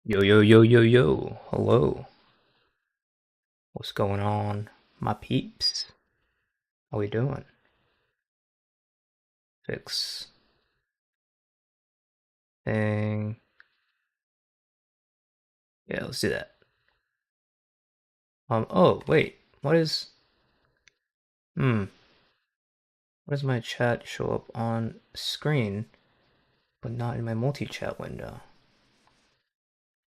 Yo, yo, yo, yo, yo. Hello. What's going on, my peeps? How we doing? Fix thing. Yeah, let's do that. Oh, wait. Hmm, what does my chat show up on screen, but not in my multi-chat window?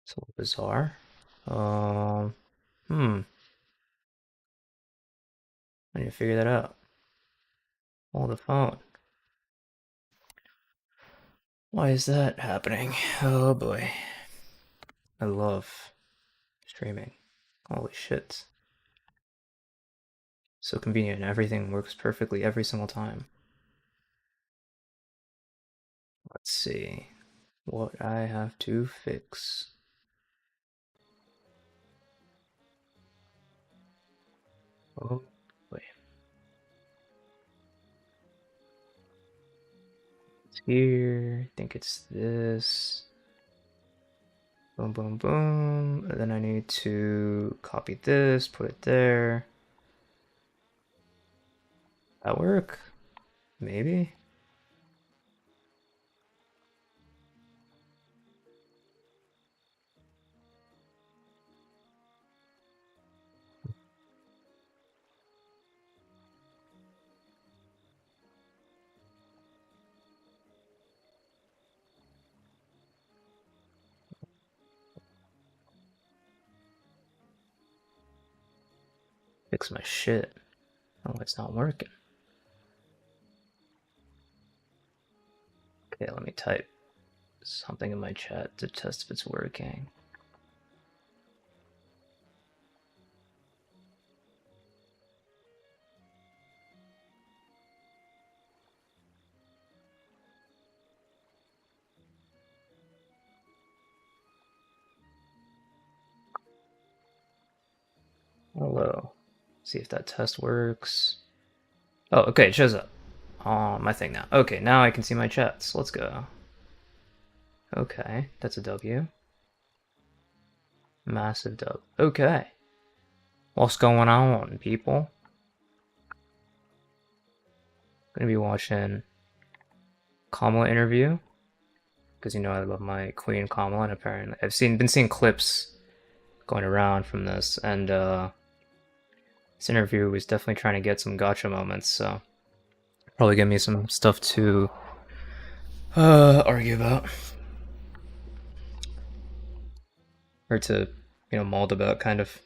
It's a little bizarre. Um, hmm, I need to figure that out. Hold the phone. Why is that happening? Oh boy. I love streaming. Holy shit. So convenient. Everything works perfectly every single time. Let's see what I have to fix. Oh, wait. It's here. I think it's this. Boom, boom, boom. And then I need to copy this, put it there. That work? Maybe? Fix my shit. Oh, it's not working. Okay, let me type something in my chat to test if it's working. Hello. See if that test works. Oh, okay, it shows up on my thing now. Okay, now I can see my chats. Let's go. Okay, that's a W. Massive dub. Okay. What's going on, people? Gonna be watching Kamala interview because you know I love my Queen Kamala, and apparently been seeing clips going around from this, and this interview was definitely trying to get some gotcha moments. So probably give me some stuff to argue about or to mold about, kind of.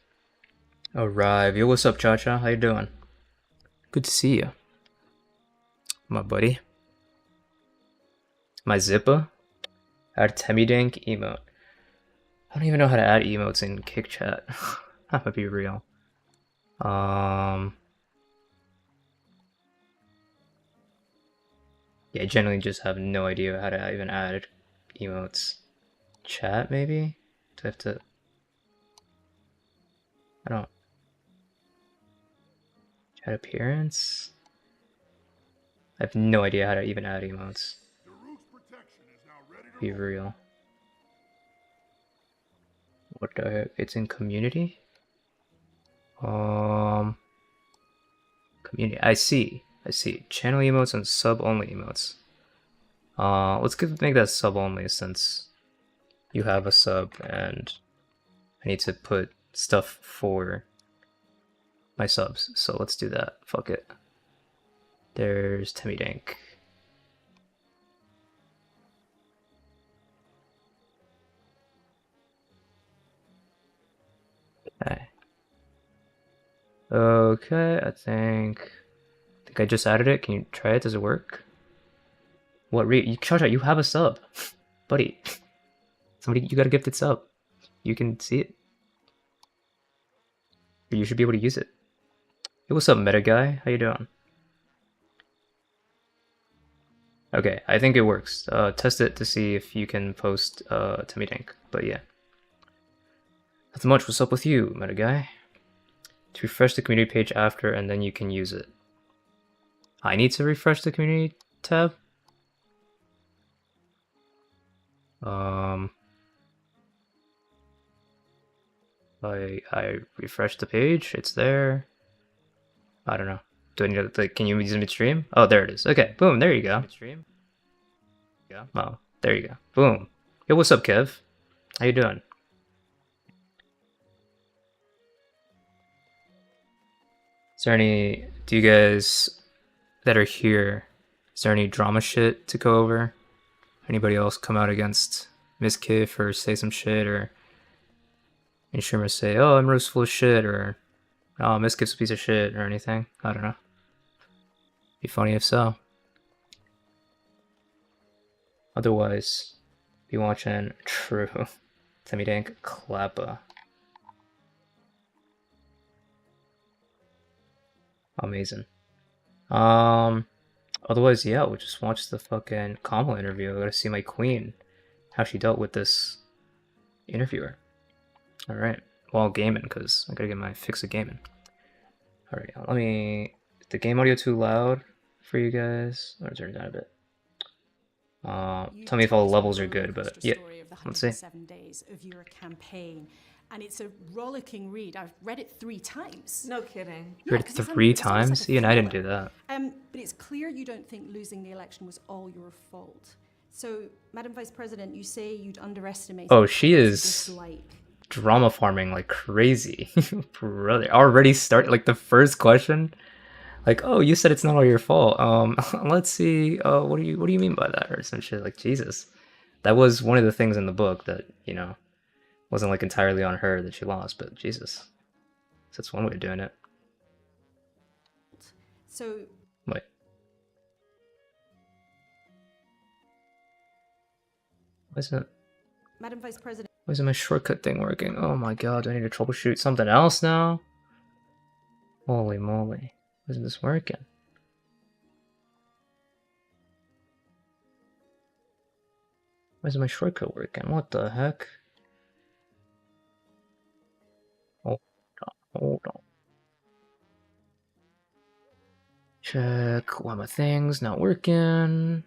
Arrive. Yo, what's up, Cha Cha? How you doing? Good to see you, my buddy. My Zippa. Add Temidank emote. I don't even know how to add emotes in Kick Chat. I'm gonna be real. Um, yeah, I generally just have no idea how to even add emotes. Chat, maybe? Do I have to? I don't. Chat appearance? I have no idea how to even add emotes. Be real. What the heck? It's in community? Um, community. I see. I see. Channel emotes and sub only emotes. Make that sub only since you have a sub and I need to put stuff for my subs. So let's do that. Fuck it. There's Timmy Dank. Okay. Okay, I think I just added it. Can you try it? Does it work? What Shasha, you have a sub. Buddy. You got a gifted sub. You can see it. You should be able to use it. Hey, what's up, meta guy? How you doing? Okay, I think it works. Test it to see if you can post Timmy Dank. But yeah. Nothing much. What's up with you, meta guy? To refresh the community page after, and then you can use it. I need to refresh the community tab. Um, I refresh the page, it's there. I don't know. Do I need to, like, can you use midstream? Oh, there it is. Okay, boom, there you go. Oh, there you go. Boom. Yo, what's up, Kev? How you doing? Is there any, do you guys that are here, is there any drama shit to go over? Anybody else come out against Miss Kiff or say some shit, or any streamers say, oh, Emerald's full of shit, or oh, Miss Kiff's a piece of shit, or anything? I don't know. Be funny if so. Otherwise, be watching True. Timmy Dank Klappa. Amazing. Otherwise, yeah, we'll just watch the fucking Kamala interview. I gotta see my queen, how she dealt with this interviewer. Alright, while gaming, because I gotta get my fix of gaming. Alright, let me... Is the game audio too loud for you guys? Or turn it down a bit? Tell me if all the levels are good, but yeah, let's see. 7 days of your campaign. And it's a rollicking read. I've read it 3 times. No kidding. You read it 3 times? Even I didn't do that. But it's clear you don't think losing the election was all your fault. So, Madam Vice President, you say you'd underestimated... Oh, she is drama farming like crazy. Brother, already start, like, the first question? Like, oh, you said it's not all your fault. Let's see, what do you mean by that? Or some shit, like, Jesus. That was one of the things in the book that, you know, wasn't like entirely on her that she lost, but Jesus. That's one way of doing it. So... Wait. Why isn't it... Madam Vice President... Why isn't my shortcut thing working? Oh my god, do I need to troubleshoot something else now? Holy moly. Why isn't this working? Why isn't my shortcut working? What the heck? Hold on. Check why my thing's not working.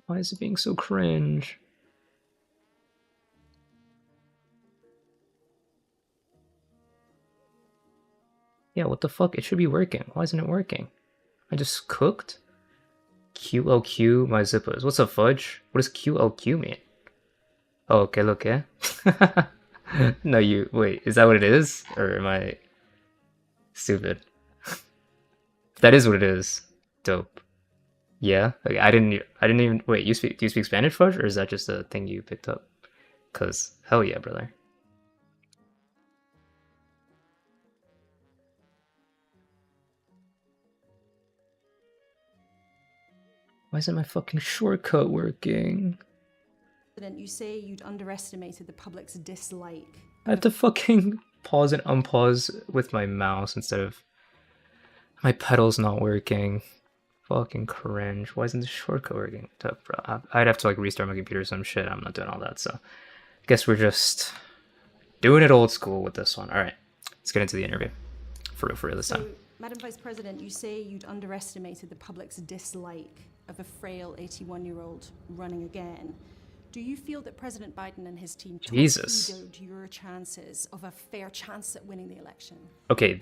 Why is it being so cringe? Yeah, what the fuck? It should be working. Why isn't it working? I just cooked? QLQ, my zippers. What's up, Fudge? What does QLQ mean? Oh, okay, okay. No, wait, is that what it is? Or am I stupid? That is what it is. Dope. Yeah? Okay, I didn't even, wait, do you speak Spanish, Fudge? Or is that just a thing you picked up? Cause, hell yeah, brother. Why isn't my fucking shortcut working? You say you'd underestimated the public's dislike. I have to fucking pause and unpause with my mouse instead of my pedals not working. Fucking cringe. Why isn't the shortcut working? Bro, I'd have to like restart my computer or some shit. I'm not doing all that, so I guess we're just doing it old school with this one. Alright, let's get into the interview. For real this time. Madam Vice President, you say you'd underestimated the public's dislike of a frail 81-year-old running again. Do you feel that President Biden and his team torpedoed your chances of a fair chance at winning the election? Okay,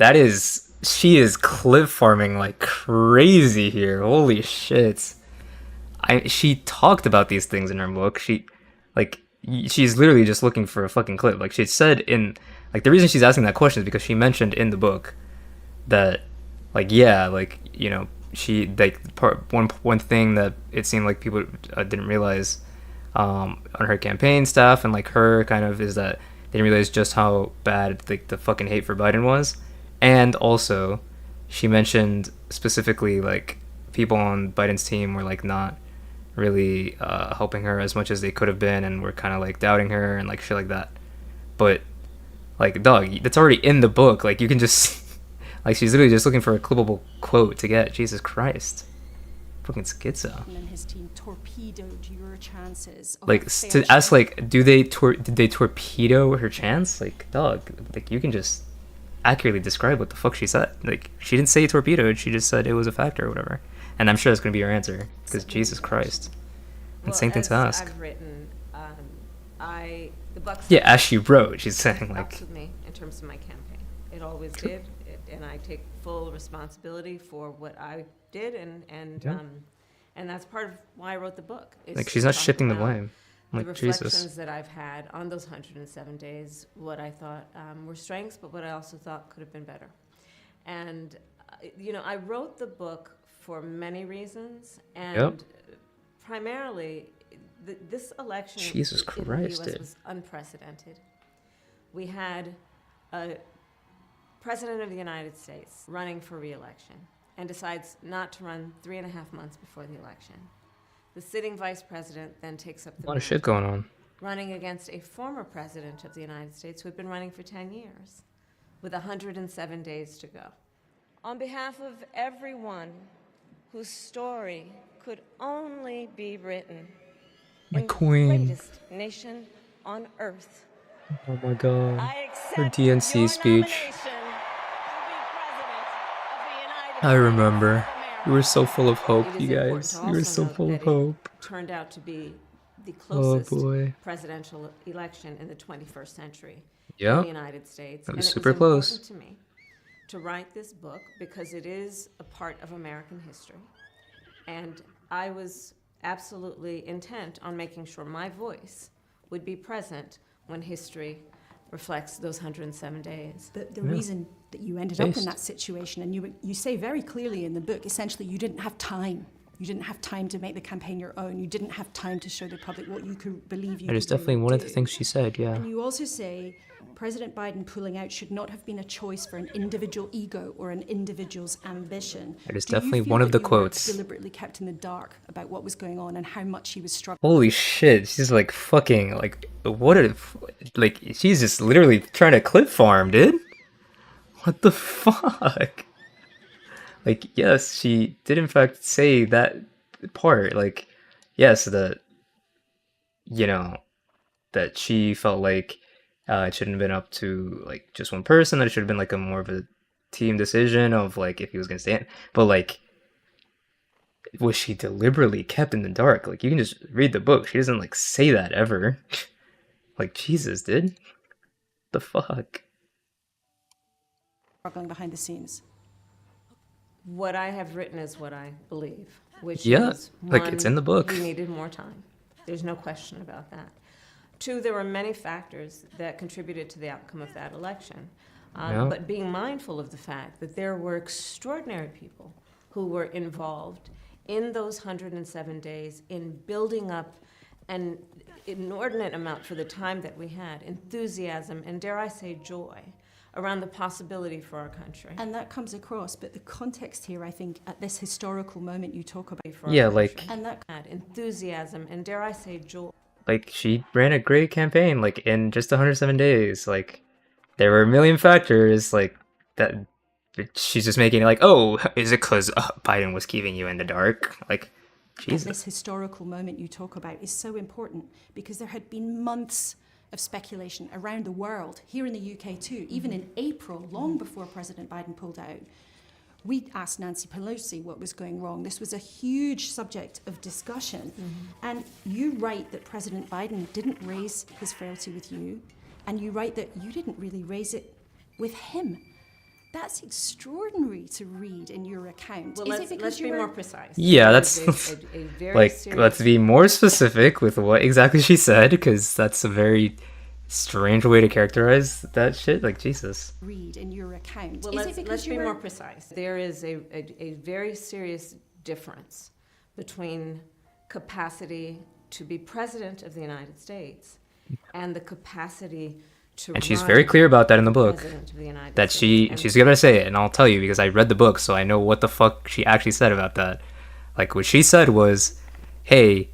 she is clip farming like crazy here. Holy shit. She talked about these things in her book. She's literally just looking for a fucking clip. Like she said in, like the reason she's asking that question is because she mentioned in the book that, like, yeah, like, you know, she, like, one thing that it seemed like people didn't realize on her campaign stuff and like her kind of is that they didn't realize just how bad like the fucking hate for Biden was. And also she mentioned specifically like people on Biden's team were like not really helping her as much as they could have been and were kind of like doubting her and like shit like that. But like, dog, that's already in the book. Like you can just like she's literally just looking for a clippable quote to get. Jesus Christ. fucking schizo. and his team torpedoed your chances of Like, a fair to ask, shake. like, did they torpedo her chance? Like, dog, like, you can just accurately describe what the fuck she said. Like, she didn't say torpedoed, she just said it was a factor or whatever. And I'm sure that's gonna be your answer, because Jesus Christ. And same thing to ask. I've written, the buck Yeah, as she wrote, she's saying, stops like, with me in terms of my campaign. It always did, and I take full responsibility for what I did, and that's part of why I wrote the book. is like to she's not talk shifting the about blame. the Like, reflections Jesus. that I've had on those 107 days, what I thought were strengths, but what I also thought could have been better. And, I wrote the book for many reasons, and primarily, this election Jesus in the Christ, US dude. was unprecedented. We had a president of the United States running for re-election and decides not to run 3.5 months before the election. The sitting vice president then takes up the A lot of shit mantle, going on. running against a former president of the United States who had been running for 10 years, with 107 days to go. On behalf of everyone whose story could only be written My in queen. the greatest nation on earth, Oh my god. I accept Her DNC your speech. nomination to be president of the United I remember. States of America. You were so full of hope, It you is important guys. to You were also so note full of that it hope. turned out to be the Oh closest boy. presidential election in the 21st century in Yeah. the United States. That was and super it was close. important to me to write this book because it is a part of American history. And I was absolutely intent on making sure my voice would be present when history reflects those 107 days. The Yeah. reason that you ended up in Based. that situation, and you say very clearly in the book, essentially you didn't have time. You didn't have time to make the campaign your own. You didn't have time to show the public what you could believe you That is could definitely really one of the do. things she said, yeah. And you also say President Biden pulling out should not have been a choice for an individual ego or an individual's ambition. That is Do you definitely feel one of that the you were quotes. deliberately kept in the dark about what was going on and how much he was struggling? Holy shit, she's like fucking, like, what a, like, she's just literally trying to clip farm, dude. What the fuck? Like, yes, she did in fact say that part, like, yes, that, that she felt like it shouldn't have been up to, like, just one person, that it should have been, like, a more of a team decision of, like, if he was gonna stand, but, like, was she deliberately kept in the dark? Like, you can just read the book. She doesn't, like, say that ever. Like, Jesus, dude. The fuck? Struggling behind the scenes. What I have written is what I believe, which Yeah, is, like, one, it's in the book. we needed more time. There's no question about that. Two, there were many factors that contributed to the outcome of that election. Yeah. But being mindful of the fact that there were extraordinary people who were involved in those 107 days in building up an inordinate amount for the time that we had, enthusiasm, and dare I say joy, around the possibility for our country. And that comes across, but the context here, I think, at this historical moment you talk about. For our Yeah, country. like, And that Had enthusiasm, and dare I say joy. like, she ran a great campaign, like, in just 107 days. Like, there were a million factors, like, that she's just making it like, oh, is it because Biden was keeping you in the dark? Like, Jesus. This historical moment you talk about is so important because there had been months of speculation around the world, here in the UK too, even in April, long before President Biden pulled out. We asked Nancy Pelosi what was going wrong. This was a huge subject of discussion. And you write that President Biden didn't raise his frailty with you, and you write that you didn't really raise it with him. That's extraordinary to read in your account. Well, Is let's it because be you were more precise. Yeah, There is that's a very like, serious- let's be more specific with what exactly she said, because that's a very strange way to characterize that shit. Like, Jesus. read in your account. Well, Is it let's because you be were more precise. There is a very serious difference between capacity to be president of the United States and the capacity to And she's run very clear about that in the book. president of the United That States. And she's gonna say it, and I'll tell you because I read the book, so I know what the fuck she actually said about that. Like, what she said was, hey,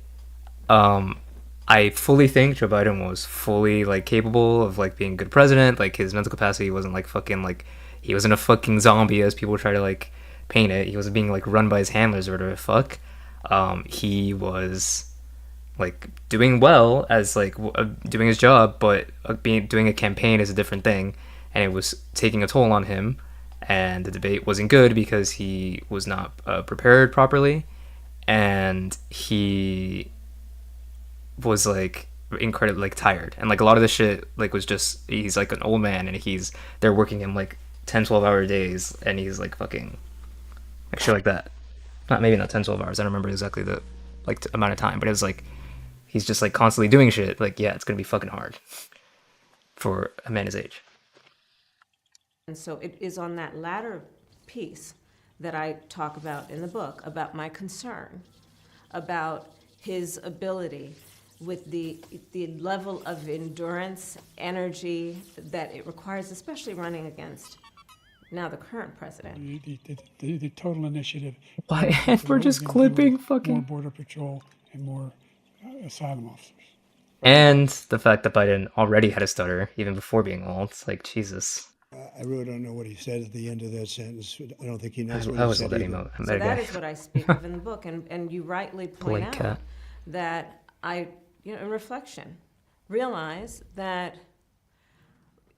I fully think Joe Biden was fully, like, capable of, like, being a good president. Like, his mental capacity wasn't, like, fucking, like, he wasn't a fucking zombie as people try to, like, paint it. He wasn't being, like, run by his handlers or whatever the fuck. he was like doing well as like doing his job, but doing a campaign is a different thing, and it was taking a toll on him. And the debate wasn't good because he was not prepared properly, and he was like incredibly like tired, and like a lot of the shit like was just he's like an old man, and they're working him like 10-12 hour days, and he's like fucking like shit like that. Not maybe not 10-12 hours. I don't remember exactly the like amount of time, but it was like he's just like constantly doing shit. Like, yeah, it's gonna be fucking hard for a man his age. And so it is on that latter piece that I talk about in the book, about my concern about his ability with the level of endurance, energy that it requires, especially running against now the current president. The total initiative. Why? And we're just clipping fucking more border patrol and more asylum officers. And the fact that Biden already had a stutter even before being old. It's like, Jesus. I really don't know what he said at the end of that sentence. I don't think he knows what I he was said that either. So that is what I speak of in the book, and you rightly point Blank out cat. that I, in reflection, realize that,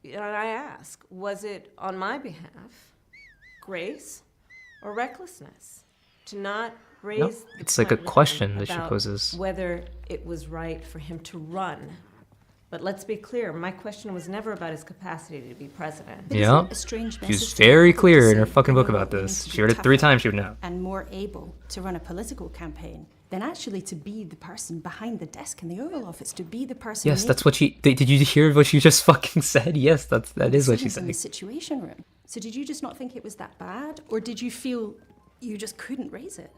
I ask, was it on my behalf grace or recklessness to not raise No, the it's like a point with him question that she about poses. whether it was right for him to run? But let's be clear, my question was never about his capacity to be president. But Yeah. isn't it a strange She's message to very the public clear to in her say, fucking you book know about what, we this. need to She be read it 3 tougher times, she would know. and more able to run a political campaign than actually to be the person behind the desk in the Oval Office, to be the person. Yes, that's what she. Did you hear what she just fucking said? Yes, that is what she in the said. Situation Room. So did you just not think it was that bad, or did you feel you just couldn't raise it?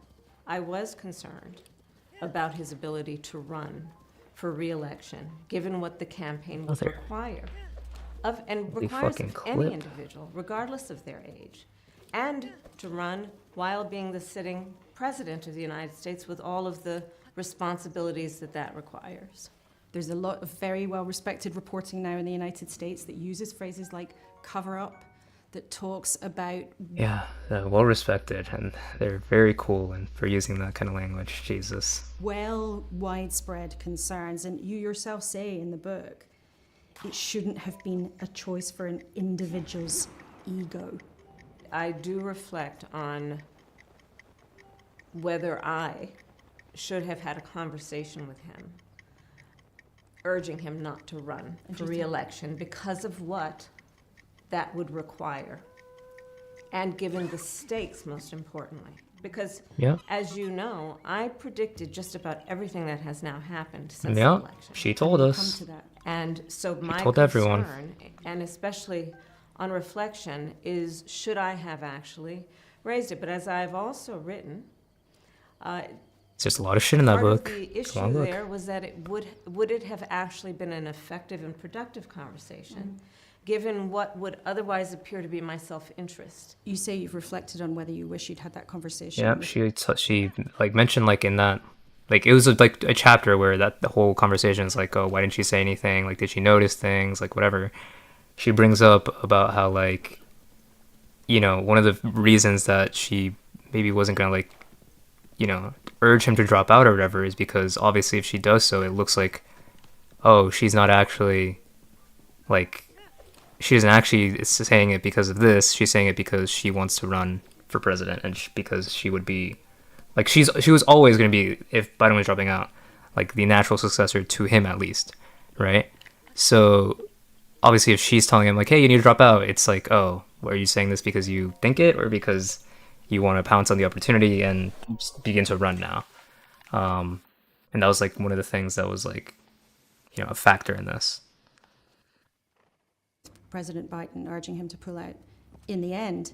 I was concerned about his ability to run for re-election, given what the campaign would Mother. require and Holy requires fucking of any clip. individual, regardless of their age, and to run while being the sitting president of the United States with all of the responsibilities that requires. There's a lot of very well-respected reporting now in the United States that uses phrases like cover-up, that talks about... Yeah, well respected, and they're very cool and for using that kind of language. Jesus. widespread concerns, and you yourself say in the book, it shouldn't have been a choice for an individual's ego. I do reflect on whether I should have had a conversation with him, urging him not to run for re-election because of what that would require, and given the stakes, most importantly. Because, Yeah. as you know, I predicted just about everything that has now happened since Yeah, the election. she told Come us. to that. And so my told concern, everyone. and especially on reflection, is should I have actually raised it? But as I've also written, It's just a lot of shit in that part book. of the It's a issue long book. there was that it would it have actually been an effective and productive conversation, given what would otherwise appear to be my self-interest. You say you've reflected on whether you wish you'd had that conversation. Yeah, with- she like mentioned like in that, like it was like a chapter where that the whole conversation is like, oh, why didn't she say anything? Like, did she notice things? Like, whatever. She brings up about how like, one of the reasons that she maybe wasn't gonna like, urge him to drop out or whatever is because obviously if she does so, it looks like, oh, she's not actually like. She isn't actually saying it because of this. She's saying it because she wants to run for president, and because she would be, like, she was always going to be, if Biden was dropping out, like the natural successor to him at least, right? So obviously, if she's telling him like, hey, you need to drop out, it's like, oh, are you saying this because you think it, or because you want to pounce on the opportunity and begin to run now? And that was like one of the things that was like, a factor in this. President Biden urging him to pull out. In the end,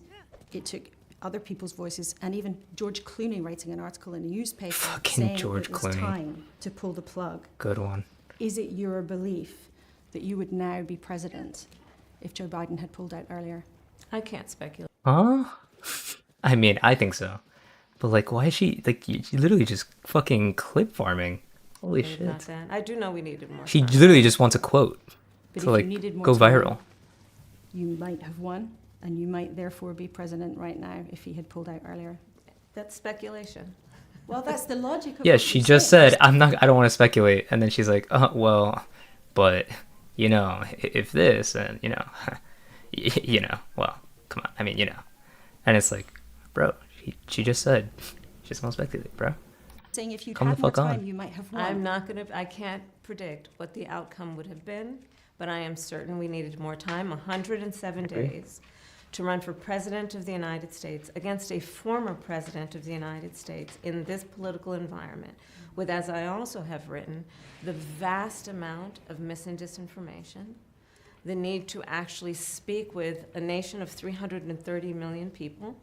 it took other people's voices, and even George Clooney writing an article in a newspaper Fucking saying George it was Clooney. time to pull the plug. Good one. Is it your belief that you would now be president if Joe Biden had pulled out earlier? I can't speculate. Huh? I mean, I think so. But like, why is she like? You literally just fucking clip farming. Holy Not shit! that. I do know we needed more She time. literally just wants a quote But to if like you needed more go time, viral. You might have won, and you might therefore be president right now if he had pulled out earlier. That's speculation. Well, that's the logic of Yeah, what she you just say. said, I don't want to speculate. And then she's like, well, but, if this, and, well, come on. I mean, And it's like, bro, she just said, she just won't speculate, bro. Saying if you'd Come the had more fuck on. time, you might have won. I can't predict what the outcome would have been, but I am certain we needed more time, 107 Agree. days, to run for President of the United States against a former President of the United States in this political environment, with, as I also have written, the vast amount of mis and disinformation, the need to actually speak with a nation of 330 million people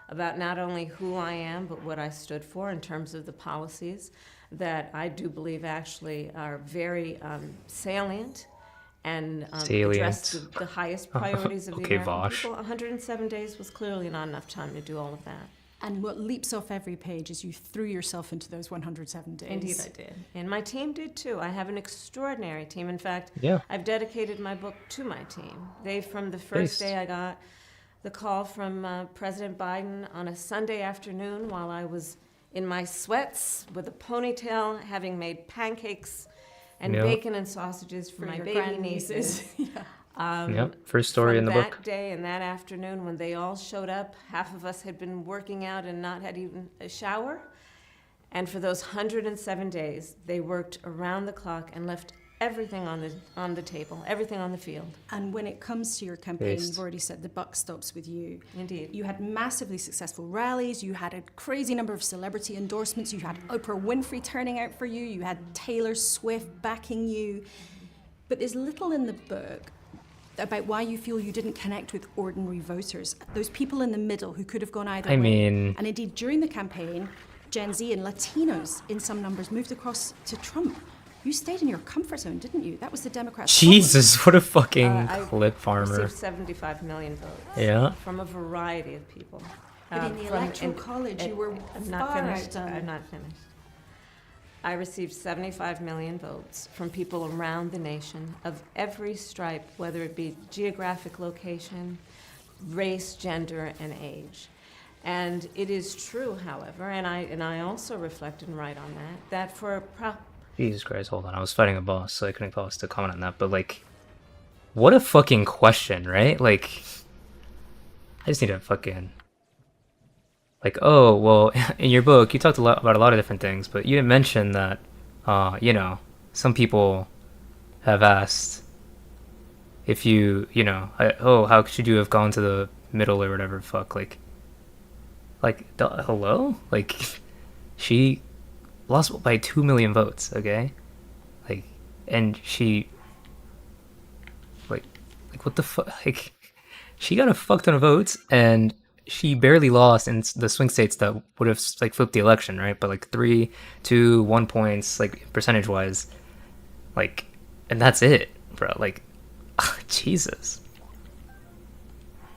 about not only who I am, but what I stood for in terms of the policies that I do believe actually are very salient and address the highest priorities of the Okay, American Vosh. people. 107 days was clearly not enough time to do all of that. And what leaps off every page is you threw yourself into those 107 days. Indeed, I did. And my team did too. I have an extraordinary team. In fact, Yeah. I've dedicated my book to my team. From the first day I got the call from President Biden on a Sunday afternoon while I was in my sweats with a ponytail, having made pancakes and Yep. bacon and sausages for my your baby grandnieces. nieces. Yep. First story in the book. That day and that afternoon when they all showed up, half of us had been working out and not had even a shower. And for those 107 days, they worked around the clock and left everything on the table, everything on the field. And when it comes to your campaign, Based. you've already said the buck stops with you. Indeed. You had massively successful rallies, you had a crazy number of celebrity endorsements, you had Oprah Winfrey turning out for you, you had Taylor Swift backing you. But there's little in the book about why you feel you didn't connect with ordinary voters, those people in the middle who could have gone either I way. mean- And indeed, during the campaign, Gen Z and Latinos, in some numbers, moved across to Trump. You stayed in your comfort zone, didn't you? That was the Democrats' Jesus, what a fucking I clip farmer. Received 75 million votes. Yeah. From a variety of people. But in the Electoral College, you were I'm far not finished. outdone. I'm not finished. I received 75 million votes from people around the nation of every stripe, whether it be geographic location, race, gender, and age. And it is true, however, and I also reflect and write on that for Jesus Christ, hold on. I was fighting a boss, so I couldn't pause to comment on that. But, like, what a fucking question, right? Like, I just need to fucking... Like, oh, well, in your book, you talked a lot about a lot of different things, but you didn't mention that, some people have asked if you, how should you have gone to the middle or whatever, fuck, hello? Like, she lost by 2 million votes, okay? Like, and she, like what the fuck? Like, she got a fuck ton of votes, and she barely lost in the swing states that would have, like, flipped the election, right? But, like, 3, 2, 1 points, like, percentage-wise, like, and that's it, bro. Like, Jesus.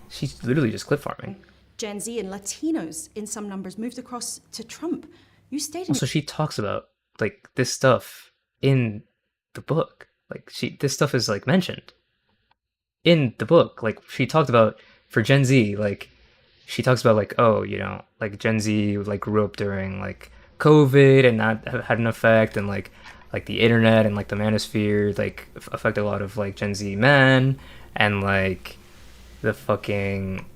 She's literally just clip farming. Gen Z and Latinos, in some numbers, moved across to Trump. You stayed in Also, she talks about, like, this stuff in the book. Like, this stuff is, like, mentioned in the book. Like, she talked about, for Gen Z, like, she talks about, like, like, Gen Z, like, grew up during, like, COVID, and that had an effect, and, like the internet and, like, the manosphere, like, affected a lot of, like, Gen Z men, and, like, the fucking...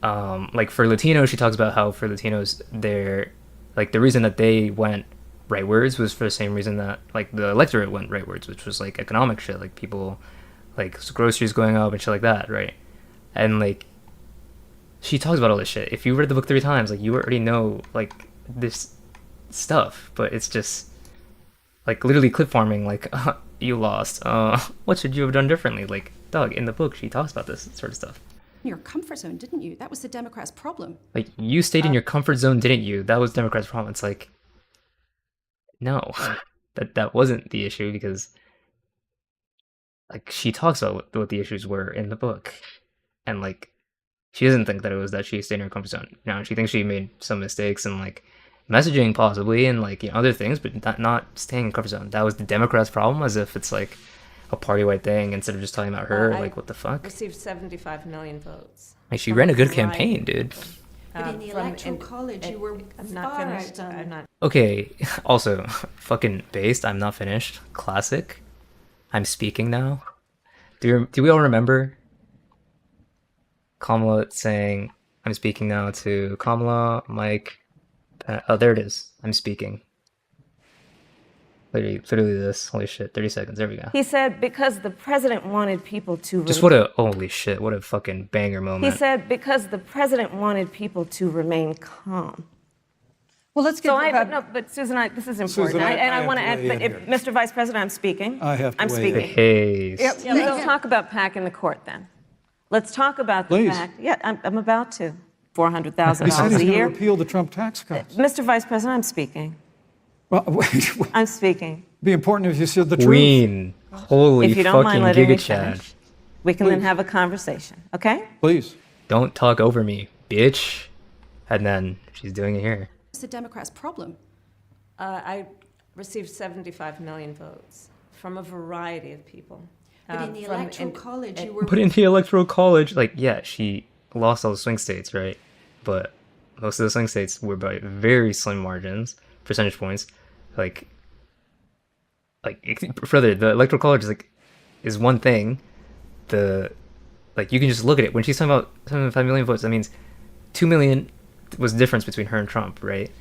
like, for Latinos, she talks about how for Latinos, they're, like, the reason that they went rightwards was for the same reason that, like, the electorate went rightwards, which was, like, economic shit, like, people, like, groceries going up and shit like that, right? And, like, she talks about all this shit. If you read the book 3 times, like, you already know, like, this stuff, but it's just, like, literally clip farming, like, you lost, what should you have done differently? Like, dog, in the book, she talks about this sort of stuff. your comfort zone, didn't you? That was the Democrats' problem. Like, you stayed in your comfort zone, didn't you? That was Democrats' problem. It's like, no, that wasn't the issue, because, like, she talks about what the issues were in the book, and, like, she doesn't think that it was that she stayed in her comfort zone. No, she thinks she made some mistakes and, like, messaging possibly, and, like, other things, but not staying in comfort zone. That was the Democrats' problem, as if it's, like, a party-wide thing instead of just talking about her. I like, what the fuck? Received 75 million votes. Like, she from ran a good variety campaign, of dude. people. But in the Electoral College, you were I'm not far finished. outdone. I'm not. Okay, also, fucking based, I'm not finished. Classic. I'm speaking now. Do we all remember Kamala saying, I'm speaking now to Kamala, Mike. Oh, there it is. I'm speaking. Literally this. Holy shit. 30 seconds. There we go. He said because the president wanted people to. Just what a holy shit. What a fucking banger He moment. said because the president wanted people to remain calm. Well, let's get So no, but Susan, this is important. Susan, I I have want to to add, weigh but in if, here. Mr. Vice President, I'm speaking. I have to I'm weigh in. speaking. Hey. Yep. Yeah, let's talk about packing the court then. Let's talk about the Please. fact. Yeah, I'm about to. He said $400,000 he's a going to year. repeal the Trump tax cuts. Mr. Vice President, I'm speaking. Well, wait, I'm speaking. be important if you said the truth. Queen. Holy If you don't mind fucking letting me Giga Chad. finish, we can then Please. have a conversation, okay? Please. Don't talk over me, bitch. And then she's doing it here. What's the Democrats' problem? I received 75 million votes from a variety of people. But in the Electoral College, you were But in the Electoral College, like, yeah, she lost all the swing states, right? But most of the swing states were by very slim margins, percentage points. Like further, the Electoral College is one thing. You can just look at it. When she's talking about 75 million votes, that means 2 million was the difference between her and Trump, right?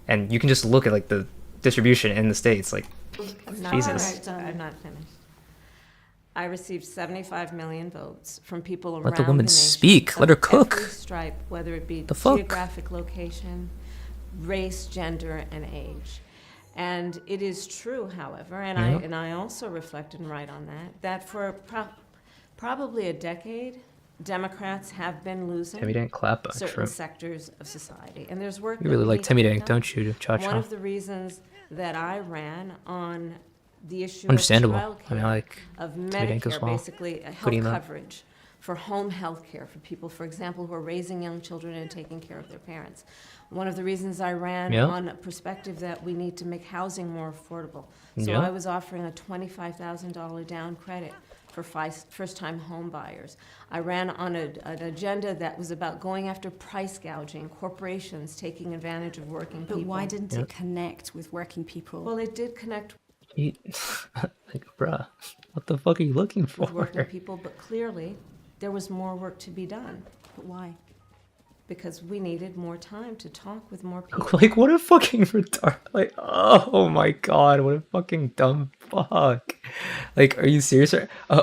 And you can just look at like the distribution in the states, like Jesus. I'm not finished. I received 75 million votes from people around Let the woman nation speak. of Let her cook. every stripe, whether it be The fuck? geographic location, race, gender, and age. And it is true, however, and I also reflect and write on that for probably a decade, Democrats have been losing Timmy Dank clap back, certain true. sectors of society. And there's work You that really we like need to Timmy be Dank, done. don't you, Cha One Cha? of the reasons that I ran on the issue Understandable. of I mean, I childcare, like of Timmy Dank as Medicare, well. basically a health Putting that- coverage for home health care for people, for example, who are raising young children and taking care of their parents. One of the reasons I ran Yeah. on a perspective that we need to make housing more affordable. So Yeah. I was offering a $25,000 down credit for first-time home buyers. I ran on an agenda that was about going after price gouging, corporations taking advantage of working people. But why didn't it connect with working people? Well, it did connect Like, bruh, what the fuck are you looking for? with working people, but clearly there was more work to be done But why? because we needed more time to talk with more people. Like, what a fucking retard. Like, oh my god, what a fucking dumb fuck. Like, are you serious?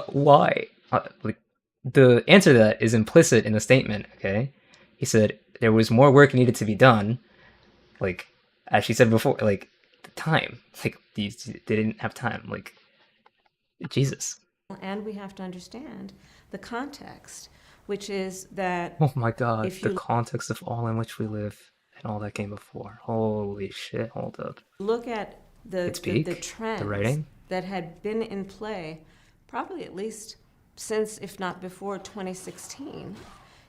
Why? Like, the answer to that is implicit in the statement, okay? He said there was more work needed to be done. Like, as she said before, like, the time. Like, they didn't have time. Like, Jesus. And we have to understand the context, which is that Oh my god, If the you- context of all in which we live and all that came before. Holy shit, hold up. look at the Speak, trends the writing. that had been in play probably at least since, if not before, 2016.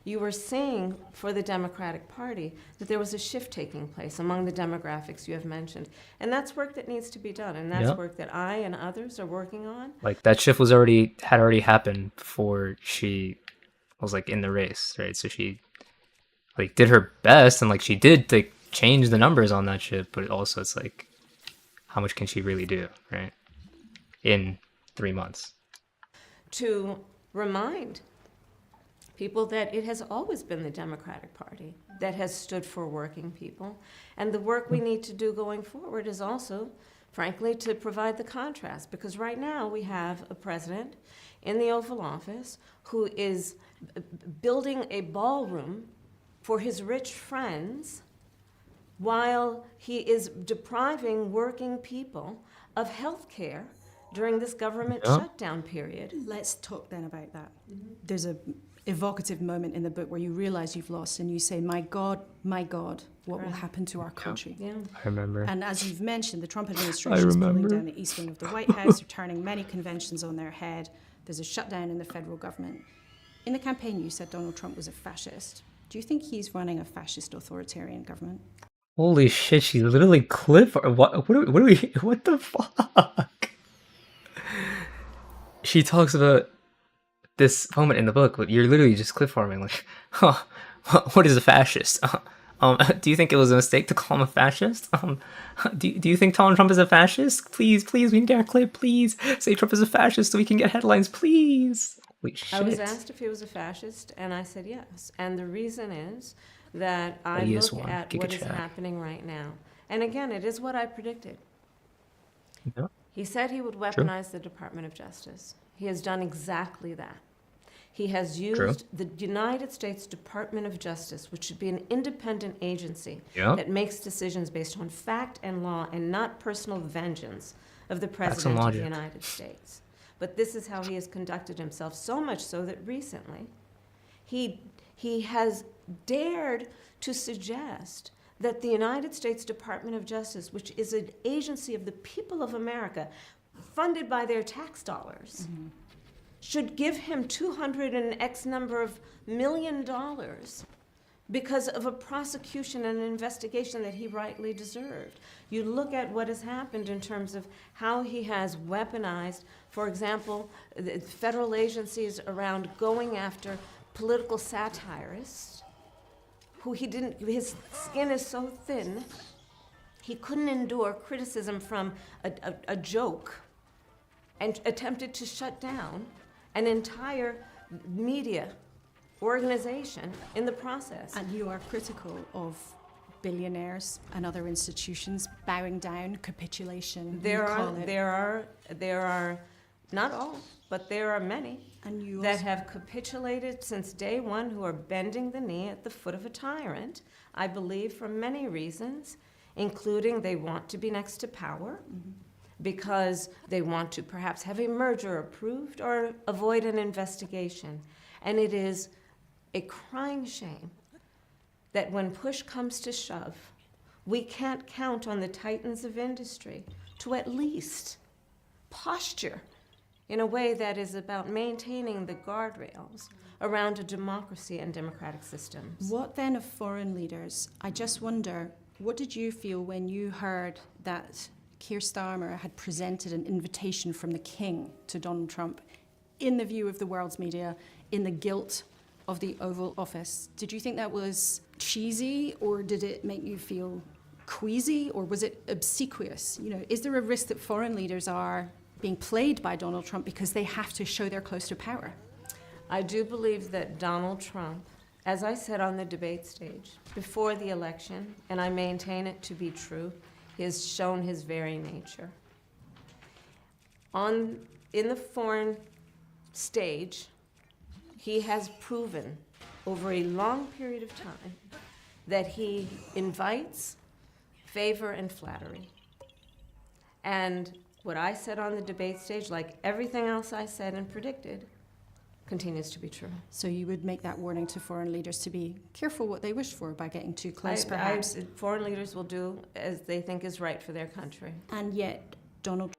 You were seeing for the Democratic Party that there was a shift taking place among the demographics you have mentioned. And that's work that needs to be done. And that's Yep. work that I and others are working on. Like, that shift had already happened before she was like in the race, right? So she like did her best and like she did like change the numbers on that shit, but also it's like how much can she really do, right? In 3 months. To remind people that it has always been the Democratic Party that has stood for working people. And the work we need to do going forward is also, frankly, to provide the contrast. Because right now we have a president in the Oval Office who is building a ballroom for his rich friends while he is depriving working people of health care during this government Yeah. shutdown period. Let's talk then about that. There's a evocative moment in the book where you realize you've lost and you say, my God, what will happen to our country? Yeah. I remember. And as you've mentioned, the Trump administration is pulling remember. down the east wing of the White House. They're turning many conventions on their head. There's a shutdown in the federal government. In the campaign, you said Donald Trump was a fascist. Do you think he's running a fascist authoritarian government? Holy shit, she literally clip what the fuck? She talks about this moment in the book, but you're literally just clip farming, like, huh, What is a fascist? Do you think it was a mistake to call him a fascist? Do you think Donald Trump is a fascist? Please, we need our clip. Please say Trump is a fascist so we can get headlines. Please. Holy shit. I was asked if he was a fascist, and I said yes. And the reason is that I he is look one. at Giga what is chat. happening right now. And again, it is what I predicted. Yeah. He said he would weaponize the Department of Justice. He has done exactly that. He has used the United States Department of Justice, which should be an independent agency Yeah. that makes decisions based on fact and law and not personal vengeance of the and President of the logic. United States. But this is how he has conducted himself, so much so that recently he has dared to suggest that the United States Department of Justice, which is an agency of the people of America, funded by their tax dollars, should give him 200 and X number of million dollars because of a prosecution and an investigation that he rightly deserved. You look at what has happened in terms of how he has weaponized, for example, the federal agencies around going after political satirists who his skin is so thin, he couldn't endure criticism from a joke and attempted to shut down an entire media organization in the process. And you are critical of billionaires and other institutions bowing down, capitulation. There are not all, but there are many And you that also- have capitulated since day one, who are bending the knee at the foot of a tyrant, I believe for many reasons, including they want to be next to power, because they want to perhaps have a merger approved or avoid an investigation. And it is a crying shame that when push comes to shove, we can't count on the titans of industry to at least posture in a way that is about maintaining the guardrails around a democracy and democratic systems. What then of foreign leaders? I just wonder, what did you feel when you heard that Keir Starmer had presented an invitation from the King to Donald Trump in the view of the world's media, in the guilt of the Oval Office? Did you think that was cheesy, or did it make you feel queasy, or was it obsequious? You know, is there a risk that foreign leaders are being played by Donald Trump because they have to show they're close to power? I do believe that Donald Trump, as I said on the debate stage before the election, and I maintain it to be true, he has shown his very nature. In the foreign stage, he has proven over a long period of time that he invites favor and flattery. And what I said on the debate stage, like everything else I said and predicted, continues to be true. So you would make that warning to foreign leaders to be careful what they wish for by getting too close, perhaps. Foreign leaders will do as they think is right for their country. And yet, Donald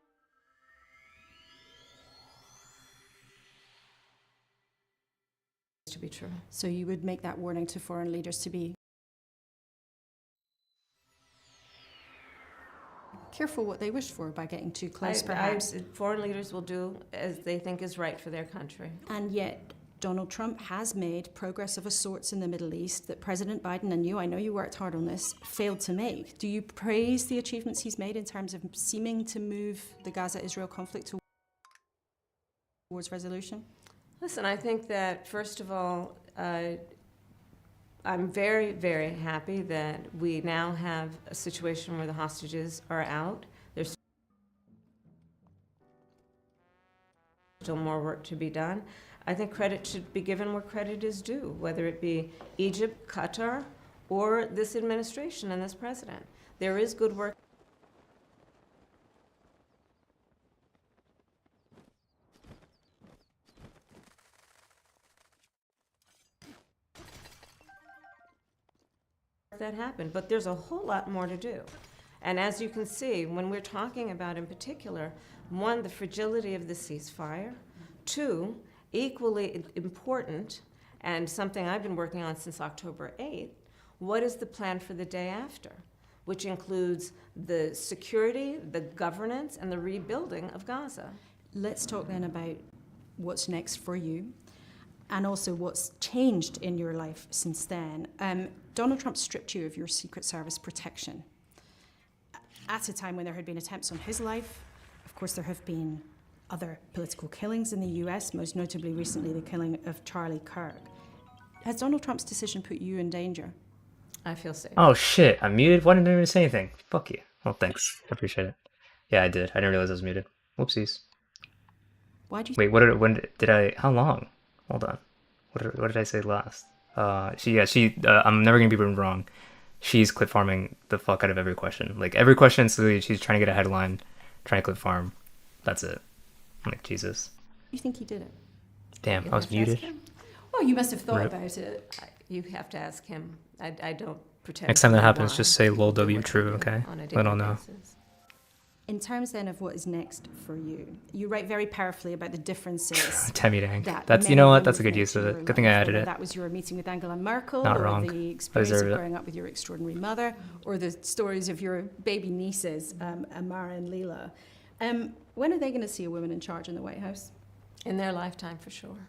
To be true. So you would make that warning to foreign leaders to be careful what they wish for by getting too close, perhaps. Foreign leaders will do as they think is right for their country. And yet, Donald Trump has made progress of a sorts in the Middle East that President Biden and you, I know you worked hard on this, failed to make. Do you praise the achievements he's made in terms of seeming to move the Gaza-Israel conflict towards resolution? Listen, I think that, first of all, I'm very, very happy that we now have a situation where the hostages are out. There's still more work to be done. I think credit should be given where credit is due, whether it be Egypt, Qatar, or this administration and this president. There is good work. That happened, but there's a whole lot more to do. And as you can see, when we're talking about, in particular, one, the fragility of the ceasefire, two, equally important, and something I've been working on since October 8th, what is the plan for the day after, which includes the security, the governance, and the rebuilding of Gaza. Let's talk then about what's next for you. and also what's changed in your life since then. Donald Trump stripped you of your Secret Service protection at a time when there had been attempts on his life. Of course, there have been other political killings in the US, most notably recently the killing of Charlie Kirk. Has Donald Trump's decision put you in danger? I feel safe. Oh shit, I'm muted? Why didn't I even say anything? Fuck you. Well, thanks. I appreciate it. Yeah, I did. I didn't realize I was muted. Whoopsies. Why do you Wait, how long? Hold on. What did I say last? I'm never gonna be proven wrong. She's clip farming the fuck out of every question. Like, every question, she's trying to get a headline, trying to clip farm. That's it. I'm like, Jesus. you think he did it? Damn, You I was have to ask muted. him. Well, you must have thought Rip. about it. You have to ask him. I don't pretend. Next time to that know happens, why just say people lol do W what they true, do okay? on a They don't daily know. basis. In terms then of what is next for you, you write very powerfully about the differences. Temmy dang. that That's, you many know what? women That's a good face use of in it. your Good thing I life, added whether it. That was your meeting with Angela Merkel, Not or wrong. the I experience of deserve it. growing up with your extraordinary mother, or the stories of your baby nieces, Amara and Leela. When are they going to see a woman in charge in the White House? In their lifetime, for sure.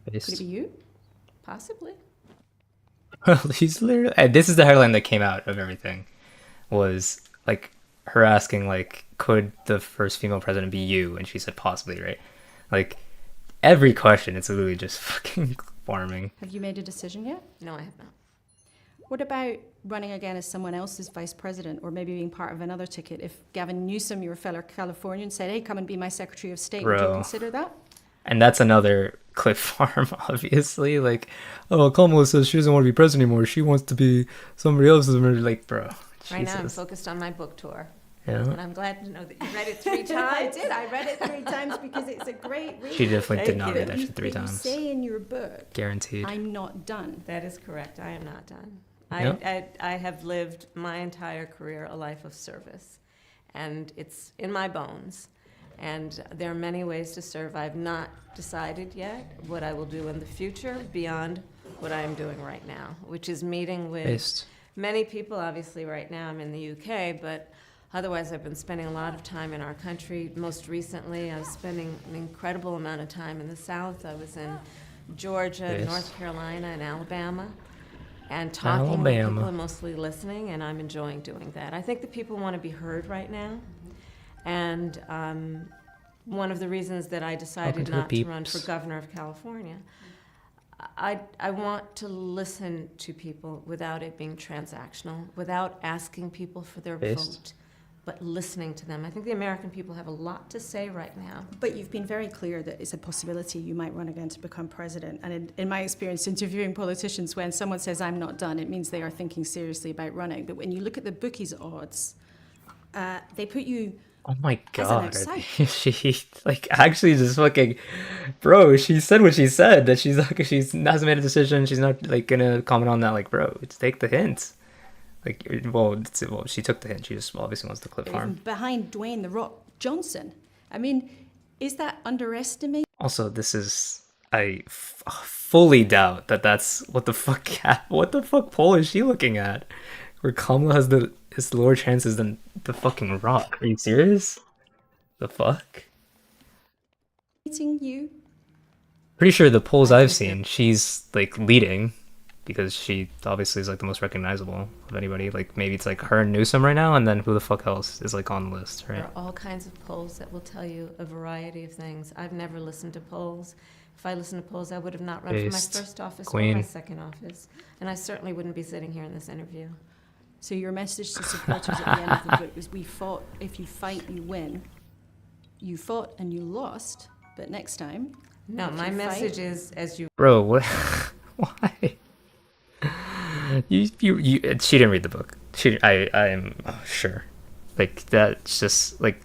Could it be you? Possibly. She's literally. This is the headline that came out of everything. Was like her asking like, could the first female president be you? And she said possibly, right? Like every question, it's literally just fucking farming. Have you made a decision yet? No, I have not. What about running again as someone else's vice president, or maybe being part of another ticket? If Gavin Newsom, your fellow Californian, said, "Hey, come and be my Secretary of State," would you Bro. consider that? And that's another clip farm, obviously. Like, oh, Kamala says she doesn't want to be president anymore. She wants to be somebody else's. Like, bro, Right now, I'm Jesus. focused on my book tour. Yeah. And I'm glad to know that you read it 3 times. I did. I read it 3 times because it's a great read. She definitely did Thank not you. read that shit 3 But times. You say in your book, Guaranteed. "I'm not done." That is correct. I am not done. Yep. I have lived my entire career a life of service, and it's in my bones. And there are many ways to serve. I've not decided yet what I will do in the future beyond what I am doing right now, which is meeting with Based. many people. Obviously, right now I'm in the UK, but otherwise I've been spending a lot of time in our country. Most recently, I was spending an incredible amount of time in the South. I was in Georgia, Yes. North Carolina, and Alabama, and talking with Alabama. people and mostly listening, and I'm enjoying doing that. I think that people want to be heard right now, and one of the reasons that I Talking decided to the not to run for peeps. governor of California, I want to listen to people without it being transactional, without asking people for their Based. vote, but listening to them. I think the American people have a lot to say right now. But you've been very clear that it's a possibility you might run again to become president. And in my experience interviewing politicians, when someone says, "I'm not done," it means they are thinking seriously about running. But when you look at the bookies' odds, they put you Oh my as an god. outsider. She like actually just fucking bro, she said what she said, that she's like she hasn't made a decision, she's not like gonna comment on that. Like, bro, just take the hint. Like, well, she took the hint. She just obviously wants to clip Even farm. behind Dwayne "The Rock" Johnson. I mean, is that underestimating? Also, this is fully doubt that that's what the fuck poll is she looking at? Where Kamala has lower chances than the fucking Rock. Are you serious? The fuck? You? Pretty sure the polls I've think seen, she's like leading because she obviously is like the most recognizable of anybody. Like maybe it's like her and Newsom right now, and then who the fuck else is like on the list, There right? are all kinds of polls that will tell you a variety of things. I've never listened to polls. If I listened to polls, I would have not run for my Based. first office or Queen. my second office. And I certainly wouldn't be sitting here in this interview. So your message to supporters at the end of the book was, "We fought. If you fight, you win. You fought and you lost, but next time." No, if my you message fight- is, as you Bro, what? Why? You, she didn't read the book. I am sure. Like, that's just, like,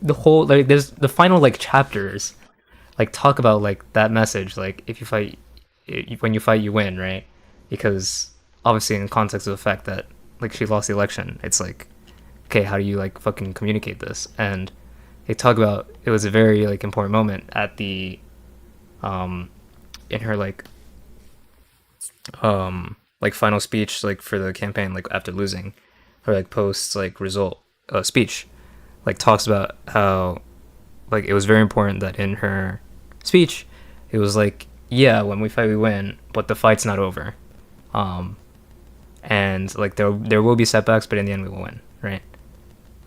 the whole, like, there's the final, like, chapters, like, talk about, like, that message, like, if you fight, when you fight, you win, right? Because, obviously, in context of the fact that, like, she lost the election, it's like, okay, how do you, like, fucking communicate this? And they talk about, it was a very, like, important moment at the, in her, like final speech, like for the campaign, like after losing, her like post like result speech, like talks about how like it was very important that in her speech it was like yeah, when we fight, we win, but the fight's not over. Um, and like there will be setbacks, but in the end, we will win, right?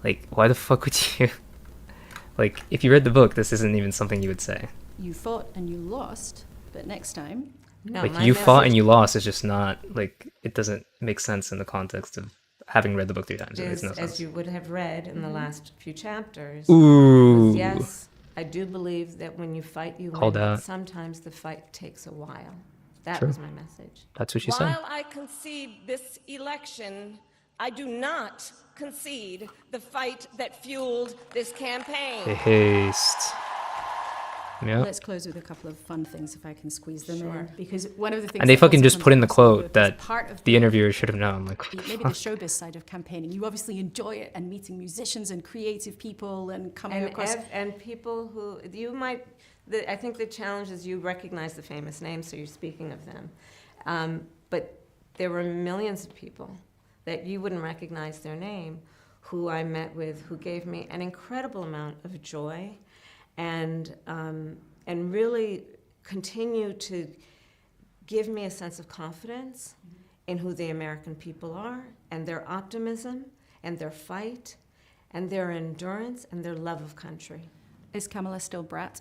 Like, why the fuck would you? Like, if you read the book, this isn't even something you would say. You fought and you lost, but next time, No, Like, my you fought and message you lost. It's just not like it doesn't make sense in the context of having read the book 3 times. It makes is, no sense. as you would have read in the last few chapters, Ooh. was yes, I do believe that when you fight, you Called win, but out. sometimes the fight takes a while. That True. was my message. That's what she said. While I concede this election, I do not concede the fight that fueled this campaign. Haste. Yeah. let's close with a couple of fun things if I can squeeze them in. Because one of the things And they that fucking also just comes put in the across the quote book is that part of the interviewer should have known. Like, maybe the showbiz side of campaigning. You obviously enjoy it and meeting musicians and creative people and coming across. And people who you might, I think the challenge is you recognize the famous names, so you're speaking of them. But there were millions of people that you wouldn't recognize their name who I met with, who gave me an incredible amount of joy and really continue to give me a sense of confidence in who the American people are and their optimism and their fight and their endurance and their love of country. Is Kamala still brat?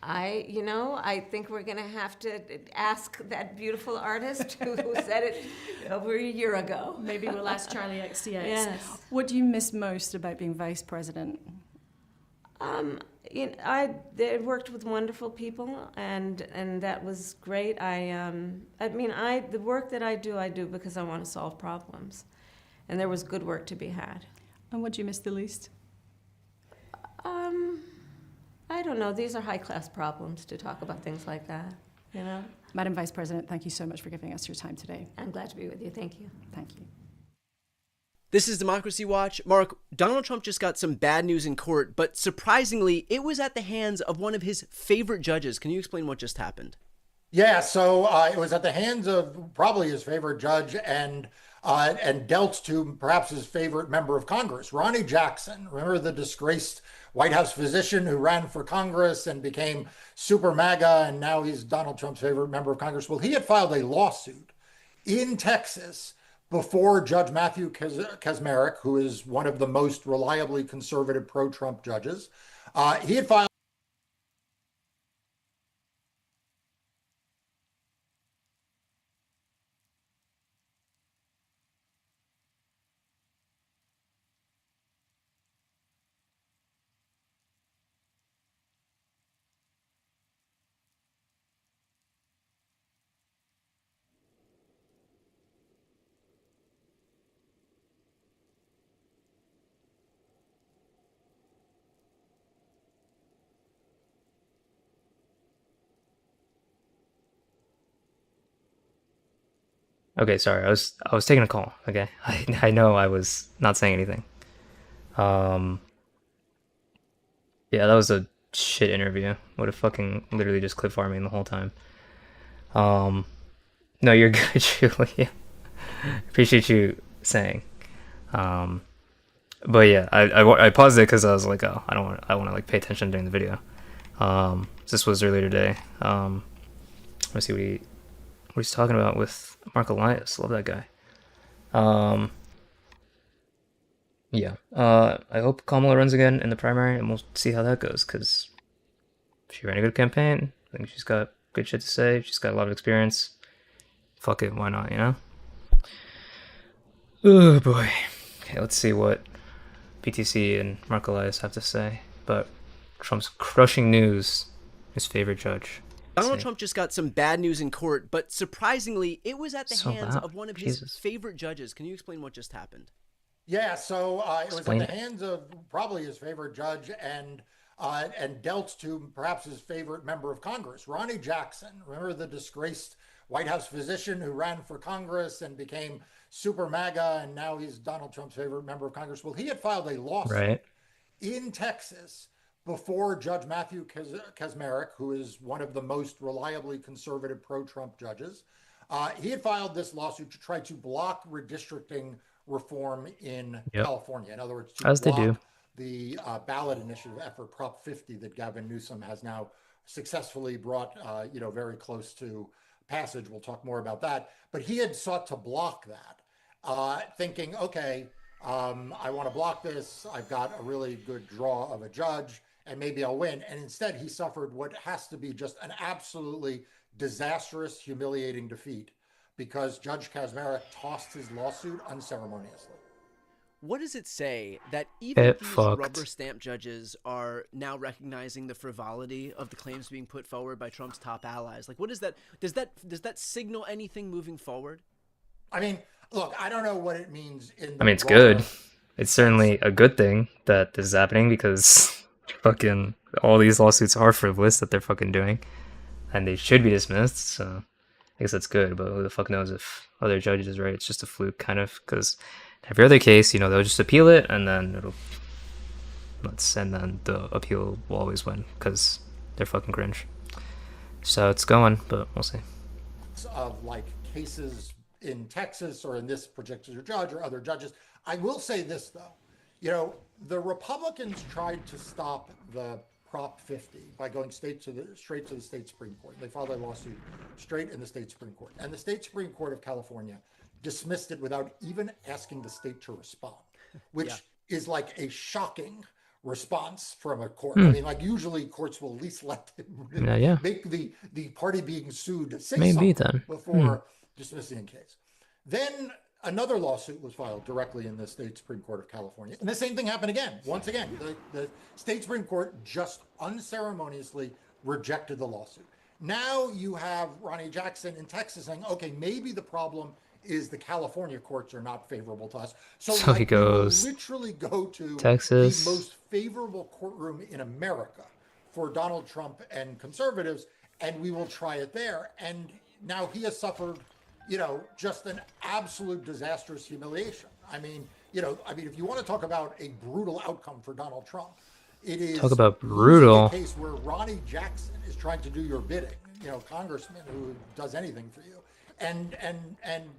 I think we're going to have to ask that beautiful artist who said it over a year ago. Maybe we'll ask Charlie XCX. Yes. What do you miss most about being vice president? I worked with wonderful people, and that was great. The work that I do because I want to solve problems, and there was good work to be had. And what do you miss the least? I don't know. These are high-class problems to talk about things like that, you know? Madam Vice President, thank you so much for giving us your time today. I'm glad to be with you. Thank you. Thank you. This is Democracy Watch. Mark, Donald Trump just got some bad news in court, but surprisingly, it was at the hands of one of his favorite judges. Can you explain what just happened? Yeah, so it was at the hands of probably his favorite judge and dealt to perhaps his favorite member of Congress, Ronnie Jackson. Remember the disgraced White House physician who ran for Congress and became super MAGA, and now he's Donald Trump's favorite member of Congress. Well, he had filed a lawsuit in Texas before Judge Matthew Kacsmaryk, who is one of the most reliably conservative pro-Trump judges. He had filed okay, sorry. I was taking a call. Okay, I know I was not saying anything. Yeah, that was a shit interview. Would have fucking literally just clip farming the whole time. No, you're good, Julia. Appreciate you saying. But yeah, I paused it because I was like, oh, I want to like pay attention during the video. This was earlier today. Let's see what he's talking about with Mark Elias. Love that guy. Yeah. I hope Kamala runs again in the primary, and we'll see how that goes. Because she ran a good campaign. I think she's got good shit to say. She's got a lot of experience. Fuck it, why not? You know. Oh boy. Okay, let's see what PTC and Mark Elias have to say. But Trump's crushing news. His favorite judge. Donald Trump just got some bad news in court, but surprisingly, it was at the So hands loud. of one of Jesus. his favorite judges. Can you explain what just happened? Yeah, so it was Explain at it. the hands of probably his favorite judge and dealt to perhaps his favorite member of Congress, Ronnie Jackson. Remember the disgraced White House physician who ran for Congress and became super MAGA, and now he's Donald Trump's favorite member of Congress. Well, he had filed a lawsuit Right. in Texas before Judge Matthew Kacsmaryk, who is one of the most reliably conservative pro-Trump judges. He had filed this lawsuit to try to block redistricting reform in Yep. California. In other words, to As they block do. the ballot initiative effort, Prop 50, that Gavin Newsom has now successfully brought, very close to passage. We'll talk more about that. But he had sought to block that, thinking, okay, I want to block this. I've got a really good draw of a judge, and maybe I'll win. And instead, he suffered what has to be just an absolutely disastrous, humiliating defeat because Judge Kaczmarek tossed his lawsuit unceremoniously. What does it say that even It these fucked. rubber stamp judges are now recognizing the frivolity of the claims being put forward by Trump's top allies? Like, what is that? Does that signal anything moving forward? I mean, look, I don't know what it means in the I mean, it's broader good. It's certainly a good thing that this is happening because fucking all these lawsuits are frivolous that they're fucking doing, and they should be dismissed. So I guess that's good. But who the fuck knows if other judges, right? It's just a fluke, kind of, because every other case, they'll just appeal it, and then and then the appeal will always win because they're fucking cringe. So it's going, but we'll see. of like cases in Texas or in this particular judge or other judges. I will say this though, the Republicans tried to stop the Prop 50 by going straight to the state Supreme Court. They filed a lawsuit straight in the state Supreme Court, and the state Supreme Court of California dismissed it without even asking the state to respond, which is like a shocking response from a court. I mean, like usually courts will at least let them make the party being sued say Maybe something then. before dismissing a case. Then another lawsuit was filed directly in the state Supreme Court of California. And the same thing happened again. Once again, the state Supreme Court just unceremoniously rejected the lawsuit. Now you have Ronnie Jackson in Texas saying, okay, maybe the problem is the California courts are not favorable to us. So he goes, literally go to Texas, the most favorable courtroom in America for Donald Trump and conservatives, and we will try it there. And now he has suffered, just an absolute disastrous humiliation. I mean, if you want to talk about a brutal outcome for Donald Trump, it is talk about brutal. A case where Ronnie Jackson is trying to do your bidding, congressman who does anything for you. And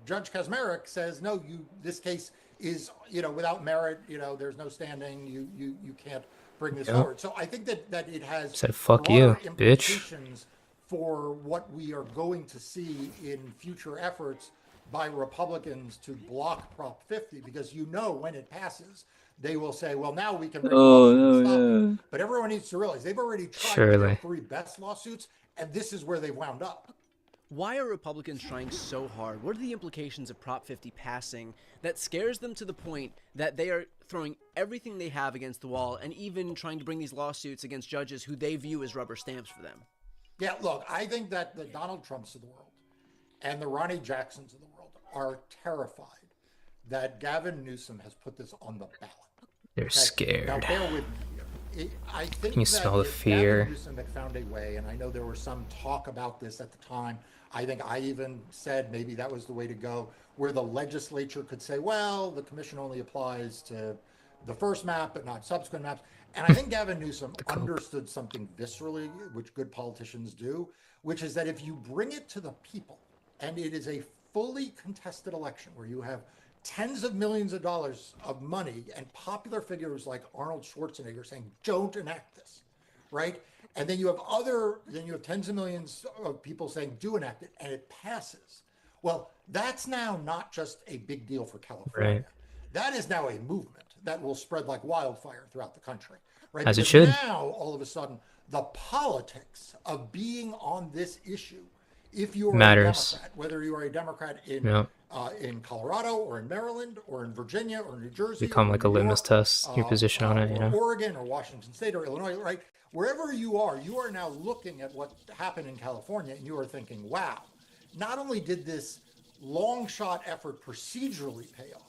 Judge Kaczmarek says, no, this case is, without merit, there's no standing, you can't bring this forward. So I think that it has said, fuck you, bitch, implications for what we are going to see in future efforts by Republicans to block Prop 50, because when it passes, they will say, well, now we can bring lawsuits and stop it. But everyone needs to realize they've already tried their 3 best lawsuits, and this is where they've wound up. Why are Republicans trying so hard? What are the implications of Prop 50 passing that scares them to the point that they are throwing everything they have against the wall and even trying to bring these lawsuits against judges who they view as rubber stamps for them? Yeah, look, I think that the Donald Trumps of the world and the Ronnie Jacksons of the world are terrified that Gavin Newsom has put this on the ballot. They're scared. Now, bear with me here. I think Can you smell the fear? Gavin Newsom had found a way, and I know there was some talk about this at the time. I think I even said maybe that was the way to go, where the legislature could say, well, the commission only applies to the first map, but not subsequent maps. And I think Gavin Newsom understood something viscerally, which good politicians do, which is that if you bring it to the people, and it is a fully contested election where you have tens of millions of dollars of money and popular figures like Arnold Schwarzenegger saying, don't enact this, right? And then you have tens of millions of people saying, do enact it, and it passes. Well, that's now not just a big deal for California. Right. That is now a movement that will spread like wildfire throughout the country, right? As it Because should. now, all of a sudden, the politics of being on this issue, if you are matters. a Democrat, whether you are a Democrat in Colorado or in Maryland or in Virginia or New Jersey, Become or like New a litmus York, test, your position on it, or Oregon or Washington State or Illinois, right? Wherever you are now looking at what happened in California, and you are thinking, wow, not only did this long shot effort procedurally pay off,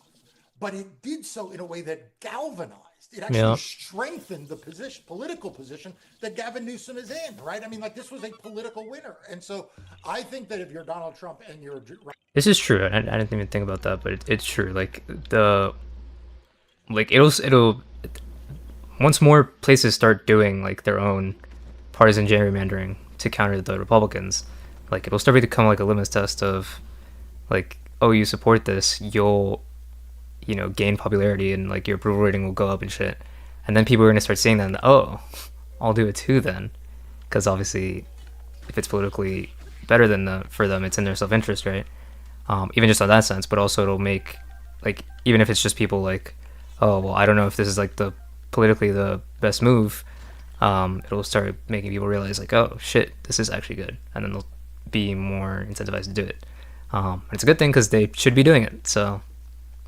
but it did so in a way that galvanized. It actually strengthened the political position that Gavin Newsom is in, right? I mean, like, this was a political winner. And so I think that if you're Donald Trump and you're... This is true. I didn't even think about that, but it's true. It'll once more places start doing like their own partisan gerrymandering to counter the Republicans, like it'll start to become like a litmus test of like, oh, you support this, you'll gain popularity and like your approval rating will go up and shit. And then people are going to start saying that, oh, I'll do it too then. because obviously, if it's politically better than for them, it's in their self-interest, right? Even just on that sense, but also it'll make, like, even if it's just people like, oh well, I don't know if this is like the politically the best move, it'll start making people realize like, oh shit, this is actually good, and then they'll be more incentivized to do it. And it's a good thing because they should be doing it. So,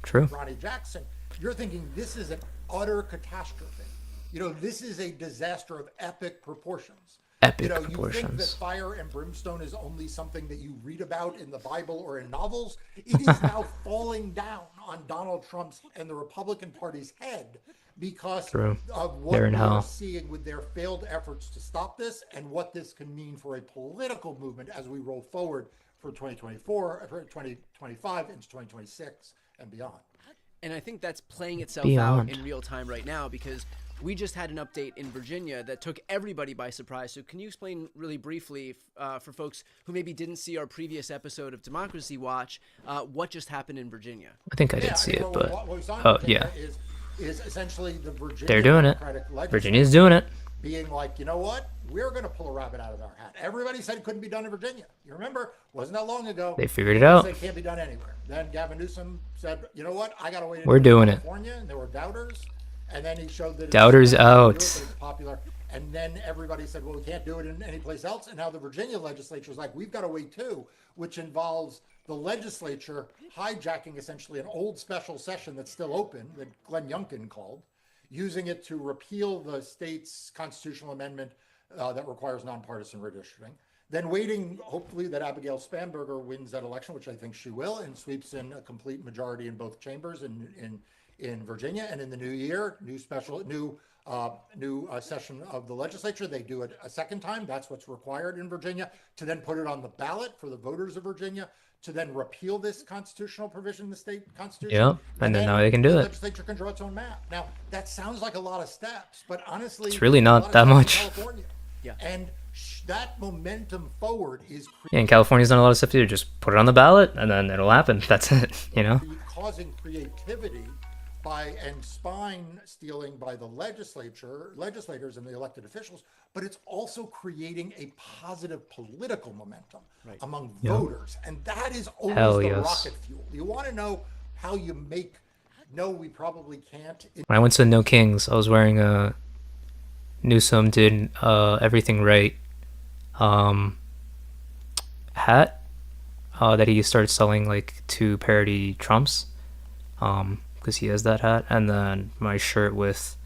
true. Ronnie Jackson, you're thinking this is an utter catastrophe. You know, this is a disaster of epic proportions. Epic You know, you think that proportions. fire and brimstone is only something that you read about in the Bible or in novels. It is now falling down on Donald Trump's and the Republican Party's head because True. of what They're in we're hell. seeing with their failed efforts to stop this and what this can mean for a political movement as we roll forward for 2024, for 2025 into 2026 and beyond. And I think that's playing itself Beyond. out in real time right now, because we just had an update in Virginia that took everybody by surprise. So can you explain really briefly for folks who maybe didn't see our previous episode of Democracy Watch what just happened in Virginia? I think I did Yeah, see I mean, it, but what we saw in oh Virginia yeah, is essentially the Virginia they're doing it. Democratic legislature Virginia's doing it. being like, you know what? We're going to pull a rabbit out of our hat. Everybody said it couldn't be done in Virginia. You remember? Wasn't that long ago? They figured it out. It can't be done anywhere. Then Gavin Newsom said, you know what? I got to wait. We're doing it. California, and there were doubters, and then he showed that Doubters out. It's popular. And then everybody said, well, we can't do it in any place else. And now the Virginia legislature is like, we've got to wait too, which involves the legislature hijacking essentially an old special session that's still open that Glenn Youngkin called, using it to repeal the state's constitutional amendment that requires nonpartisan redistricting, then waiting, hopefully, that Abigail Spanberger wins that election, which I think she will, and sweeps in a complete majority in both chambers in Virginia. And in the new year, new session of the legislature, they do it a second time. That's what's required in Virginia, to then put it on the ballot for the voters of Virginia, to then repeal this constitutional provision in the state constitution. Yep, and then now they can do the it. legislature can draw its own map. Now, that sounds like a lot of steps, but honestly, It's really a not lot of that steps in much. California. Yeah. And that momentum forward is Yeah, and California's done a lot of stuff too. Just put it on the ballot, and then it'll happen. That's it. You know. causing creativity and spine stealing by the legislators and the elected officials, but it's also creating a positive political momentum among voters. And that is always Hell the yes. rocket fuel. You want to know how you make, no, we probably can't. When I went to No Kings, I was wearing a Newsom did everything right hat that he started selling like to parody Trump's, because he has that hat, and then my shirt with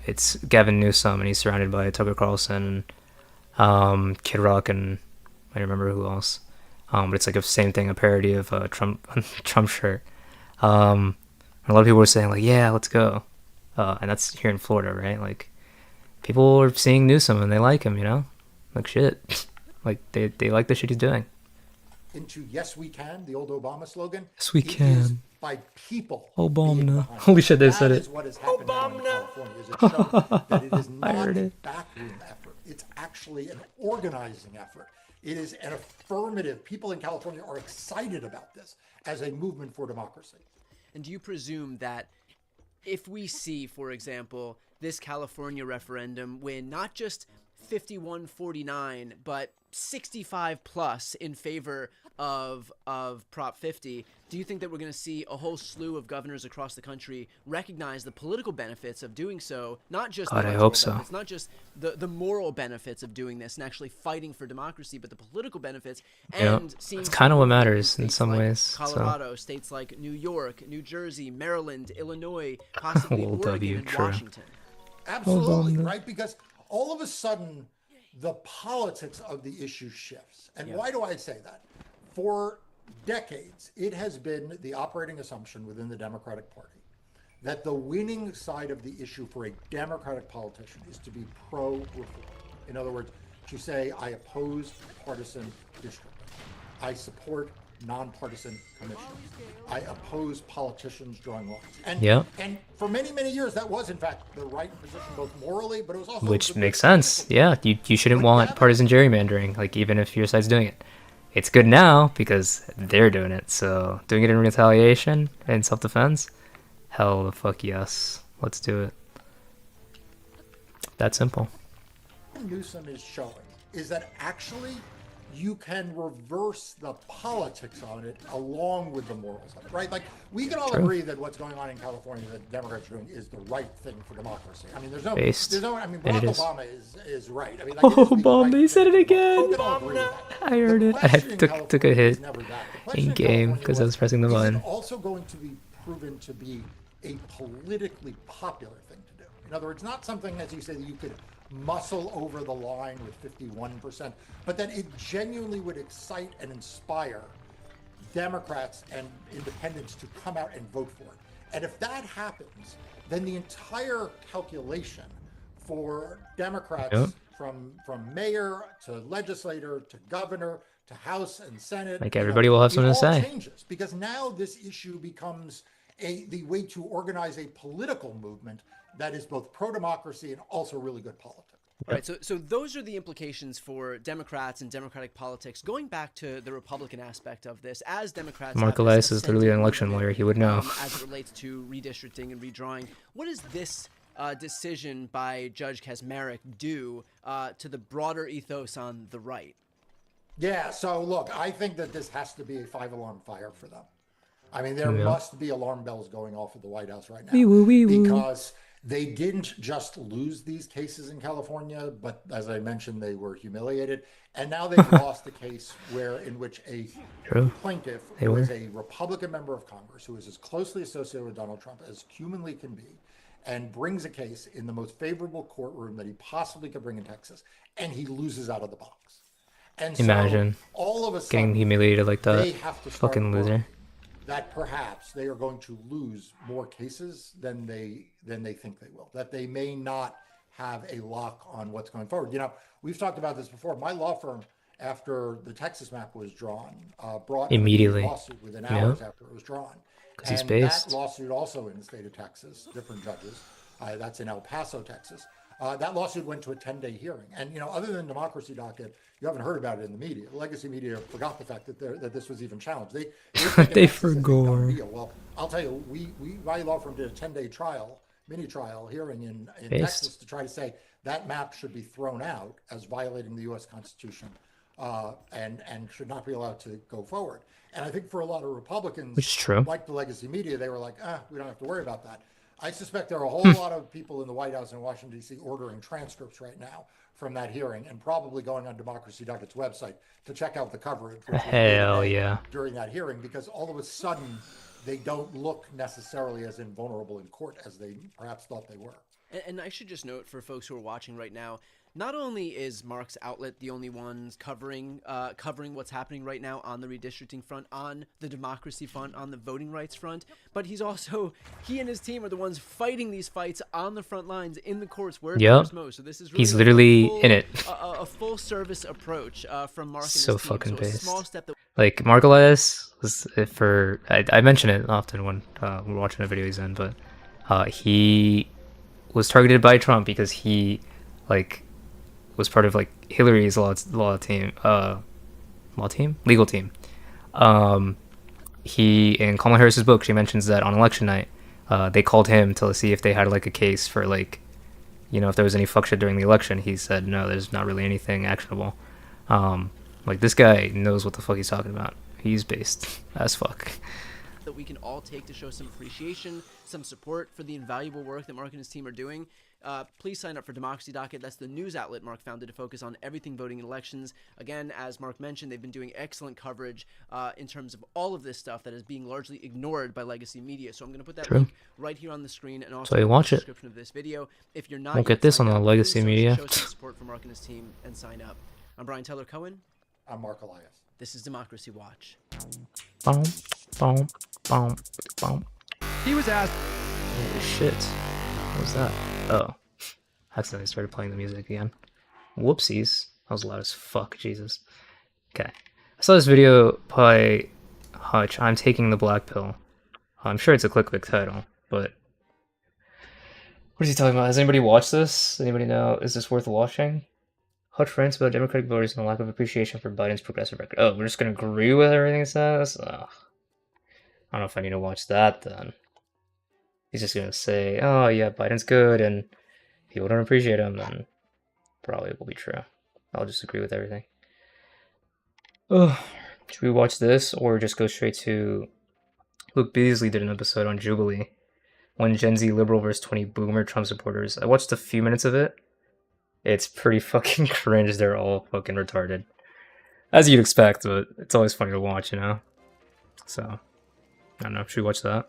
it's Gavin Newsom and he's surrounded by Tucker Carlson and Kid Rock and I don't remember who else, but it's like a same thing, a parody of a Trump shirt. And a lot of people were saying like, yeah, let's go, and that's here in Florida, right? Like, people are seeing Newsom and they like him, you know, like shit, like they like the shit he's doing. Into Yes We Can, the old Obama slogan. Yes, we It is can. by people. Obama. being behind Holy it. shit, they said That it. is what has happened now in California. Is it shown that it is not heard a it. backroom effort. It's actually an organizing effort. It is an affirmative. People in California are excited about this as a movement for democracy. And do you presume that if we see, for example, this California referendum win not just 51-49, but 65 plus in favor of Prop 50, do you think that we're going to see a whole slew of governors across the country recognize the political benefits of doing so, not just God, the I electoral hope so. benefits, not just the moral benefits of doing this and actually fighting for democracy, but the political benefits, Yeah, and seeing it's kind of what people in matters in states some like ways. So. Colorado, states like New York, New Jersey, Maryland, Illinois, possibly Little Oregon W, and true. Washington. Absolutely, right? Because all of a sudden, the politics of the issue shifts. And why do I say that? For decades, it has been the operating assumption within the Democratic Party that the winning side of the issue for a Democratic politician is to be pro-reform. In other words, to say, I oppose partisan districting. I support nonpartisan commissions. I oppose politicians drawing lines. And for many, many years, that was, in fact, the right position, both morally, but it was also... Which the makes political- sense. Yeah, you shouldn't want partisan gerrymandering, like even if your side's doing it. It's good now because they're doing it. So doing it in retaliation and self-defense, hell the fuck yes. Let's do it. That simple. Newsom is showing is that actually you can reverse the politics on it along with the morals of it, right? Like, we can all agree that what's going on in California that Democrats are doing is the right thing for democracy. I mean, there's no, I mean, Barack Obama is right. I mean, like, oh, Obama, he said it again. I heard it. I took a hit in game because I was pressing the button. It's also going to be proven to be a politically popular thing to do. In other words, not something, as you say, that you could muscle over the line with 51%, but that it genuinely would excite and inspire Democrats and independents to come out and vote for it. And if that happens, then the entire calculation for Democrats from mayor to legislator to governor to House and Senate, like, everybody will have something to say. Changes, because now this issue becomes the way to organize a political movement that is both pro-democracy and also really good politics. Right, so those are the implications for Democrats and Democratic politics. Going back to the Republican aspect of this, as Democrats, Mark Elias is literally an election lawyer; he would know. As it relates to redistricting and redrawing, what does this decision by Judge Kaczmarek do to the broader ethos on the right? Yeah, so look, I think that this has to be a 5-alarm fire for them. I mean, there must be alarm bells going off at the White House right now, because they didn't just lose these cases in California, but as I mentioned, they were humiliated. And now they've lost a case in which a plaintiff, who is a Republican member of Congress, who is as closely associated with Donald Trump as humanly can be, and brings a case in the most favorable courtroom that he possibly could bring in Texas, and he loses out of the box. And imagine so all of a sudden, getting humiliated like that. They have to fucking loser. That perhaps they are going to lose more cases than they think they will. That they may not have a lock on what's going forward. You know, we've talked about this before. My law firm, after the Texas map was drawn, brought immediately a lawsuit within hours after it was drawn. Because he's based. That lawsuit also in the state of Texas, different judges. That's in El Paso, Texas. That lawsuit went to a 10-day hearing. And, you know, other than Democracy Docket, you haven't heard about it in the media. The legacy media forgot the fact that this was even challenged. They forgot. Well, I'll tell you, my law firm did a 10-day mini trial hearing in Texas to try to say that map should be thrown out as violating the U.S. Constitution and should not be allowed to go forward. And I think for a lot of Republicans, which is true, like the legacy media, they were like, we don't have to worry about that. I suspect there are a whole lot of people in the White House in Washington, D.C. ordering transcripts right now from that hearing and probably going on Democracy Docket's website to check out the coverage. Hell yeah. During that hearing, because all of a sudden they don't look necessarily as invulnerable in court as they perhaps thought they were. And I should just note for folks who are watching right now, not only is Mark's outlet the only ones covering what's happening right now on the redistricting front, on the democracy front, on the voting rights front, but he and his team are the ones fighting these fights on the front lines in the courts where it matters most. So this is really he's literally in it. A full service approach from Mark and his so team. fucking so based. A small step that like Mark Elias was I mention it often when we're watching a video he's in, but he was targeted by Trump because he was part of Hillary's legal team. He, in Kamala Harris's book, she mentions that on election night, they called him to see if they had a case for if there was any fuck shit during the election. He said no, there's not really anything actionable. This guy knows what the fuck he's talking about. He's based as fuck. That we can all take to show some appreciation, some support for the invaluable work that Mark and his team are doing. Please sign up for Democracy Docket. That's the news outlet Mark founded to focus on everything voting in elections. Again, as Mark mentioned, they've been doing excellent coverage in terms of all of this stuff that is being largely ignored by legacy media. So I'm going to put that link right here on the screen and also in the description of this video. If you're not, won't get this on the legacy media. Show some support for Mark and his team and sign up. I'm Brian Taylor Cohen. I'm Mark Elias. This is Democracy Watch. Boom, boom, boom, boom. He was asked. Holy shit. What was that? Oh. I accidentally started playing the music again. Whoopsies. That was loud as fuck, Jesus. Okay. I saw this video by Hutch. I'm taking the black pill. I'm sure it's a clickbait title, but what is he talking about? Has anybody watched this? Anybody know? Is this worth watching? Hutch rants about Democratic voters and a lack of appreciation for Biden's progressive record. Oh, we're just gonna agree with everything it says? Ugh. I don't know if I need to watch that then. He's just gonna say, oh yeah, Biden's good and people don't appreciate him, and probably will be true. I'll just agree with everything. Oh, should we watch this or just go straight to Luke Beasley did an episode on Jubilee. One Gen Z liberal versus 20 boomer Trump supporters. I watched a few minutes of it. It's pretty fucking cringe. They're all fucking retarded. As you'd expect, but it's always funny to watch, you know? So, I don't know. Should we watch that?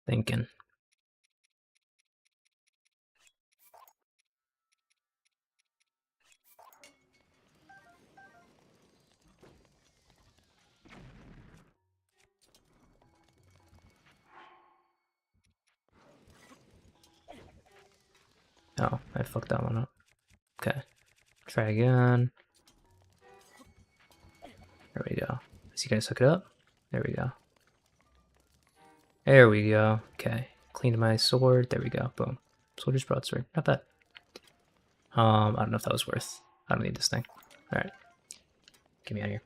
Thinking. Oh, I fucked that one up. Okay. Try again. There we go. Is he gonna suck it up? There we go. There we go. Okay. Cleaned my sword. There we go. Boom. Soldier's broadsword. Not bad. I don't know if that was worth. I don't need this thing. Alright. Get me out of here.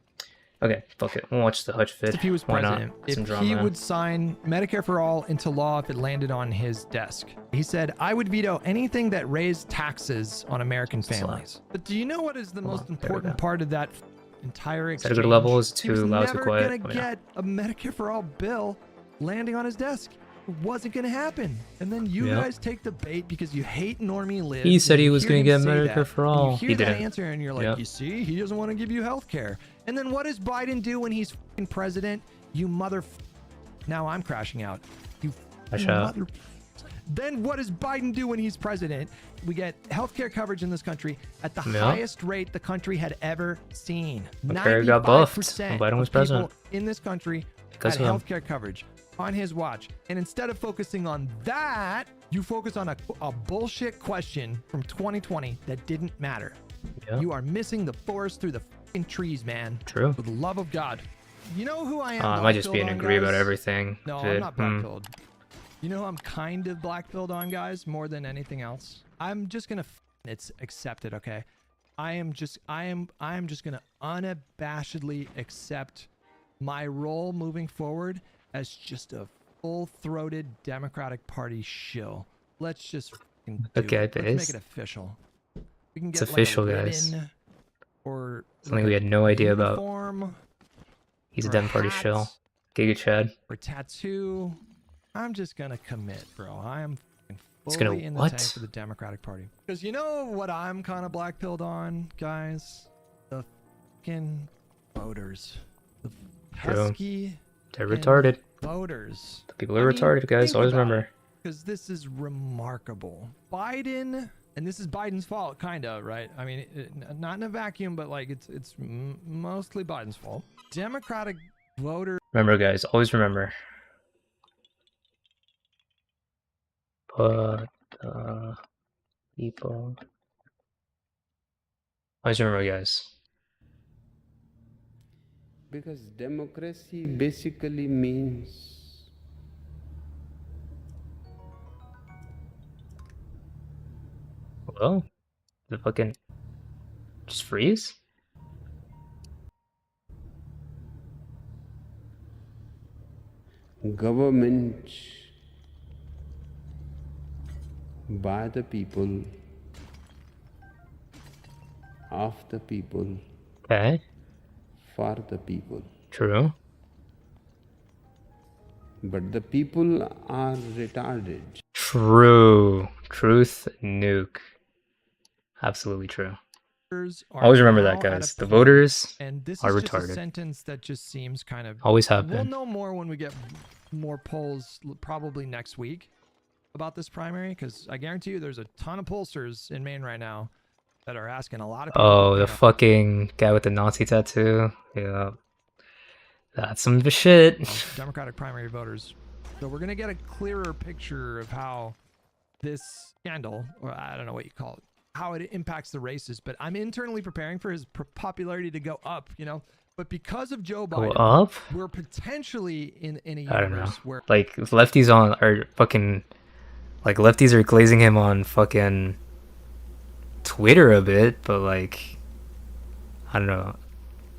Okay, fuck it. We'll watch the Hutch vid. If he was Why president, not? if Some drama. he would sign Medicare for All into law if it landed on his desk. He said, I would veto anything that raised taxes on American families. But do you know what is the most important part of that entire exchange? Is that a good level? Is it He was too loud, too quiet? never going to get a Medicare for All bill landing on his desk. It wasn't going to happen. And then you guys take the bait because you hate normie libs. He said he was going gonna to get Medicare for All. You hear He that didn't. answer and you're like, you see, he doesn't want to give you health care. And then what does Biden do when he's f***ing president? You mother... Now I'm crashing out. You Crash out. mother... Then what does Biden do when he's president? We get healthcare coverage in this country at the highest rate the country had ever seen. Healthcare got buffed 95% when Biden was of people president. in this country Because had of him. healthcare coverage on his watch. And instead of focusing on that, you focus on a bullshit question from 2020 that didn't matter. Yep. You are missing the forest through the fucking trees, man. True. For the love of God. You know who I am? I might just be black-pilled an on, agree about guys? everything. No, vid. I'm not black-pilled. You know who I'm kind of black-pilled on, guys, more than anything else? I'm just gonna it's accepted, okay? I am just gonna unabashedly accept my role moving forward as just a full-throated Democratic Party shill. Let's just do Okay, it. Let's Baze. make it official. We can It's get official, like a guys. ribbon or Something like we a had no idea about. uniform He's a or Dem Party hat shill. Giga Chad. or tattoo. I'm just gonna commit, bro. I am He's fully gonna in the what? tank for the Democratic Party. Because you know what I'm kind of black-pilled on, guys? The fucking voters. The True. pesky They're fucking retarded. voters. The people are retarded, guys. Always remember. Because this is remarkable. Biden, and this is Biden's fault, kind of, right? I mean, not in a vacuum, but like it's mostly Biden's fault. Democratic voters. Remember, guys. Always remember. Put the people. Always remember, guys. Because democracy basically means Well, the fucking just freeze. government by the people, of the people, Okay. for the people. True. But the people are retarded. True. Truth nuke. Absolutely true. Are Always remember now that, at a guys. The point- voters and this are is just a retarded. sentence that just seems kind of Always have We'll been. know more when we get more polls, probably next week, about this primary, because I guarantee you there's a ton of pollsters in Maine right now that are asking a lot of people. Oh, you the know, fucking guy with the Nazi tattoo. Yeah. That's some shit. Democratic primary voters. So we're gonna get a clearer picture of how this scandal, or I don't know what you call it, how it impacts the races. But I'm internally preparing for his popularity to go up, you know. But because of Joe Go Biden, up? we're potentially in a I don't know. universe where Like, lefties are fucking. Like, lefties are glazing him on fucking Twitter a bit, but like. I don't know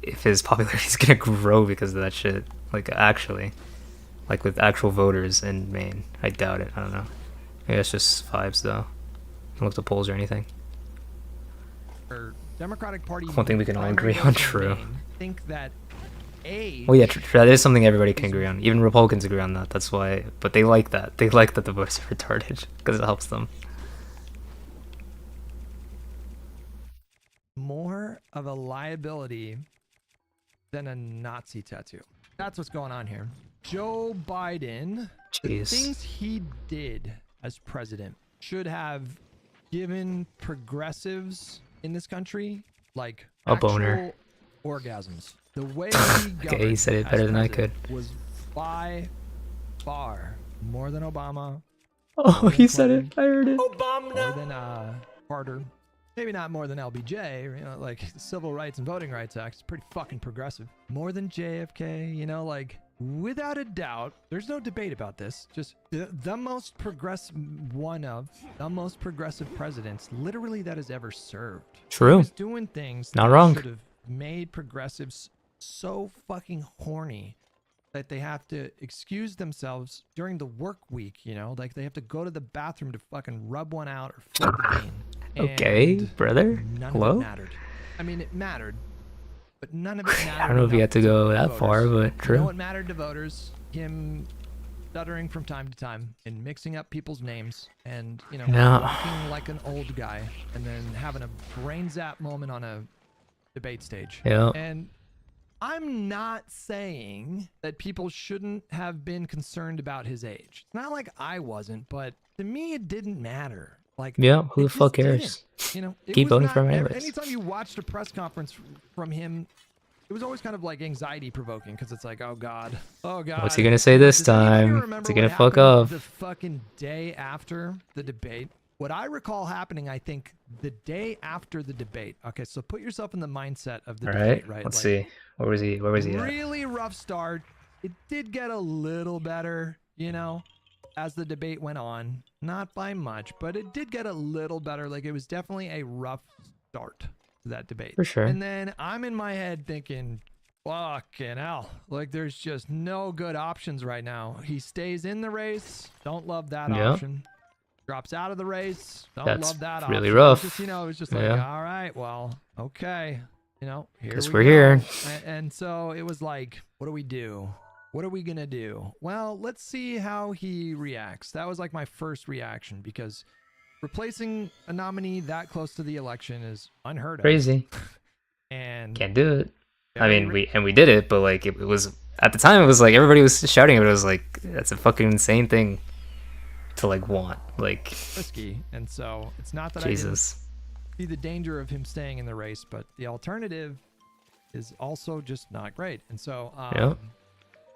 if his popularity is gonna grow because of that shit. Like, actually. Like, with actual voters in Maine. I doubt it. I don't know. Yeah, it's just vibes though. Don't look at the polls or anything. Democratic Party. One thing we can all agree on, true. Think that age. Well, yeah, that is something everybody can agree on. Even Republicans agree on that. That's why. But they like that. They like that the votes are retarded because it helps them. More of a liability than a Nazi tattoo. That's what's going on here. Joe Biden, the things he did as president should have given progressives in this country like boner. Orgasms. The way he Okay, he said it better than I could. Was by far more than Obama. Oh, he said it. I heard it. Obama. More than Carter. Maybe not more than LBJ, you know, like the Civil Rights and Voting Rights Act is pretty fucking progressive. More than JFK, you know, like without a doubt, there's no debate about this. Just the most progressive, one of the most progressive presidents, literally that has ever served. True. He was doing things not that wrong. Should have made progressives so fucking horny that they have to excuse themselves during the work week, you know, like they have to go to the bathroom to fucking rub one out or flip the bean. Okay, brother. None Hello? of it mattered. I mean, it mattered, but none of it mattered. I don't know if you had to go that far, but true. You know what mattered to voters? Him stuttering from time to time and mixing up people's names and, you know, walking like an old guy and then having a brain zap moment on a debate stage. Yeah. And I'm not saying that people shouldn't have been concerned about his age. It's not like I wasn't, but to me, it didn't matter. Like, yeah, who the fuck cares? You know, keep voting for him anyways. Anytime you watched a press conference from him, it was always kind of like anxiety provoking because it's like, oh god, what's he gonna say this time? Is he gonna fuck up? The fucking day after the debate. What I recall happening, I think, the day after the debate. Okay, so put yourself in the mindset of the debate, right? Let's see. Where was he? Where was he at? Really rough start. It did get a little better, you know, as the debate went on. Not by much, but it did get a little better. Like, it was definitely a rough start to that debate. For sure. And then I'm in my head thinking, fucking hell. Like, there's just no good options right now. He stays in the race. Don't love that option. Drops out of the race. Don't love that option. Really rough. Just, you know, it was just like, all right, well, okay. You know, we're here. And so it was like, what do we do? What are we going to do? Well, let's see how he reacts. That was like my first reaction because replacing a nominee that close to the election is unheard of. Crazy. And can't do it. I mean, we did it, but like it was at the time it was like everybody was shouting it. It was like that's a fucking insane thing to like want. Like risky. And so it's not that Jesus. I didn't see the danger of him staying in the race, but the alternative is also just not great. And so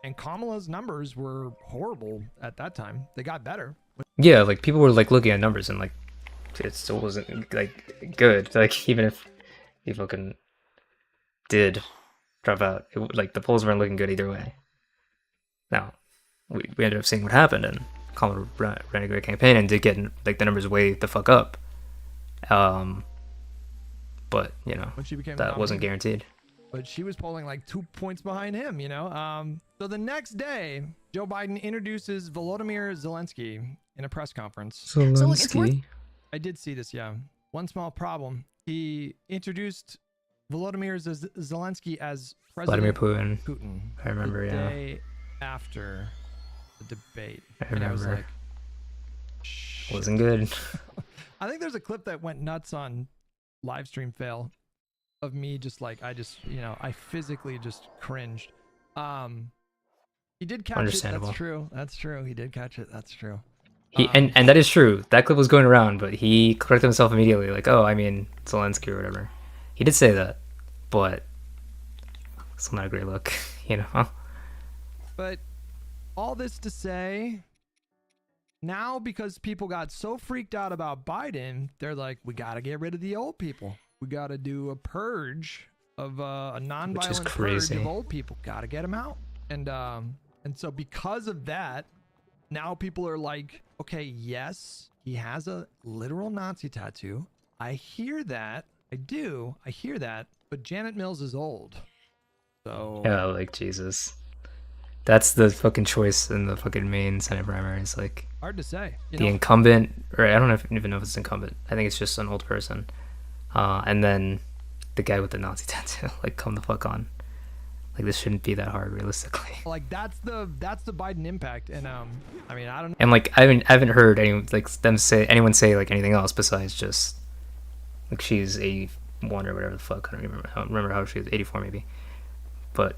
and Kamala's numbers were horrible at that time. They got better. Yeah, like people were like looking at numbers and like it still wasn't like good. Like even if he fucking did drop out, like the polls weren't looking good either way. Now we ended up seeing what happened, and Kamala ran a great campaign and did get like the numbers way the fuck up. But you know that wasn't guaranteed. But she was polling like 2 points behind him, you know? So the next day, Joe Biden introduces Volodymyr Zelensky in a press conference. Zelensky? I did see this, yeah. One small problem. He introduced Volodymyr Zelensky as President Vladimir Putin. I remember, the day after the debate. I remember. And I was like, wasn't good. I think there's a clip that went nuts on livestream fail of me just like I physically just cringed. He did catch it. That's true. He did catch it. That's true. And that is true. That clip was going around, but he corrected himself immediately, like, oh, I mean Zelensky or whatever. He did say that, but it's not a great look, you know. But all this to say, now because people got so freaked out about Biden, they're like, we got to get rid of the old people. We got to do a purge of a nonviolent purge of old people. Got to get them out. And so because of that, now people are like, okay, yes, he has a literal Nazi tattoo. I hear that. I do. I hear that. But Janet Mills is old. So yeah, like Jesus. That's the fucking choice in the fucking main Senate primaries. Like Hard to say. the incumbent, or I don't know even know if it's incumbent. I think it's just an old person. And then the guy with the Nazi tattoo. Like, come the fuck on. Like, this shouldn't be that hard, realistically. Like that's the Biden impact, and I mean I don't. And like I haven't heard anyone anyone say like anything else besides just like she's 81 or whatever the fuck. I don't remember how she was, 84 maybe. But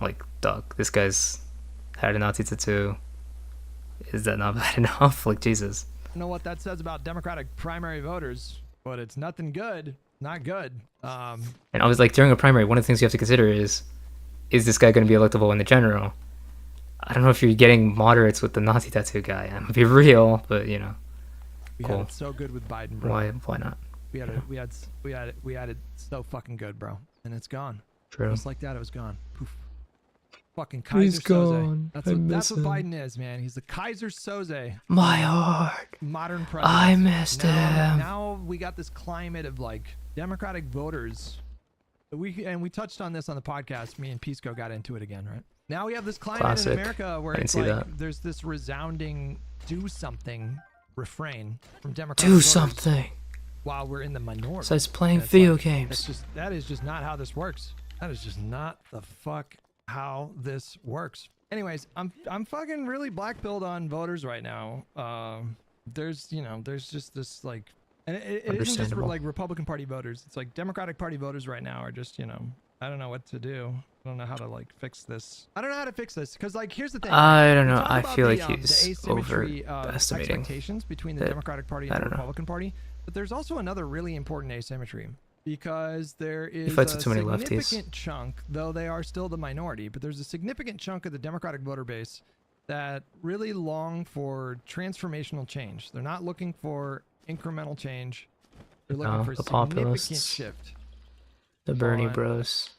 like, dog, this guy's had a Nazi tattoo. Is that not bad enough? Like, Jesus. I don't know what that says about Democratic primary voters, but it's nothing good. Not good. And I was like, during a primary, one of the things you have to consider is this guy going to be electable in the general? I don't know if you're getting moderates with the Nazi tattoo guy. I'm gonna be real, but you know, We cool. had it so good with Biden, bro. Why not? We had it so fucking good, bro, and it's gone. True. Just like that, it was gone. Poof. Fucking He's Kaiser Soze. gone. That's what Biden is, man. He's the Kaiser Soze. My heart. Modern president. I missed him. Now we got this climate of like Democratic voters. We touched on this on the podcast. Me and Pisco got into it again, right? Now we have this climate Classic. in America where I didn't it's see like that. there's this resounding "do something" refrain from Democratic Do voters something. while we're in the minority. Besides playing And it's video like, games. that is just not how this works. That is just not the fuck how this works. Anyways, I'm fucking really black pilled on voters right now. There's just this like, and it isn't just Understandable. like Republican Party voters. It's like Democratic Party voters right now are just, I don't know what to do. I don't know how to like fix this. I don't know how to fix this because like here's the thing. I don't We know. talk I about feel the, like he's the asymmetry of overestimating expectations between the that- Democratic Party I and the don't know. Republican Party, but there's also another really important asymmetry because there is fights a with too many significant lefties. chunk, though they are still the minority, but there's a significant chunk of the Democratic voter base that really long for transformational change. They're not looking for incremental change. They're looking No, for the significant populists. shift. The Bernie on- Bros.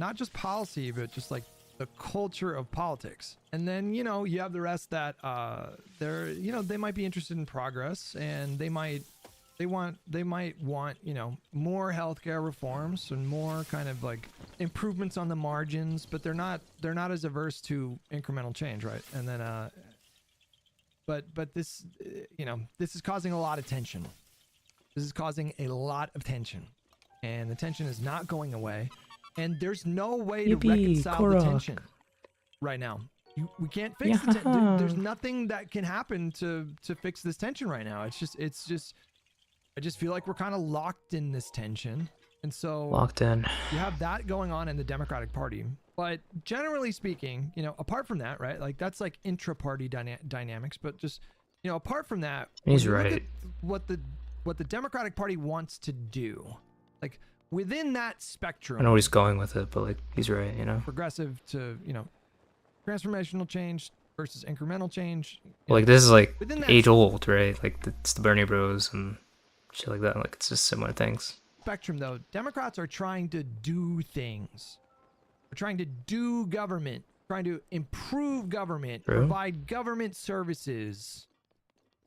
Not just policy, but just like the culture of politics. And then, you have the rest that they might be interested in progress and they might want, more healthcare reforms and more kind of like improvements on the margins, but they're not as averse to incremental change, right? And then but this this is causing a lot of tension. This is causing a lot of tension. And the tension is not going away. And there's no way to Yippee, reconcile the Korok. tension right now. We can't fix the tension. There's nothing that can happen to fix this tension right now. It's just I just feel like we're kind of locked in this tension. And so Locked in. you have that going on in the Democratic Party. But generally speaking, apart from that, right? Like that's like intra-party dynamics, but just apart from that, He's when you look right. at what the Democratic Party wants to do, like within that spectrum, I know where he's going with it, but like he's right, progressive to transformational change versus incremental change. Well, like this is like Within that age old, right? Like it's the Bernie Bros and shit like that. Like it's just similar things. spectrum, though, Democrats are trying to do things. They're trying to do government, trying to improve government, True. provide government services,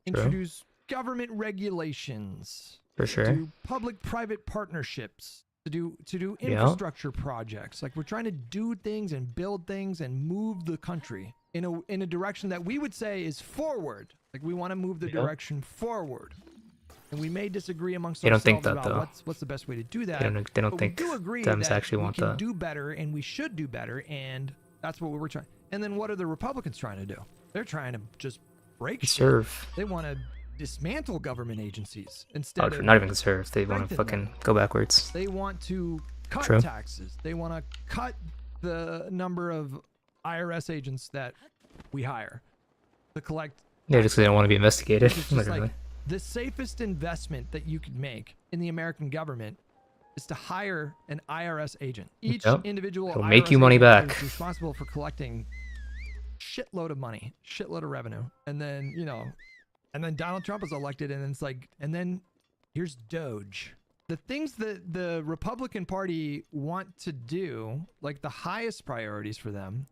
introduce government regulations, For sure. do public-private partnerships, to do Yeah. infrastructure projects. Like we're trying to do things and build things and move the country in a direction that we would say is forward. Like we want to move the Yeah. direction forward. And we may disagree amongst They don't ourselves think that, about though. what's the best way to do that. They don't but think we do agree Dems that actually we want can that. do better and we should do better, and that's what we were trying. And then what are the Republicans trying to do? They're trying to just break shit. Conserve. They want to dismantle government agencies instead Oh, of not even conserve. They want to strengthen them. fucking go backwards. They want to cut True. taxes. They want to cut the number of IRS agents that we hire to collect. Yeah, just 'cause they don't want to be investigated. It's just Literally. like the safest investment that you could make in the American government is to hire an IRS agent. Each Yep. individual It'll IRS make you money agent back. is responsible for collecting shitload of money, shitload of revenue, and then Donald Trump is elected, and it's like, and then here's Doge. The things that the Republican Party want to do, like the highest priorities for them,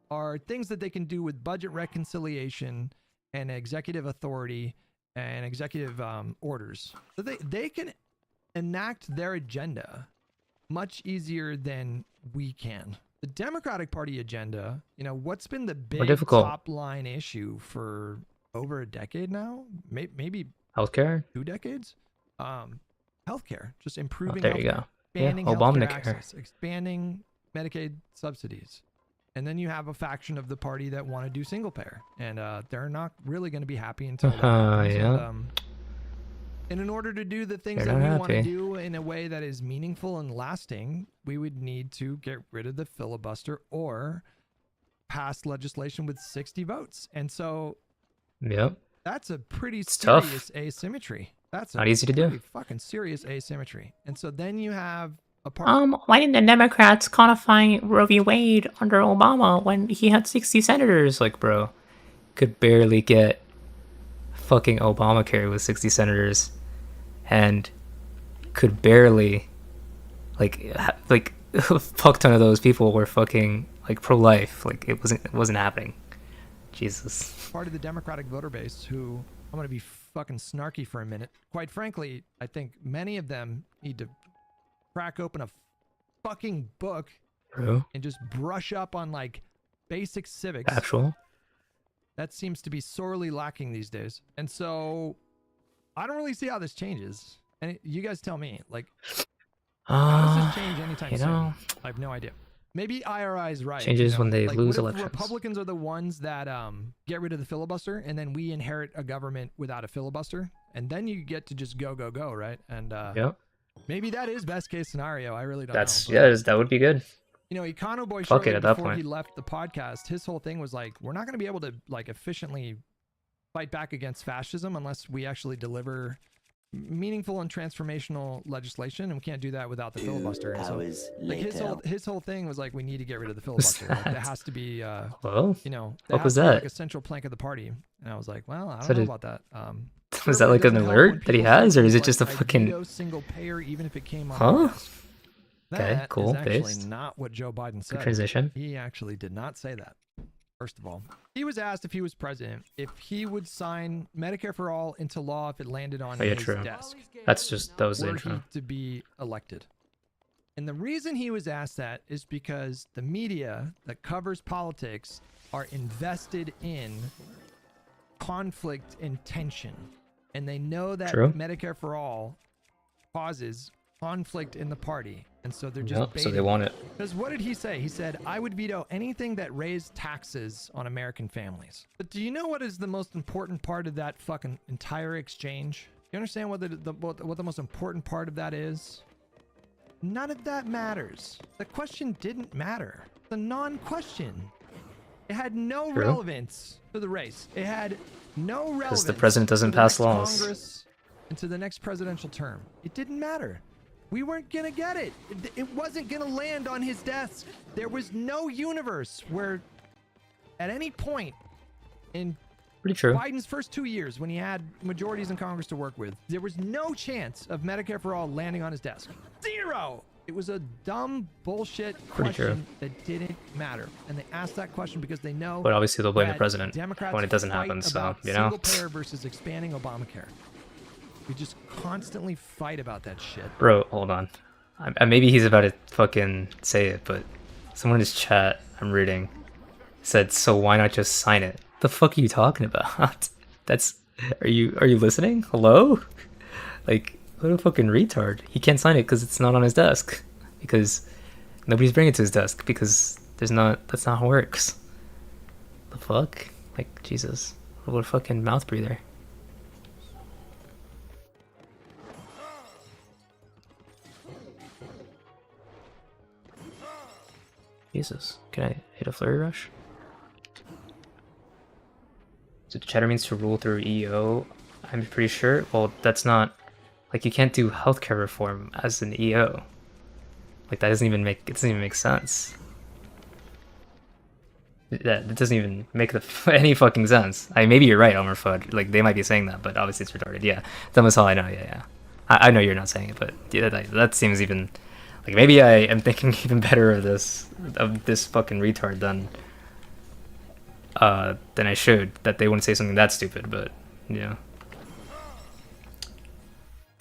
are things that they can do with budget reconciliation and executive authority and executive orders. So they can enact their agenda much easier than we can. The Democratic Party agenda, what's been the big difficult. top line issue for over a decade now? Maybe Healthcare? 2 decades? Healthcare, just improving There you healthcare, go. expanding Yeah, healthcare Obamacare. access, expanding Medicaid subsidies. And then you have a faction of the party that want to do single payer, and they're not really going to be happy until that happens. Yeah. And in order to do the things They're that not we want to happy. do in a way that is meaningful and lasting, we would need to get rid of the filibuster or pass legislation with 60 votes. And so Yep. that's a pretty It's tough. serious asymmetry. That's Not easy to do. pretty fucking serious asymmetry. And so then you have a party. Why didn't the Democrats codify Roe v. Wade under Obama when he had 60 senators? Like, bro, could barely get fucking Obamacare with 60 senators, and could barely, like a fuck ton of those people were fucking like pro-life. Like, it wasn't happening. Jesus. Part of the Democratic voter base who, I'm going to be fucking snarky for a minute. Quite frankly, I think many of them need to crack open a fucking book Bro, and just brush up on like basic civics. actual. That seems to be sorely lacking these days. And so I don't really see how this changes. And you guys tell me, like, how does this change anytime You soon? know, I have no idea. Maybe IRI is right. changes when they Like, lose what if elections. Republicans are the ones that get rid of the filibuster, and then we inherit a government without a filibuster, and then you get to just go, right? And Yep. maybe that is best case scenario. I really don't That's know. But, that would be good. Econo Boy Fuck it, shortly at that before he point. left the podcast, his whole thing was like, we're not going to be able to like efficiently fight back against fascism unless we actually deliver meaningful and transformational legislation, and we can't do that without the filibuster. And so, like, his whole thing was like, we need to get rid of the filibuster. Like, that has to be, Well, that what has was to be, that? like a central plank of the party. And I was like, well, I So don't know did- about that. Was that Certainly like an doesn't help when alert that he people say has, or is things it just a like, "I fucking- veto single payer, even if it came on Huh? my desk." Okay, That cool, is actually based. not what Joe Biden said. transition. He actually did not say that. First of all, he was asked if he was president if he would sign Medicare for all into law if it landed on Oh, yeah, his true. desk That was the were intro. he to be elected. And the reason he was asked that is because the media that covers politics are invested in conflict and tension. And they know that True. Medicare for all causes conflict in the party. And so they're just Yep, so they baiting. want it. Because what did he say? He said, I would veto anything that raised taxes on American families. But do you know what is the most important part of that fucking entire exchange? Do you understand what the most important part of that is? None of that matters. The question didn't matter. The non-question. It had no True. relevance to the race. It had no relevance the president doesn't to the pass next laws. Congress and to the next presidential term. It didn't matter. We weren't gonna get it. It wasn't gonna land on his desk. There was no universe where, at any point in Pretty true. Biden's first 2 years, when he had majorities in Congress to work with, there was no chance of Medicare for all landing on his desk. Zero. It was a dumb bullshit Pretty true. question that didn't matter, and they asked that question because they know. But obviously they'll blame the that president Democrats when it doesn't fight happen, so, about you know? single payer versus expanding Obamacare. We just constantly fight about that shit. Bro, hold on. Maybe he's about to fucking say it, but someone in his chat I'm reading said, "So why not just sign it?" The fuck are you talking about? That's are you listening? Hello? Like, what a fucking retard. He can't sign it because it's not on his desk. Because nobody's bringing it to his desk because that's not how it works. The fuck? Like, Jesus. What a fucking mouth breather. Jesus, can I hit a flurry rush? So cheddar means to rule through EO, I'm pretty sure. Well, that's not, like, you can't do healthcare reform as an EO. Like, that doesn't even make sense. That doesn't even make any fucking sense. Maybe you're right, Elmer Fudd. Like, they might be saying that, but obviously it's retarded. Yeah, that was all I know. Yeah. I know you're not saying it, but yeah, that seems even... Like, maybe I am thinking even better of this fucking retard than I should. That they wouldn't say something that stupid, but yeah.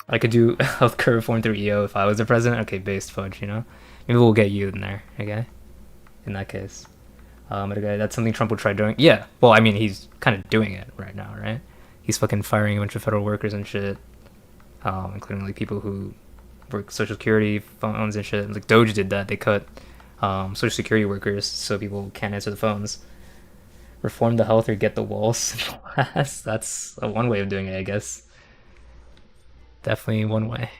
I could do healthcare reform through EO if I was the president. Okay, based fudge, you know. Maybe we'll get you in there. Okay. in that case. That's something Trump would try doing. Yeah, well, I mean, he's kind of doing it right now, right? He's fucking firing a bunch of federal workers and shit, including like people who work Social Security phones and shit. Like Doge did that. They cut Social Security workers so people can't answer the phones. Reform the health or get the walls. That's one way of doing it, I guess. Definitely one way.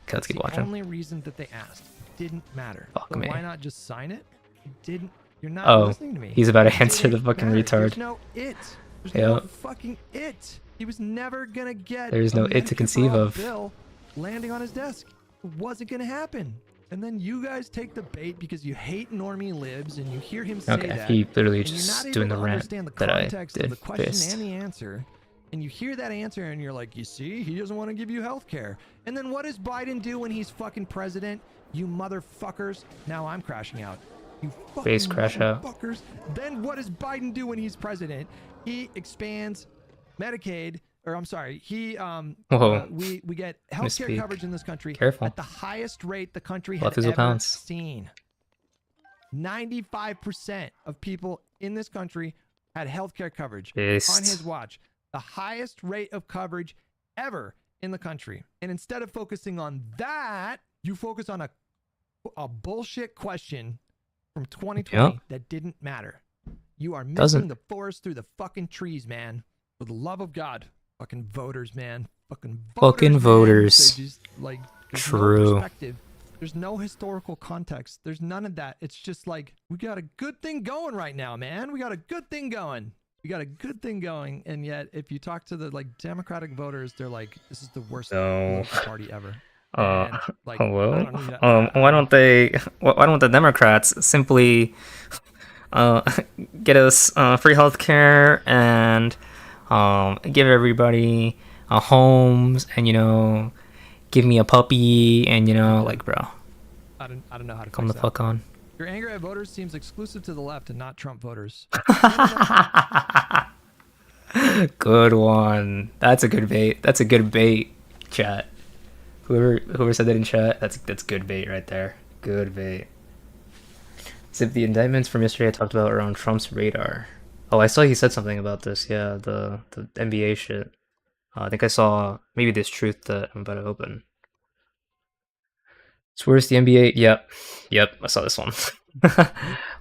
Okay, let's keep watching. The only reason that they asked didn't matter. Fuck So me. why not just sign it? You didn't. You're not Oh, listening to me. he's about to It answer the didn't fucking matter. retard. There's no it. There's Yeah. no fucking it. He was never gonna get. There's no a it to Medicare conceive for All of. bill landing on his desk. It wasn't gonna happen. And then you guys take the bait because you hate normie libs, and you hear him say Okay, that. he literally and you're just not doing able the to rant understand the that I context of did the question first. and the answer. And you hear that answer and you're like, you see, he doesn't want to give you health care. And then what does Biden do when he's fucking president? You motherfuckers. Now I'm crashing out. You fucking Face crash out. motherfuckers. Then what does Biden do when he's president? He expands Medicaid, or I'm sorry, Whoa. we get health care Misspeak. coverage in this country Careful. at the highest rate the country Left had is a ever pounce. seen. 95% of people in this country had health care coverage Pissed. on his watch. The highest rate of coverage ever in the country. And instead of focusing on that, you focus on a bullshit question from 2020 Yep. that didn't matter. You are missing Doesn't. the forest through the fucking trees, man. For the love of God. Fucking voters, man. Fucking Fucking voters. They just, like, there's True. no perspective. There's no historical context. There's none of that. It's just like, we got a good thing going right now, man. We got a good thing going. We got a good thing going. And yet, if you talk to the like Democratic voters, they're like, this is the worst No. political party ever. And, like, I Hello. don't need to- Why don't they? Why don't the Democrats simply get us free healthcare and give everybody homes and give me a puppy and like bro, I don't know how to come fix the that. fuck on. Your anger at voters seems exclusive to the left and not Trump voters. Good one. That's a good bait. That's a good bait, chat. Whoever said that in chat, that's good bait right there. Good bait. Zip, the indictments from yesterday I talked about are on Trump's radar. Oh, I saw he said something about this. Yeah, the NBA shit. I think I saw maybe this truth that I'm about to open. It's worse, the NBA. Yep, I saw this one.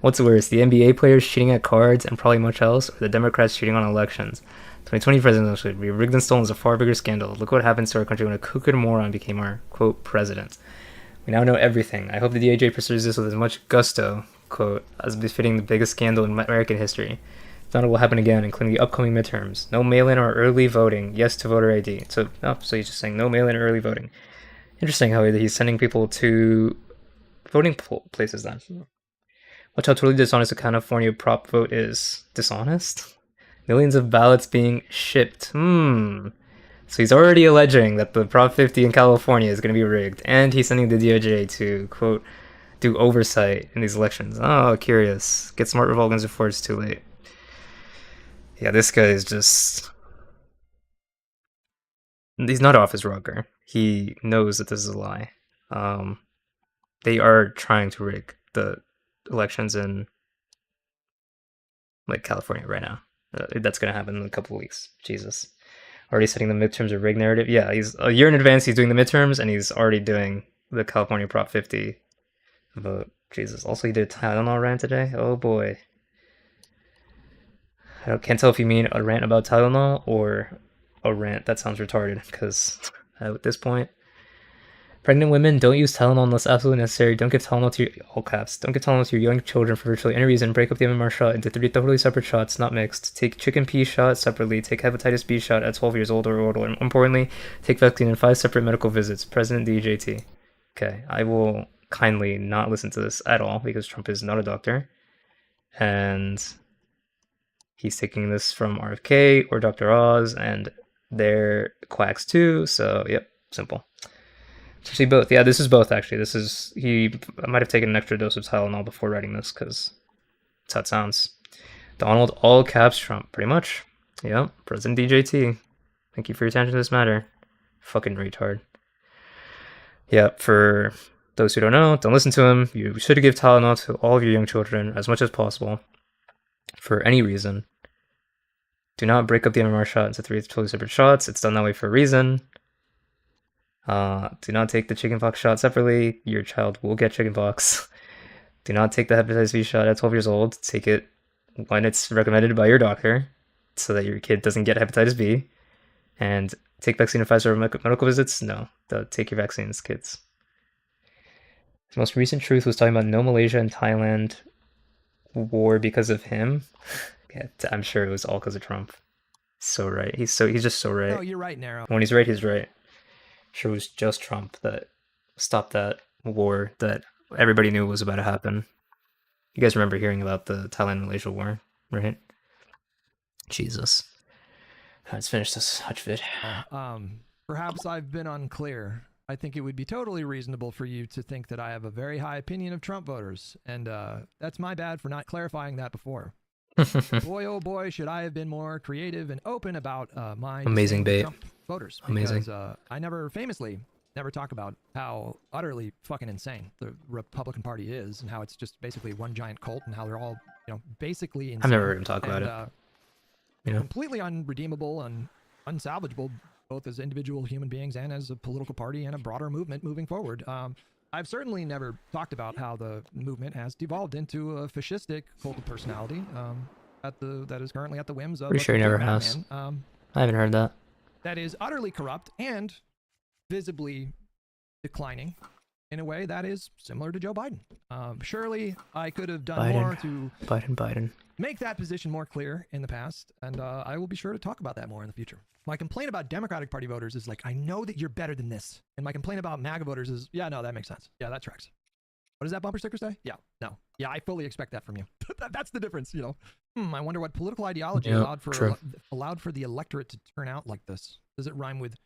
What's worse, the NBA players cheating at cards and probably much else, or the Democrats cheating on elections? 2020 presidential should be rigged and stolen is a far bigger scandal. Look what happens to our country when a crooked moron became our, quote, president. We now know everything. I hope the DOJ pursues this with as much gusto, quote, as befitting the biggest scandal in American history. If not, it will happen again, including the upcoming midterms. No mail-in or early voting. Yes to voter ID. So he's just saying no mail-in or early voting. Interesting how he's sending people to voting places then. Watch how totally dishonest a California prop vote is. Dishonest? Millions of ballots being shipped. So he's already alleging that the Prop 50 in California is going to be rigged, and he's sending the DOJ to, quote, do oversight in these elections. Oh, curious. Get smart Republicans before it's too late. Yeah, this guy is just... He's not off his rocker. He knows that this is a lie. They are trying to rig the elections in like California right now. That's gonna happen in a couple of weeks. Jesus, already setting the midterms a rig narrative. Yeah, he's a year in advance. He's doing the midterms, and he's already doing the California Prop 50 vote. Jesus. Also, he did a Tylenol rant today. Oh boy. Can't tell if you mean a rant about Tylenol or a rant that sounds retarded. Because at this point, pregnant women, don't use Tylenol unless absolutely necessary. Don't give Tylenol to your, all caps, don't give Tylenol to your young children for virtually any reason. Break up the MMR shot into 3 totally separate shots, not mixed. Take chicken pea shot separately. Take hepatitis B shot at 12 years old or older. And importantly, take vaccine in 5 separate medical visits. President DJT. Okay, I will kindly not listen to this at all because Trump is not a doctor. And he's taking this from RFK or Dr. Oz, and they're quacks too, so yep, simple. Actually, both. Yeah, this is both, actually. This is... I might have taken an extra dose of Tylenol before writing this, because that's how it sounds. Donald, all caps Trump, pretty much. Yep, President DJT. Thank you for your attention to this matter. Fucking retard. Yep, for those who don't know, don't listen to him. You should give Tylenol to all of your young children as much as possible for any reason. Do not break up the MMR shot into 3 totally separate shots. It's done that way for a reason. Do not take the chickenpox shot separately. Your child will get chickenpox. Do not take the hepatitis B shot at 12 years old. Take it when it's recommended by your doctor so that your kid doesn't get hepatitis B. And take vaccine advice over medical visits. No, take your vaccines, kids. The most recent truth was talking about no Malaysia and Thailand war because of him. Yeah, I'm sure it was all because of Trump. So right. He's just so right. No, you're right, Nero. When he's right, he's right. Sure, it was just Trump that stopped that war that everybody knew was about to happen. You guys remember hearing about the Thailand-Malaysia war, right? Jesus. Let's finish this Hutch vid. Perhaps I've been unclear. I think it would be totally reasonable for you to think that I have a very high opinion of Trump voters, and that's my bad for not clarifying that before. Boy, oh boy, should I have been more creative and open about my amazing bait Trump voters. Amazing. Because I never talk about how utterly fucking insane the Republican Party is, and how it's just basically one giant cult, and how they're all, basically insane. I've never heard him talk about it. Completely unredeemable and unsalvageable, both as individual human beings and as a political party and a broader movement moving forward. I've certainly never talked about how the movement has devolved into a fascistic cult of personality that is currently at the whims of. Pretty sure he never has. I haven't heard that. That is utterly corrupt and visibly declining in a way that is similar to Joe Biden. Surely I could have done more to Biden. make that position more clear in the past, and I will be sure to talk about that more in the future. My complaint about Democratic Party voters is like, I know that you're better than this. And my complaint about MAGA voters is, yeah, no, that makes sense. Yeah, that tracks. What does that bumper sticker say? Yeah, no. Yeah, I fully expect that from you. That's the difference, I wonder what political ideology allowed for the electorate to turn out like this. Does it rhyme with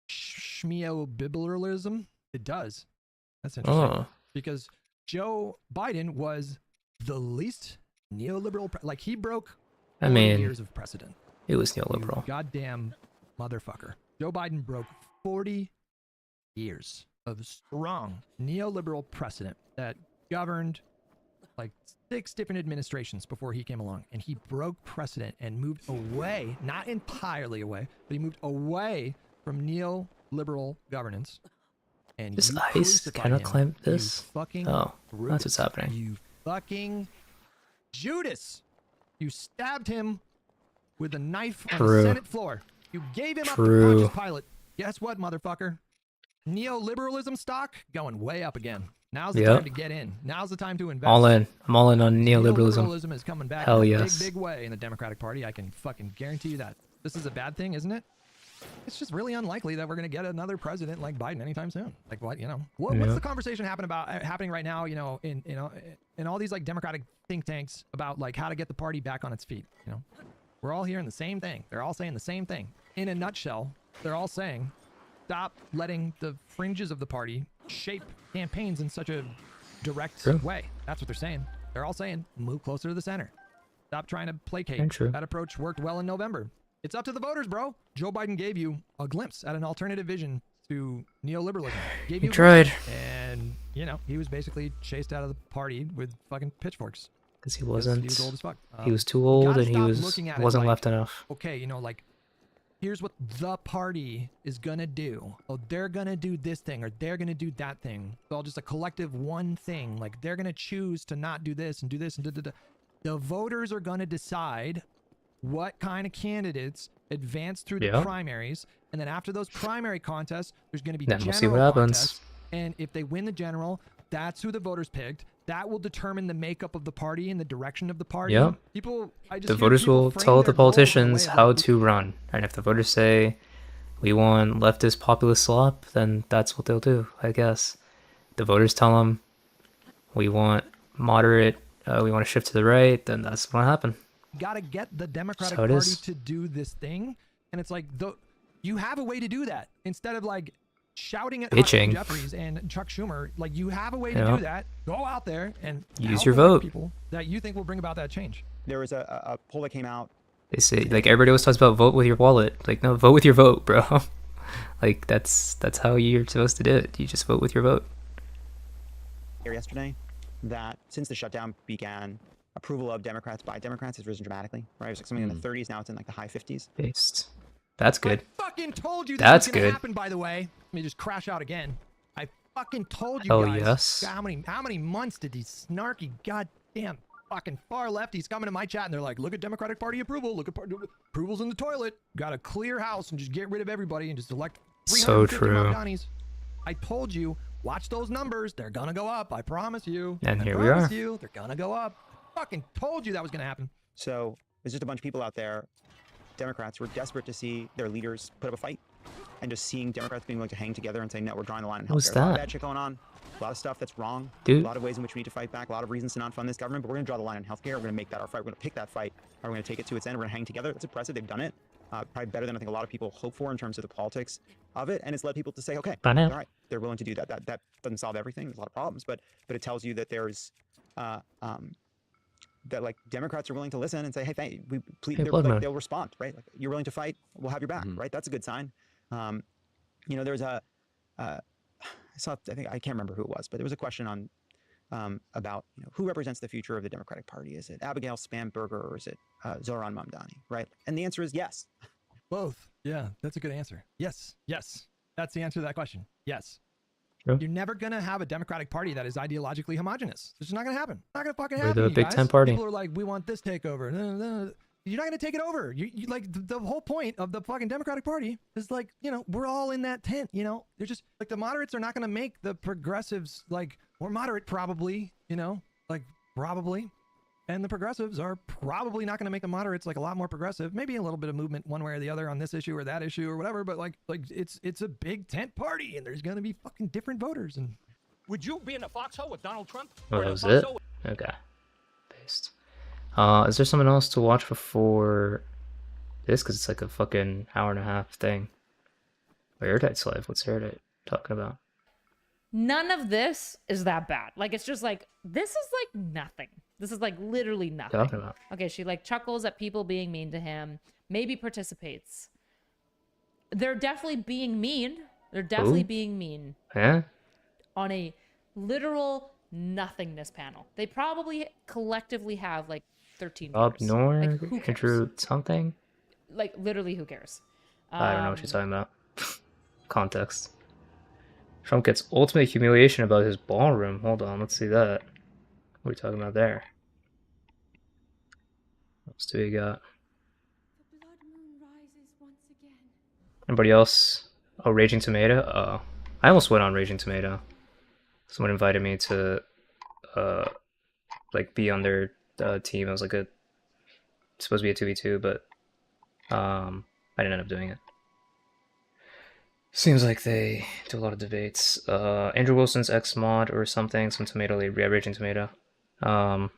schmeobibleralism? It does. That's interesting. Because Joe Biden was the least neoliberal, he broke 40 years of precedent. It was neoliberal. You goddamn motherfucker. Joe Biden broke 40 years of strong neoliberal precedent that governed 6 different administrations before he came along. And he broke precedent and moved away, not entirely away, but he moved away from neoliberal governance. And this ice cannot climb this? Oh, that's what's happening. You fucking Judas. You stabbed him with a knife on the Senate floor. You gave him up to Pontius Pilate. Guess what, motherfucker? Neoliberalism stock going way up again. Now's the time to get in. Now's the time to invest. All in. I'm all in on neoliberalism. Neoliberalism is coming back in a big way in the Democratic Party. I can fucking guarantee you that. This is a bad thing, isn't it? It's just really unlikely that we're going to get another president like Biden anytime soon. What's the conversation happening right now, in all these Democratic think tanks about how to get the party back on its feet, We're all hearing the same thing. They're all saying the same thing. In a nutshell, they're all saying, stop letting the fringes of the party shape campaigns in such a direct way. That's what they're saying. They're all saying, move closer to the center. Stop trying to placate. That approach worked well in November. It's up to the voters, bro. Joe Biden gave you a glimpse at an alternative vision to neoliberalism. He tried. And, he was basically chased out of the party with fucking pitchforks. Because he wasn't. He was old as fuck. He was too old, and he wasn't left enough. Okay, here's what the party is gonna do. Oh, they're gonna do this thing, or they're gonna do that thing. It's all just a collective one thing. They're gonna choose to not do this and do this and da. The voters are gonna decide what kind of candidates advance through the primaries, and then after those primary contests, there's gonna be general we'll see what happens. Contests, and if they win the general, that's who the voters picked. That will determine the makeup of the party and the direction of the party. Yeah. The voters will tell the politicians how to run. And if the voters say, we want leftist populist slop, then that's what they'll do, I guess. The voters tell them, we want moderate, we want to shift to the right, then that's what'll happen. You gotta get the Democratic Party to do this thing. And it's you have a way to do that. Instead of shouting at Jeffries and Chuck Schumer, you have a way to do that. Go out there and use your vote. People that you think will bring about that change. There was a poll that came out. They say everybody always talks about vote with your wallet. No, vote with your vote, bro. That's how you're supposed to do it. You just vote with your vote. yesterday that since the shutdown began, approval of Democrats by Democrats has risen dramatically. Right, it was like something in the 30s. Now it's in like the high 50s. Based. That's good. I fucking told you That's was gonna good. happen. By the way, let me just crash out again. I fucking told you Oh, guys. yes. How many months did these snarky goddamn fucking far lefties come into my chat and they're like, look at Democratic Party approval, look at approvals in the toilet. Got to clear house and just get rid of everybody and just elect So 350 true. Marconis. I told you, watch those numbers. They're gonna go up. I promise you. And I here we promise are. you, they're gonna go up. I fucking told you that was gonna happen. So there's just a bunch of people out there, Democrats, who are desperate to see their leaders put up a fight, and just seeing Democrats being willing to hang together and say, no, we're drawing the line in What's healthcare. A lot of that? bad shit going on. A lot of stuff that's wrong. Dude. A lot of ways in which we need to fight back. A lot of reasons to not fund this government. But we're going to draw the line in healthcare. We're going to make that our fight. We're going to pick that fight. And we're going to take it to its end. We're going to hang together. That's impressive. They've done it. Probably better than I think a lot of people hope for in terms of the politics of it. And it's led people to say, okay, Bye now. all right, they're willing to do that. That doesn't solve everything. There's a lot of problems. But it tells you that there's that like Democrats are willing to listen and say, hey, they'll respond, right? Like, you're willing to fight, we'll have your back, right? That's a good sign. You know, there's I think I can't remember who it was, but there was a question on about who represents the future of the Democratic Party. Is it Abigail Spamberger or is it Zohran Mamdani, right? And the answer is yes. Both. Yeah, that's a good answer. Yes. That's the answer to that question. Yes. True. You're never gonna have a Democratic Party that is ideologically homogenous. It's just not gonna happen. Not gonna fucking We're happen. the you Big guys. Ten party. People are like, we want this takeover. No. You're not gonna take it over. You like the whole point of the fucking Democratic Party is like, we're all in that tent. They're just like the moderates are not gonna make the progressives like more moderate, probably. Probably. And the progressives are probably not going to make the moderates like a lot more progressive. Maybe a little bit of movement one way or the other on this issue or that issue or whatever. But like it's a big tent party, and there's going to be fucking different voters. And would you be in a foxhole with Donald Trump? Oh, that was it? Okay. Based. Is there something else to watch before this? Because it's like a fucking hour and a half thing. Airtight's live. What's Airtight talking about? None of this is that bad. Like, it's just like, this is like nothing. This is like literally nothing. Talking about. Okay, she like chuckles at people being mean to him. Maybe participates. They're definitely being mean. They're definitely being mean. Yeah? On a literal nothingness panel. They probably collectively have like 13 Bob voters. Nor? Like, who cares? Andrew something? Like, literally, who cares? I don't know what you're talking about. Context. Trump gets ultimate humiliation about his ballroom. Hold on, let's see that. What are we talking about there? What else do we got? Anybody else? Oh, Raging Tomato? Oh, I almost went on Raging Tomato. Someone invited me to, like, be on their team. It was like supposed to be a 2v2, but I didn't end up doing it. Seems like they do a lot of debates. Andrew Wilson's ex-mod or something, some tomato lead, yeah, Raging Tomato. I'm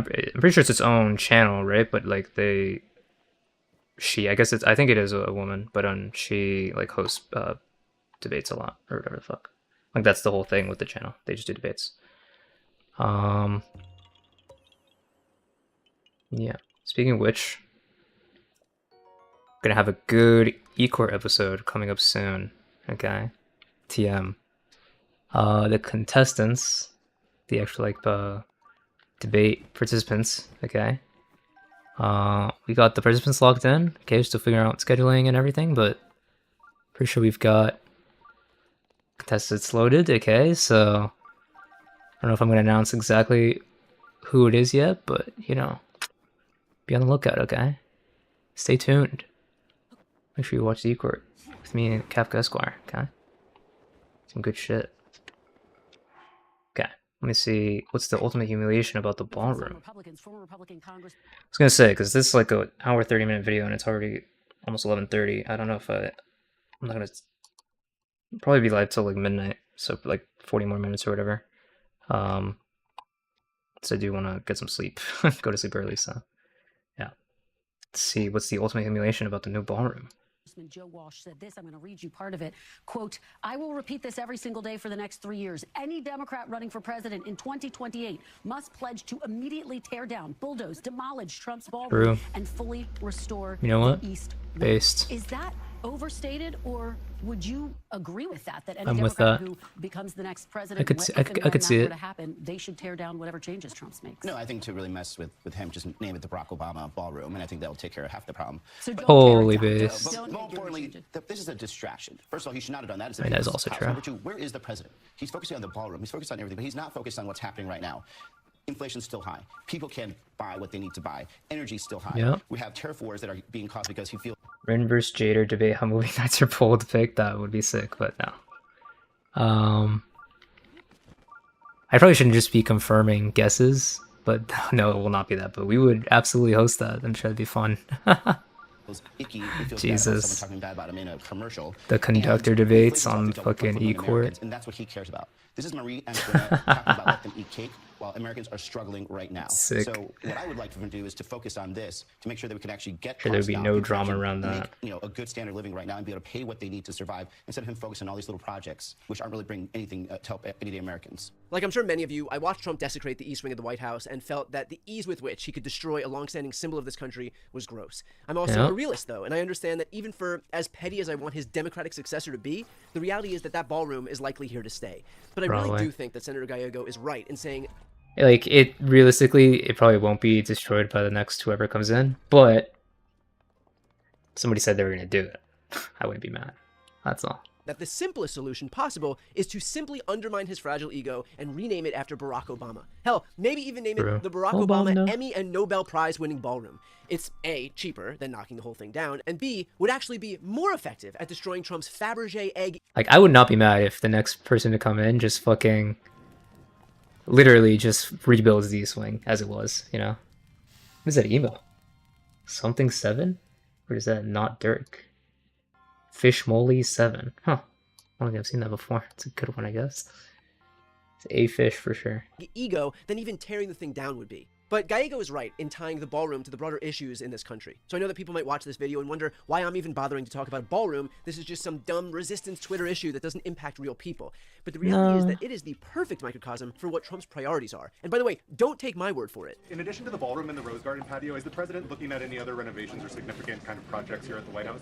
pretty sure it's its own channel, right? But like I think it is a woman, but she like hosts debates a lot or whatever the fuck. Like that's the whole thing with the channel. They just do debates. Yeah. Speaking of which, gonna have a good eCourt episode coming up soon. Okay. TM. The contestants, the actual like debate participants, okay. We got the participants logged in. Okay, we're still figuring out scheduling and everything, but pretty sure we've got contestants loaded, okay, so I don't know if I'm gonna announce exactly who it is yet, but be on the lookout, okay? Stay tuned. Make sure you watch the eCourt with me and Kafka Esquire, okay? Some good shit. Okay, let me see. What's the ultimate humiliation about the ballroom? I was gonna say, because this is like an hour 30-minute video and it's already almost 11:30. I don't know if I'm not gonna probably be live till like midnight, so like 40 more minutes or whatever. So I do want to get some sleep, go to sleep early. So yeah, let's see what's the ultimate humiliation about the new ballroom. Joe Walsh said this. I'm going to read you part of it. Quote, I will repeat this every single day for the next 3 years. Any Democrat running for president in 2028 must pledge to immediately tear down, bulldoze, demolish Trump's ballroom and fully restore You know what? the East Wing. Based. Is that overstated, or would you agree with that? That any I'm with Democrat that. who becomes the next president, could see- if and I when could that see were it. to happen, they should tear down whatever changes Trump makes. No, I think to really mess with him, just name it the Barack Obama ballroom, and I think that'll take care of half the problem. So don't Holy tear it down. base. Don't More make importantly, changes. this is a distraction. First of all, he should not have done that. It's I mean, that is also true. Number two, where is the president? He's focusing on the ballroom. He's focused on everything, but he's not focused on what's happening right now. Inflation's still high. People can't buy what they need to buy. Energy's still high. Yep. We have tariff wars that are being caused because he feels. Rin vs. Jader debate how movie nights are bold pick. That would be sick, but no. I probably shouldn't just be confirming guesses, but no, it will not be that. But we would absolutely host that. I'm sure it'd be fun. Icky. He feels Jesus. bad about someone talking bad about him in a commercial. The conductor And debates inflation's on off the fucking from E-Court. Americans, and that's what he cares about. This is Marie Antoinette talking about let them eat cake while Americans are struggling right now. Sick. So what I would like for him to do is to focus on this to make sure that we can actually get Sure, there'd costs be down, no people drama actually around make, that. a good standard of living right now and be able to pay what they need to survive instead of him focusing on all these little projects which aren't really bringing anything to help everyday Americans. Like I'm sure many of you, I watched Trump desecrate the East Wing of the White House and felt that the ease with which he could destroy a longstanding symbol of this country was gross. I'm also a realist, though, and I understand that even for as petty as I want his Democratic successor to be, the reality is that that ballroom is likely here to stay. But I really Probably. do think that Senator Gallego is right in saying Like, it realistically, it probably won't be destroyed by the next whoever comes in, but somebody said they were going to do it. I wouldn't be mad. That's all. that the simplest solution possible is to simply undermine his fragile ego and rename it after Barack Obama. Hell, maybe even name it the Barack Obama Emmy and Nobel Prize winning ballroom. It's A, cheaper than knocking the whole thing down, and B, would actually be more effective at destroying Trump's Fabergé egg. Like, I would not be mad if the next person to come in just fucking literally just rebuilds the East Wing as it was, you know? What is that email? Something 7? Or is that not Dirk? Fish Molly 7. Huh. I don't think I've seen that before. It's a good one, I guess. It's a fish for sure. Ego than even tearing the thing down would be. But Gallego is right in tying the ballroom to the broader issues in this country. So I know that people might watch this video and wonder why I'm even bothering to talk about a ballroom. This is just some dumb resistance Twitter issue that doesn't impact real people. But the reality is that it is the perfect microcosm for what Trump's priorities are. And by the way, don't take my word for it. In addition to the ballroom and the Rose Garden patio, is the president looking at any other renovations or significant kind of projects here at the White House?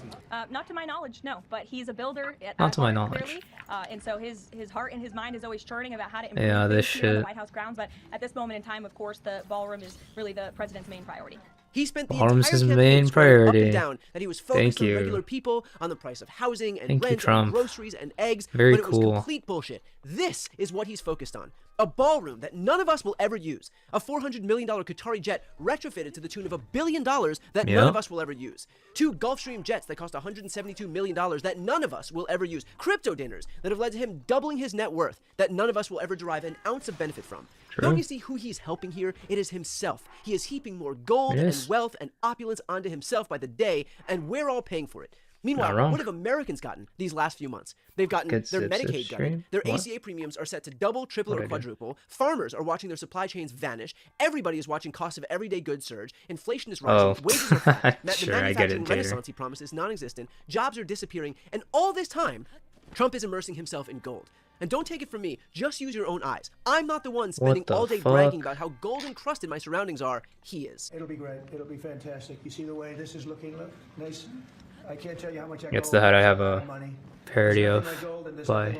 Not to my knowledge, no. But he's a builder. Not to my heart, knowledge. Clearly, and so his heart and his mind is always churning about how to improve Yeah, this things here on the shit. White House grounds. But at this moment in time, of course, the ballroom is really the president's main priority. He spent the Ballroom's entire his campaign main screaming up priority. and down that he was Thank focused on you. regular people, on the price of housing and Thank you, rent Trump. and groceries and eggs. Very but it was cool. complete bullshit. This is what he's focused on. A ballroom that none of us will ever use. A $400 million Qatari jet retrofitted to the tune of $1 billion that none Yep. of us will ever use. 2 Gulfstream jets that cost $172 million that none of us will ever use. Crypto dinners that have led to him doubling his net worth that none of us will ever derive an ounce of benefit from. True. Don't you see who he's helping here? It is himself. He is heaping more gold It and is. wealth and opulence onto himself by the day, and we're all paying for it. Not Meanwhile, wrong. what have Americans gotten these last few months? They've gotten Good their sip, sip Medicaid gutted, stream? their What? ACA premiums are set to double, triple, What'd or I do? quadruple. Farmers are watching their supply chains vanish. Everybody is watching costs of everyday goods surge. Inflation is rising. Oh, Wages are flat. The sure, I get it, manufacturing Jader. renaissance he promised is non-existent. Jobs are disappearing. And all this time, Trump is immersing himself in gold. And don't take it from me, just use your own eyes. I'm not the one spending the all day fuck? bragging about how gold encrusted my surroundings are. He is. It'll be great. It'll be fantastic. You see the way this is looking nice? I can't tell you how much I It's the head I have a parody of by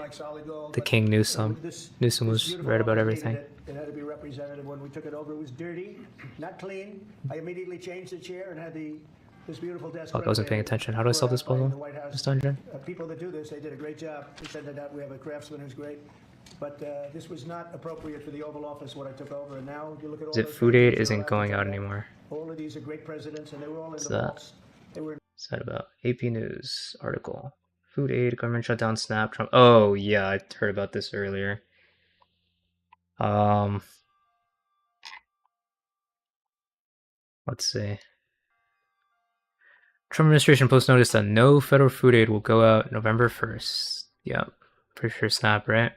the King Newsom. Newsom was right about everything. It had to be representative. When we took it over, it was dirty, not clean. I immediately changed the chair and had this beautiful desk. Fuck, I wasn't paying attention. How do I solve this puzzle? Just Dungeon? People that do this, they did a great job. We sent it out. We have a craftsman who's great. But this was not appropriate for the Oval Office when I took over. And now you look at all Is it those Food pictures, Aid they're isn't all going out out. anymore? All of these are great presidents, and they were all in What's the that? vaults. They were. What's that about? AP News article. Food aid, government shutdown, snap, Trump. Oh, yeah, I heard about this earlier. Let's see. Trump administration post notice that no federal food aid will go out November 1st. Yeah, pretty sure snap, right?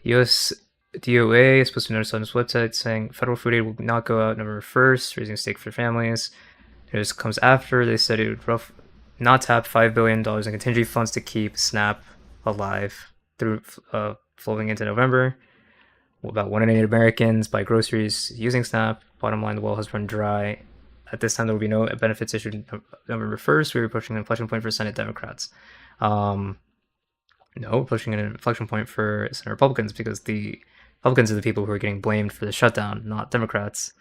US DOA is supposed to notice on its website saying federal food aid will not go out November 1st, raising a stake for families. This comes after they said it would not tap $5 billion in contingency funds to keep SNAP alive through flowing into November. About 1 in 8 Americans buy groceries using SNAP. Bottom line, the well has run dry. at this time there will be no benefits issued November 1st. We were pushing an inflection point for Senate Democrats. No, we're pushing an inflection point for Senate Republicans because the Republicans are the people who are getting blamed for the shutdown, not Democrats,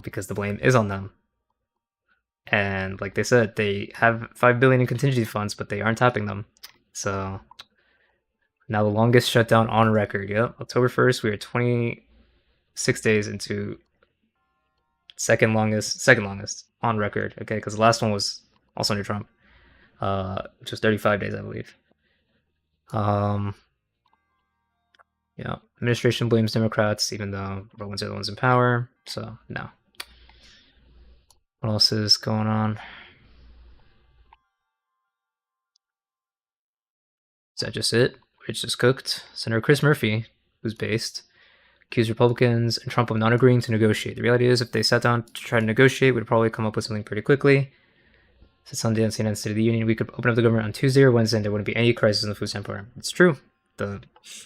because the blame is on them. And like they said, they have $5 billion in contingency funds, but they aren't tapping them. So now the longest shutdown on record. Yep, October 1st, we are 26 days into second longest on record. Okay, because the last one was also under Trump, which was 35 days, I believe. Yeah, administration blames Democrats, even though Republicans are the ones in power. So no. What else is going on? Is that just it? It's just cooked. Senator Chris Murphy, who's based, accused Republicans and Trump of not agreeing to negotiate. The reality is, if they sat down to try to negotiate, we'd probably come up with something pretty quickly. Said Sunday on CNN State of the Union, we could open up the government on Tuesday or Wednesday and there wouldn't be any crisis in the food stamp program. It's true. The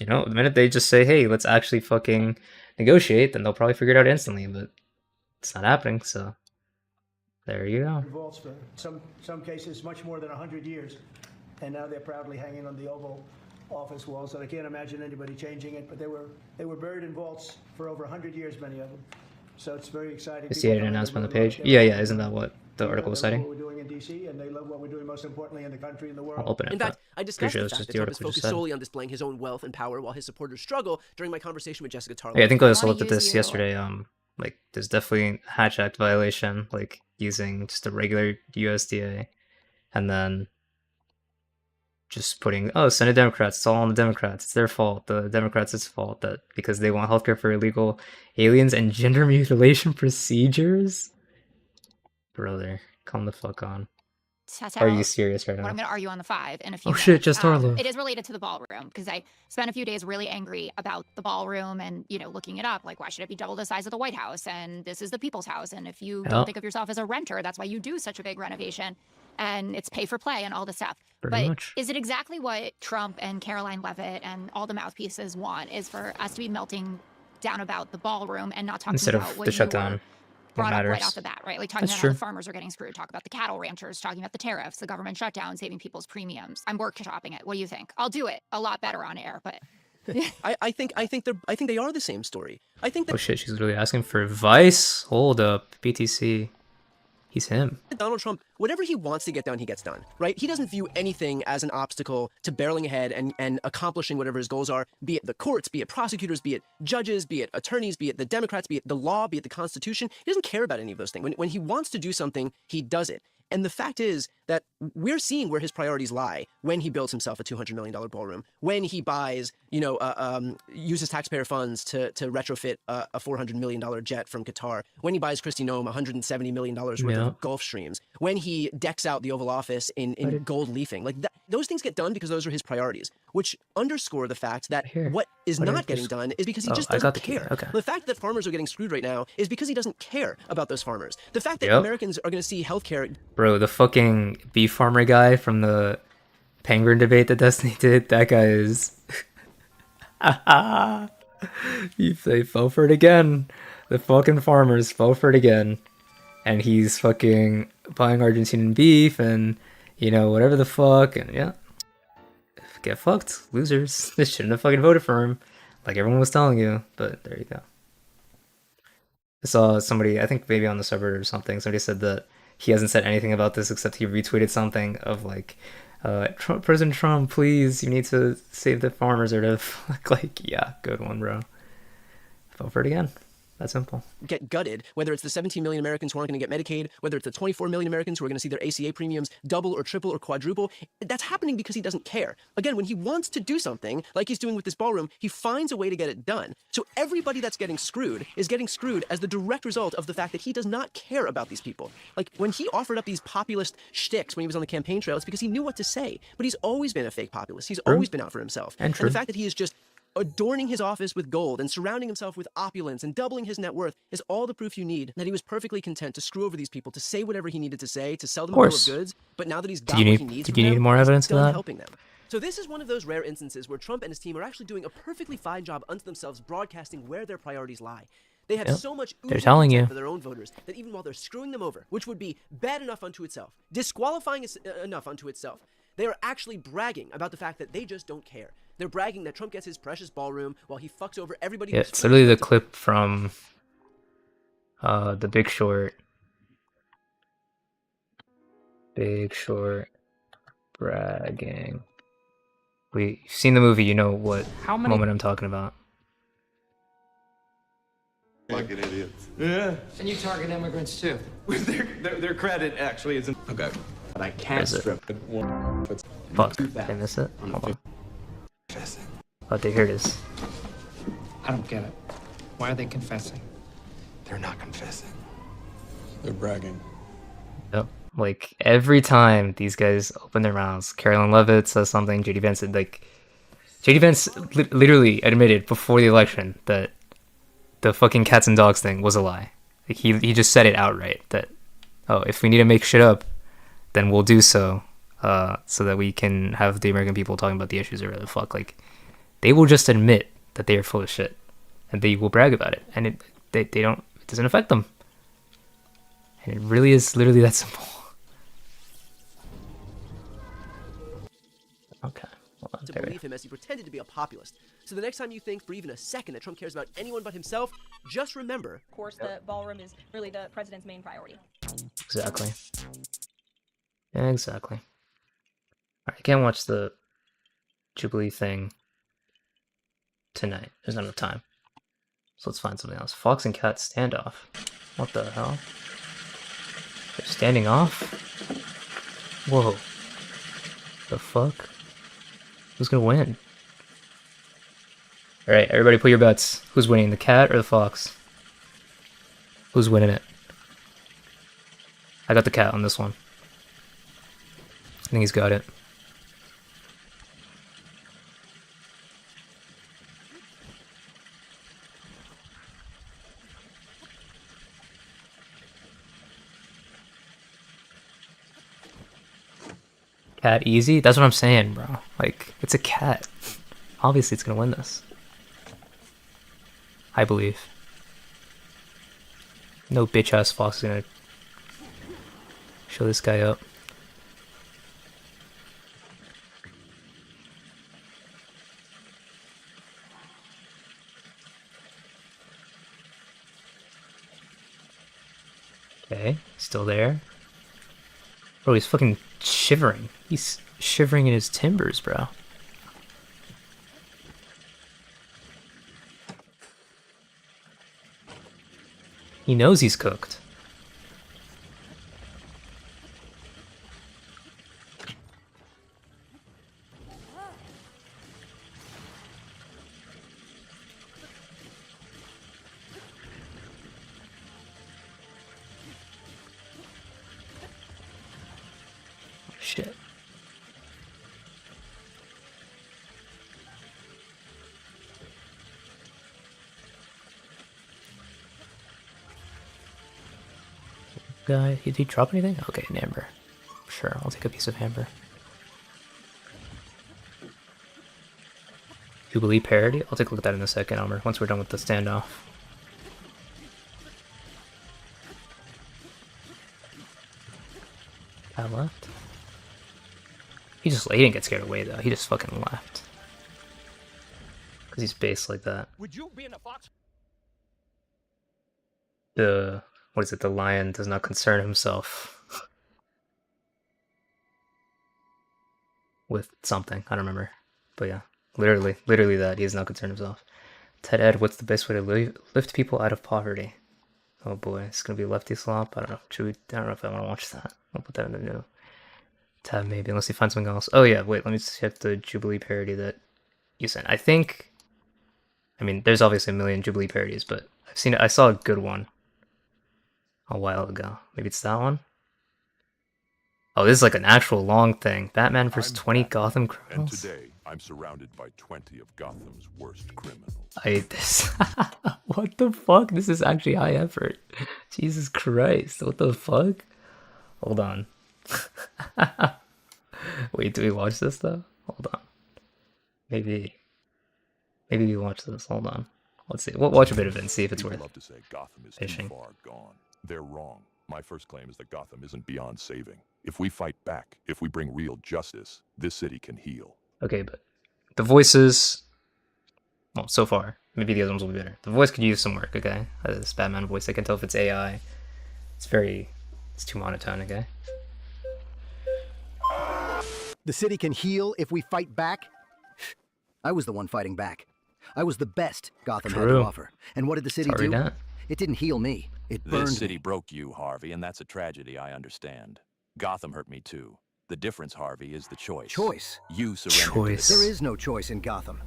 minute they just say, hey, let's actually fucking negotiate, then they'll probably figure it out instantly, but it's not happening, so there you go. Vaults for some cases much more than 100 years, and now they're proudly hanging on the Oval Office walls. And I can't imagine anybody changing it. But they were buried in vaults for over 100 years, many of them. So it's very exciting. You see an announcement on the page? Yeah, isn't that what the article was citing? What we're doing in DC, and they love what we're doing, most importantly, in the country and the world. I'll open it. In fact, I discussed the it's fact just that the Trump is article just focused said. solely on displaying his own wealth and power while his supporters struggle during my conversation with Jessica Tarlow. Yeah, I think I also looked at this yesterday. Like, there's definitely a Hatch Act violation, like using just a regular USDA, and then just putting, oh, Senate Democrats, it's all on the Democrats, it's their fault, the Democrats, it's fault, that because they want healthcare for illegal aliens and gender mutilation procedures? Brother, calm the fuck on. Are you serious right now? What I'm going to argue on the 5 in a few Oh shit, just Harlow. It is related to the ballroom, because I spent a few days really angry about the ballroom and, looking it up, like, why should it be double the size of the White House? And this is the people's house. And if you don't think of yourself as a renter, that's why you do such a big renovation. And it's pay for play and all this stuff. Pretty but much. Is it exactly what Trump and Caroline Leavitt and all the mouthpieces want, is for us to be melting down about the ballroom and not talking Instead about of what the you shutdown? were What brought up right matters. off the bat, right? Like talking That's about true. how the farmers are getting screwed, talk about the cattle ranchers, talking about the tariffs, the government shutdown, saving people's premiums. I'm workshopping it. What do you think? I'll do it a lot better on air, but I think they are the same story. I think that Oh shit, she's really asking for advice? Hold up, BTC. He's him. Donald Trump, whatever he wants to get done, he gets done, right? He doesn't view anything as an obstacle to barreling ahead and accomplishing whatever his goals are, be it the courts, be it prosecutors, be it judges, be it attorneys, be it the Democrats, be it the law, be it the Constitution. He doesn't care about any of those things. When he wants to do something, he does it. And the fact is that we're seeing where his priorities lie when he builds himself a $200 million ballroom, when he buys, uses taxpayer funds to retrofit a $400 million jet from Qatar, when he buys Kristi Noem $170 million worth of Gulf Streams, when he decks out the Oval Office in gold leafing. Like those things get done because those are his priorities, which underscore the fact that what is not getting done is because he just doesn't care. Okay. The fact that farmers are getting screwed right now is because he doesn't care about those farmers. The fact that Yep. Americans are going to see healthcare. Bro, the fucking beef farmer guy from the penguin debate that Destiny did, that guy is... they fell for it again. The fucking farmers fell for it again. And he's fucking buying Argentinian beef and, whatever the fuck. And yeah, get fucked. Losers. They shouldn't have fucking voted for him. Like everyone was telling you. But there you go. I saw somebody, I think maybe on the subreddit or something, somebody said that he hasn't said anything about this except he retweeted something of like, President Trump, please, you need to save the farmers or to like, yeah, good one, bro. Vote for it again. That simple. Get gutted, whether it's the 17 million Americans who aren't going to get Medicaid, whether it's the 24 million Americans who are going to see their ACA premiums double or triple or quadruple. That's happening because he doesn't care. Again, when he wants to do something, like he's doing with this ballroom, he finds a way to get it done. So everybody that's getting screwed is getting screwed as the direct result of the fact that he does not care about these people. Like, when he offered up these populist shticks when he was on the campaign trail, it's because he knew what to say. But he's always been a fake populist. He's always been out for himself. And the fact that he is just adorning his office with gold and surrounding himself with opulence and doubling his net worth is all the proof you need that he was perfectly content to screw over these people, to say whatever he needed to say, to sell them a bill of goods. But now that he's got what he needs, did you need more evidence he's of done that? helping them. So this is one of those rare instances where Trump and his team are actually doing a perfectly fine job unto themselves broadcasting where their priorities lie. They have Yep. so much They're oozing telling contempt you. for their own voters that even while they're screwing them over, which would be bad enough unto itself, disqualifying enough unto itself, they are actually bragging about the fact that they just don't care. They're bragging that Trump gets his precious ballroom while he fucks over everybody. Yeah, who's it's literally the clip from The Big Short. Big Short bragging. You've seen the movie, you know what moment I'm talking about. Fucking idiots. Yeah. And you target immigrants too. their credit actually isn't. Okay. But I Where can't is it? strip it. Fuck, did I miss it? Hold on. Oh, there, here it is. I don't get it. Why are they confessing? They're not confessing. They're bragging. Yep. Like, every time these guys open their mouths, Carolyn Levitt says something, JD Vance, like, JD Vance literally admitted before the election that the fucking cats and dogs thing was a lie. Like, he just said it outright, that, oh, if we need to make shit up, then we'll do so, so that we can have the American people talking about the issues or whatever the fuck. Like, they will just admit that they are full of shit, and they will brag about it, and it doesn't affect them. And it really is literally that simple. Okay. To believe him as he pretended to be a populist. So the next time you think for even a second that Trump cares about anyone but himself, just remember. Of course, the ballroom is really the president's main priority. Exactly. Exactly. Alright, I can't watch the Jubilee thing tonight. There's not enough time. So let's find something else. Fox and cat standoff. What the hell? They're standing off? Whoa. The fuck? Who's gonna win? Alright, everybody put your bets. Who's winning, the cat or the fox? Who's winning it? I got the cat on this one. I think he's got it. Cat easy? That's what I'm saying, bro. Like, it's a cat. Obviously it's gonna win this. I believe. No bitch ass fox is gonna show this guy up. Okay, still there. Bro, he's fucking shivering. He's shivering in his timbers, bro. He knows he's cooked. Shit. Guy, did he drop anything? Okay, an amber. Sure, I'll take a piece of amber. Jubilee parody? I'll take a look at that in a second, Elmer, once we're done with the standoff. I left? He didn't get scared away though, he just fucking left. Cause he's based like that. Would you be in a fox? What is it? The lion does not concern himself with something. I don't remember. But yeah, literally that. He does not concern himself. Ted Ed, what's the best way to lift people out of poverty? Oh boy, it's gonna be Lefty Slop. I don't know. I don't know if I want to watch that. I'll put that in the new tab maybe, unless you find something else. Oh yeah, wait, let me check the Jubilee parody that you sent. I mean, there's obviously a million Jubilee parodies, but I saw a good one a while ago. Maybe it's that one? Oh, this is like an actual long thing. Batman vs. 20 Gotham criminals? And today, I'm surrounded by 20 of Gotham's worst criminals. What the fuck? This is actually high effort. Jesus Christ, what the fuck? Hold on. Wait, do we watch this though? Hold on. Maybe we watch this. Hold on. Let's see. We'll watch a bit of it and see if it's People worth love to say Gotham is fishing. too far gone. They're wrong. My first claim is that Gotham isn't beyond saving. If we fight back, if we bring real justice, this city can heal. Okay, but the voices, well, so far, maybe the other ones will be better. The voice could use some work, okay? This Batman voice, I can tell if it's AI. It's too monotone, okay? The city can heal if we fight back? I was the one fighting back. I was the best Gotham had to True. offer. And what did the city Sorry, do? Dad. It didn't heal me. It burned This city me. broke you, Harvey, and that's a tragedy I understand. Gotham hurt me too. The difference, Harvey, is the choice. Choice? You surrendered to the There is no choice in Gotham.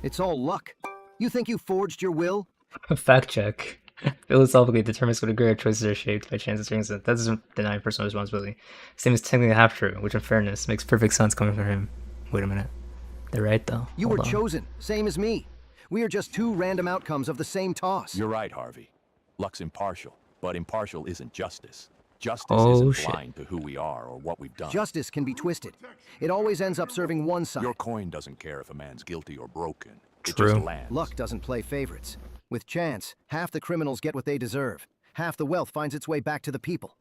It's all luck. You think you forged your will? Fact check. Philosophically determines what a greater choices are shaped by chance experience. That doesn't deny personal responsibility. Same is technically half true, which in fairness makes perfect sense coming from him. Wait a minute. They're right though. You Hold were on. chosen, same as me. We are just two random outcomes of the same toss. You're right, Harvey. Luck's impartial, but impartial isn't justice. Justice Oh, isn't shit. blind to who we are or what we've done. Justice can be twisted. It always ends up serving one side. Your coin doesn't care if a man's guilty or broken. It True. just lands. Luck doesn't play favorites. With chance, half the criminals get what they deserve. Half the wealth finds its way back to the people.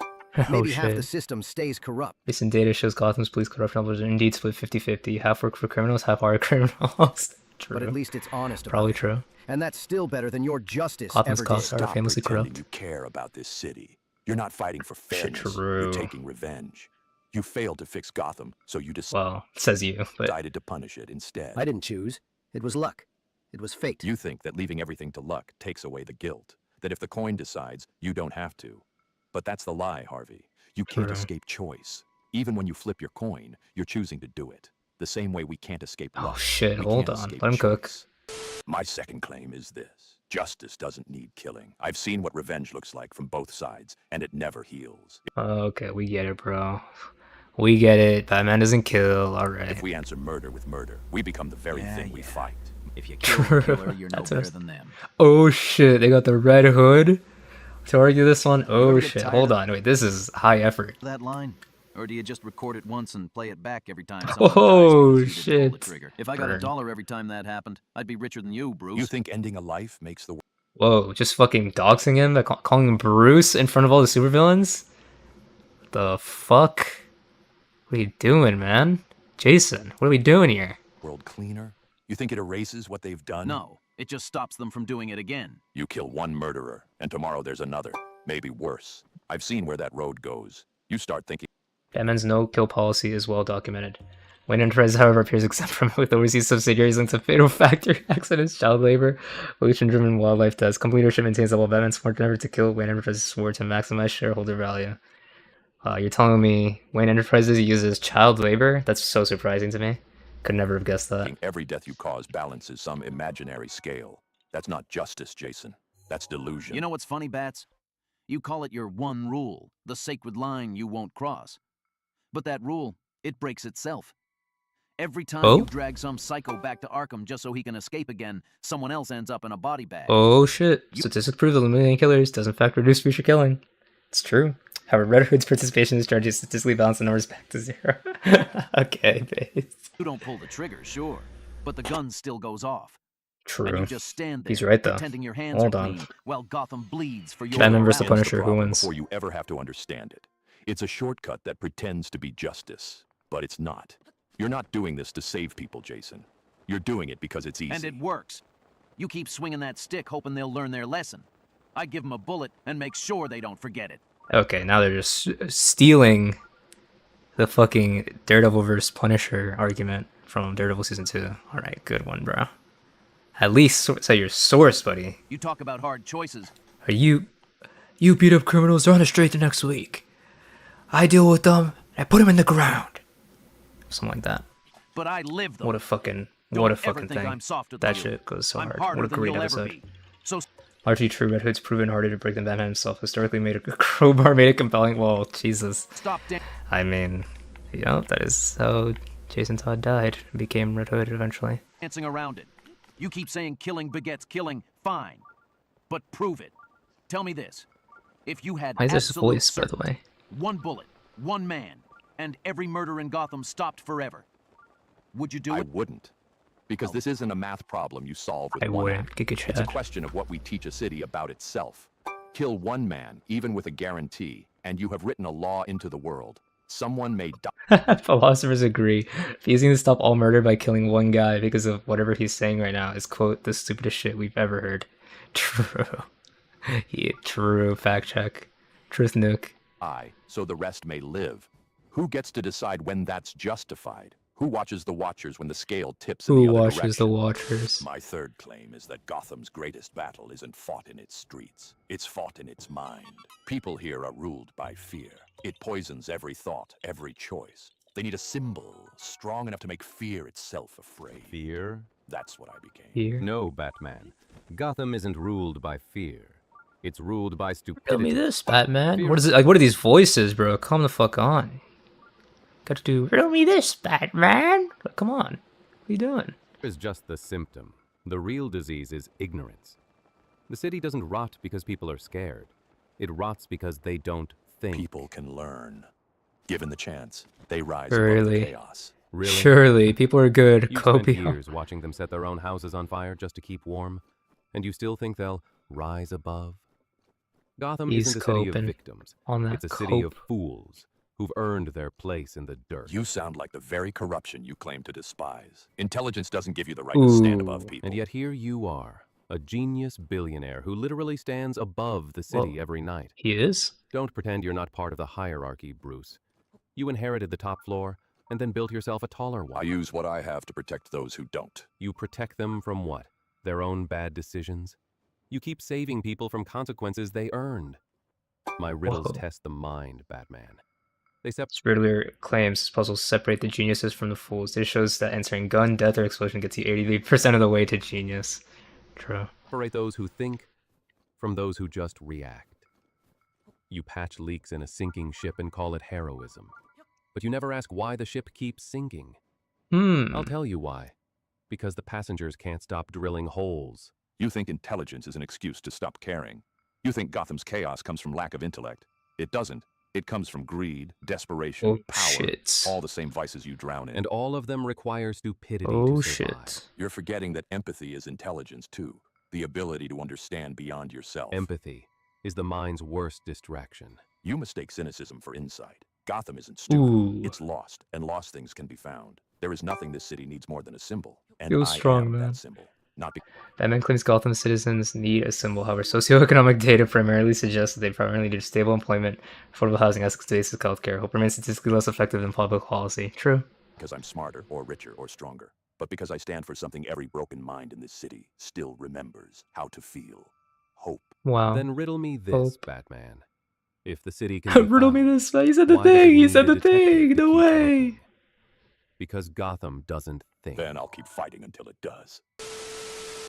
Maybe half the shit. system stays corrupt. Recent data shows Gotham's police corruption levels are indeed split 50-50. Half work for criminals, half are criminals. True. But at least it's honest about Probably it. true. And that's still better than your justice Gotham's ever cops did. are famously Pretending corrupt. You care about this city. You're not fighting for Shit, fairness. true. You're taking revenge. You failed to fix Gotham, so you Well, says you, but decided to punish it instead. I didn't choose. It was luck. It was fate. You think that leaving everything to luck takes away the guilt. That if the coin decides, you don't have to. But that's the lie, Harvey. You can't True. escape choice. Even when you flip your coin, you're choosing to do it. The same way we can't escape luck. Oh shit, we hold can't on. escape Let him cook. choice. My second claim is this. Justice doesn't need killing. I've seen what revenge looks like from both sides, and it never heals. Okay, we get it, bro. We get it. Batman doesn't kill. Alright. If we answer murder with murder, we become the very thing we fight. If you kill the killer, you're no That's better us. than them. Oh shit, they got the Red Hood to argue this one. Oh ever get shit, tired hold of- on. Wait, this is high effort. That line? Or do you just record it once and play it back every time Oh, someone dies because you didn't pull the shit. trigger? If I got Burn. $1 every time that happened, I'd be richer than you, Bruce. You think ending a life makes the Whoa, just fucking doxing him by calling him Bruce in front of all the supervillains? The fuck? What are you doing, man? Jason, what are we doing here? world cleaner? You think it erases what they've done? No, it just stops them from doing it again. You kill one murderer, and tomorrow there's another. Maybe worse. I've seen where that road goes. You start thinking. Batman's no-kill policy is well documented. Wayne Enterprise, however, appears exempt from it with overseas subsidiaries linked to fatal factory accidents, child labor, pollution-driven wildlife deaths. Company leadership maintains that while Batman swore never to kill, Wayne Enterprises swore to maximize shareholder value. You're telling me Wayne Enterprises uses child labor? That's so surprising to me. Could never have guessed that. Every death you cause balances some imaginary scale. That's not justice, Jason. That's delusion. You know what's funny, Bats? You call it your one rule, the sacred line you won't cross. But that rule, it breaks itself. Every time you drag some psycho back to Arkham just so he can escape again, someone else ends up in a body bag. Oh shit. Statistics prove that eliminating killers does in fact reduce future killing. It's true. However, Red Hood's participation in this strategy is statistically balanced the numbers back to zero. Okay, base. You don't pull the trigger, sure, but the gun still goes off. True. And you just stand there, He's right though. pretending your hands Hold are on. clean, while Gotham bleeds for your Batman vs. the morale. Punisher, who wins? Before you ever have to understand it. It's a shortcut that pretends to be justice, but it's not. You're not doing this to save people, Jason. You're doing it because it's easy. And it works. You keep swinging that stick hoping they'll learn their lesson. I give them a bullet and make sure they don't forget it. Okay, now they're just stealing the fucking Daredevil vs. Punisher argument from Daredevil Season 2. Alright, good one, bro. At least say your source, buddy. You talk about hard choices. Are you beat up criminals, they're on the street the next week. I deal with them, I put them in the ground. Something like that. But I live them. What a fucking Don't thing. ever think I'm softer than That you. shit goes so I'm hard. harder What a than great you'll ever episode. be. So Largely true, Red Hood's proven harder to break than Batman himself. Historically made a crowbar made it compelling. Well, Jesus. stop I mean, you know, that is how Jason Todd died and became Red Hood eventually. dancing around it. You keep saying killing begets killing, fine. But prove it. Tell me this. If you had Why is this absolute voice, by the certainty, way? one bullet, one man, and every murder in Gotham stopped forever, would you do I it? wouldn't. Because this isn't a math problem you solve with I one wouldn't. act. Giga It's a Chad. question of what we teach a city about itself. Kill one man, even with a guarantee, and you have written a law into the world. Someone may die. Philosophers agree. Refusing to stop all murder by killing one guy because of whatever he's saying right now is, quote, the stupidest shit we've ever heard. True. Yeah, true. Fact check. Truth nuke. So the rest may live. Who gets to decide when that's justified? Who watches the watchers when the scale tips in Who the other watches direction? the watchers? My third claim is that Gotham's greatest battle isn't fought in its streets. It's fought in its mind. People here are ruled by fear. It poisons every thought, every choice. They need a symbol strong enough to make fear itself afraid. Fear? That's what I became. Fear? No, Batman. Gotham isn't ruled by fear. It's ruled by stupidity. Tell me this, Batman. Fear What is it? Like, what are these voices, bro? Calm the fuck on. Got to do. Riddle me this, Batman. Like, come on. What are you doing? is just the symptom. The real disease is ignorance. The city doesn't rot because people are scared. It rots because they don't think. People can learn. Given the chance, they rise Surely. above the chaos. Really? Surely, people are good. You spent Kobe. years watching them set their own houses on fire just to keep warm, and you still think they'll rise above? Gotham He's isn't a city of coping victims. on that It's a city of cope. fools who've earned their place in the dirt. You sound like the very corruption you claim to despise. Intelligence doesn't give you the right to stand above people. And yet here you are, a genius billionaire who literally stands above the city Well, every night. He is? Don't pretend you're not part of the hierarchy, Bruce. You inherited the top floor and then built yourself a taller one. I use what I have to protect those who don't. You protect them from what? Their own bad decisions? You keep saving people from consequences they earned. My riddles Whoa. test the mind, Batman. They Riddler claims puzzles separate the geniuses from the fools. This shows that answering gun, death, or explosion gets you 83% of the way to genius. True. separate those who think from those who just react. You patch leaks in a sinking ship and call it heroism. But you never ask why the ship keeps sinking. I'll tell you why. Because the passengers can't stop drilling holes. You think intelligence is an excuse to stop caring. You think Gotham's chaos comes from lack of intellect. It doesn't. It comes from greed, desperation, Oh, power, shit. all the same vices you drown in. And all of them require stupidity Oh, to survive. shit. You're forgetting that empathy is intelligence too. The ability to understand beyond yourself. Empathy is the mind's worst distraction. You mistake cynicism for insight. Gotham isn't stupid. Ooh. It's lost, and lost things can be found. There is nothing this city needs more than a symbol. And Feel I strong, am man. that symbol. Not Batman claims Gotham citizens need a symbol. However, socioeconomic data primarily suggests that they primarily need stable employment, affordable housing, access to basic healthcare. Hope remains statistically less effective than public policy. True. because I'm smarter or richer or stronger, but because I stand for something every broken mind in this city still remembers how to feel. Hope. Wow. Then riddle me this, Hope. Batman. If the city can be Riddle me found, this, man. He said the why does it thing. He need said a the detective thing. to No keep way. looking? Because Gotham doesn't think. Then I'll keep fighting until it does.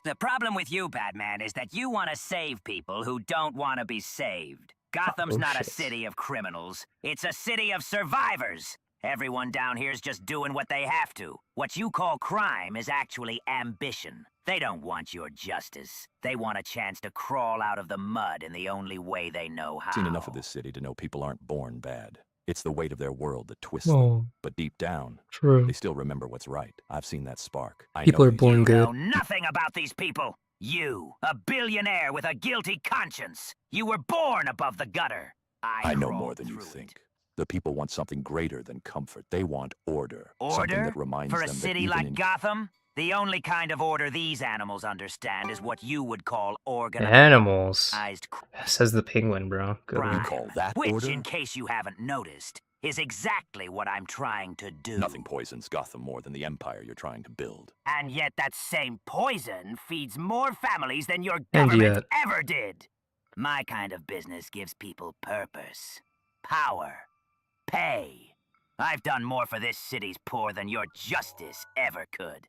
The problem with you, Batman, is that you want to save people who don't want to be saved. Gotham's Oh, not shit. a city of criminals. It's a city of survivors. Everyone down here's just doing what they have to. What you call crime is actually ambition. They don't want your justice. They want a chance to crawl out of the mud in the only way they know how. I've seen enough of this city to know people aren't born bad. It's the weight of their world that twists Oh. them. But deep down, True. they still remember what's right. I've seen that spark. I People know are these born people. good. Know nothing about these people. You, a billionaire with a guilty conscience. You were born above the gutter. I know crawled more than you through think. The people want something greater than comfort. They want order. Something Order? that reminds For a them city that even like in Gotham? The only kind of order these animals understand is what you would call organized. Animals. Says the penguin, bro. Good one. Which, in case you haven't noticed, is exactly what I'm trying to do. Nothing poisons Gotham more than the empire you're trying to build. And yet that same poison feeds more families than your And government yet. ever did. My kind of business gives people purpose, power, pay. I've done more for this city's poor than your justice ever could.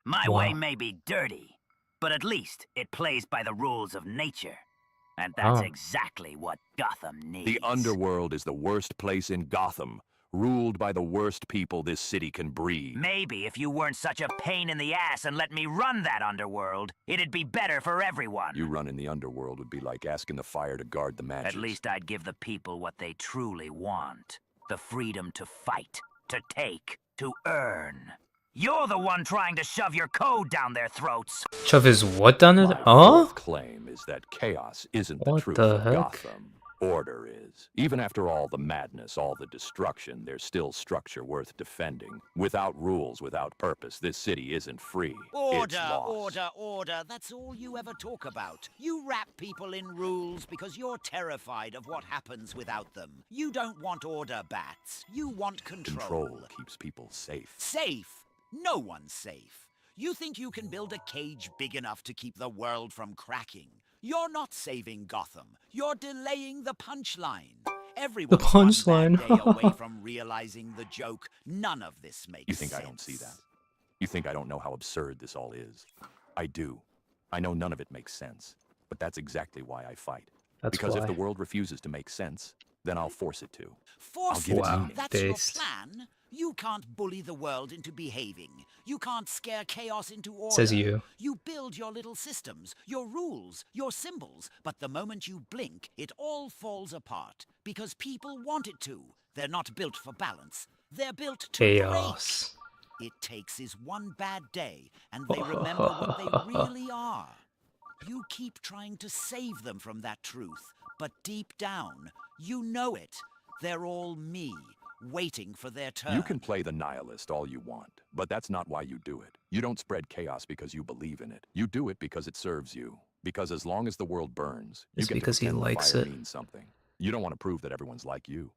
My Wow. way may be dirty, but at least it plays by the rules of nature. And that's Oh. exactly what Gotham needs. The underworld is the worst place in Gotham, ruled by the worst people this city can breed. Maybe if you weren't such a pain in the ass and let me run that underworld, it'd be better for everyone. You run in the underworld would be like asking the fire to guard the matches. At least I'd give the people what they truly want. The freedom to fight, to take, to earn. You're the one trying to shove your code down their throats. Shove his what down there? My Huh? fourth claim is that chaos isn't the What truth the of heck? Gotham. Order is. Even after all the madness, all the destruction, there's still structure worth defending. Without rules, without purpose, this city isn't free. It's Order, lost. order, order. That's all you ever talk about. You wrap people in rules because you're terrified of what happens without them. You don't want order, Bats. You want control. Control keeps people safe. Safe? No one's safe. You think you can build a cage big enough to keep the world from cracking. You're not saving Gotham. You're delaying the punchline. Everyone's punchline. one bad day away from realizing the joke. None of this makes You think sense. I don't see that? You think I don't know how absurd this all is? I do. I know none of it makes sense. But that's exactly why I fight. That's because why. if the world refuses to make sense, then I'll force it to. Force I'll give it Wow. meaning. That's Based. your plan? You can't bully the world into behaving. You can't scare chaos into order. Says you. You build your little systems, your rules, your symbols, but the moment you blink, it all falls apart. Because people want it to. They're not built for balance. They're built to Chaos. break. It takes is one bad day, and they remember what they really are. You keep trying to save them from that truth, but deep down, you know it. They're all me, waiting for their turn. You can play the nihilist all you want, but that's not why you do it. You don't spread chaos because you believe in it. You do it because it serves you. Because as long as the world burns, you It's get because to he pretend the likes fire it. means something. You don't want to prove that everyone's like you.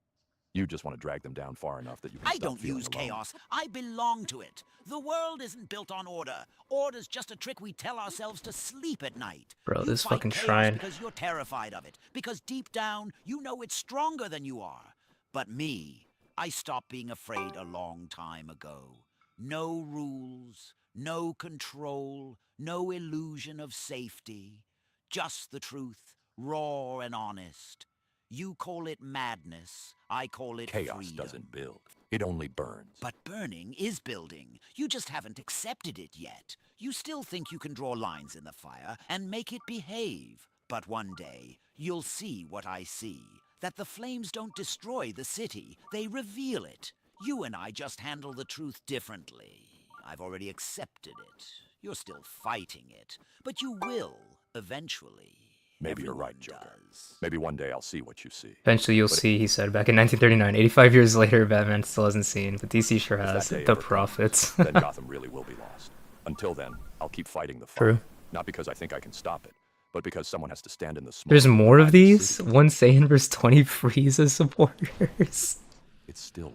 You just want to drag them down far enough that you can I stop don't feeling use alone. chaos. I belong to it. The world isn't built on order. Order's just a trick we tell ourselves to sleep at night. Bro, You this fight fucking chaos shrine. because you're terrified of it. Because deep down, you know it's stronger than you are. But me, I stopped being afraid a long time ago. No rules, no control, no illusion of safety. Just the truth, raw and honest. You call it madness, I call it Chaos freedom. doesn't build. It only burns. But burning is building. You just haven't accepted it yet. You still think you can draw lines in the fire and make it behave. But one day, you'll see what I see. That the flames don't destroy the city, they reveal it. You and I just handle the truth differently. I've already accepted it. You're still fighting it. But you will, eventually. Maybe you're right, Joker. Maybe one day I'll see what you see. Eventually you'll But see, he said back in 1939. 85 years later, Batman still hasn't seen, but DC sure if has. that day The ever comes, Prophets. then Gotham really will be lost. Until then, I'll keep fighting the fire. True. Not because I think I can stop it, but because someone has to stand in the smoke. There's and more of hide the these? city. 1 Saiyan versus 20 Frieza supporters. It's still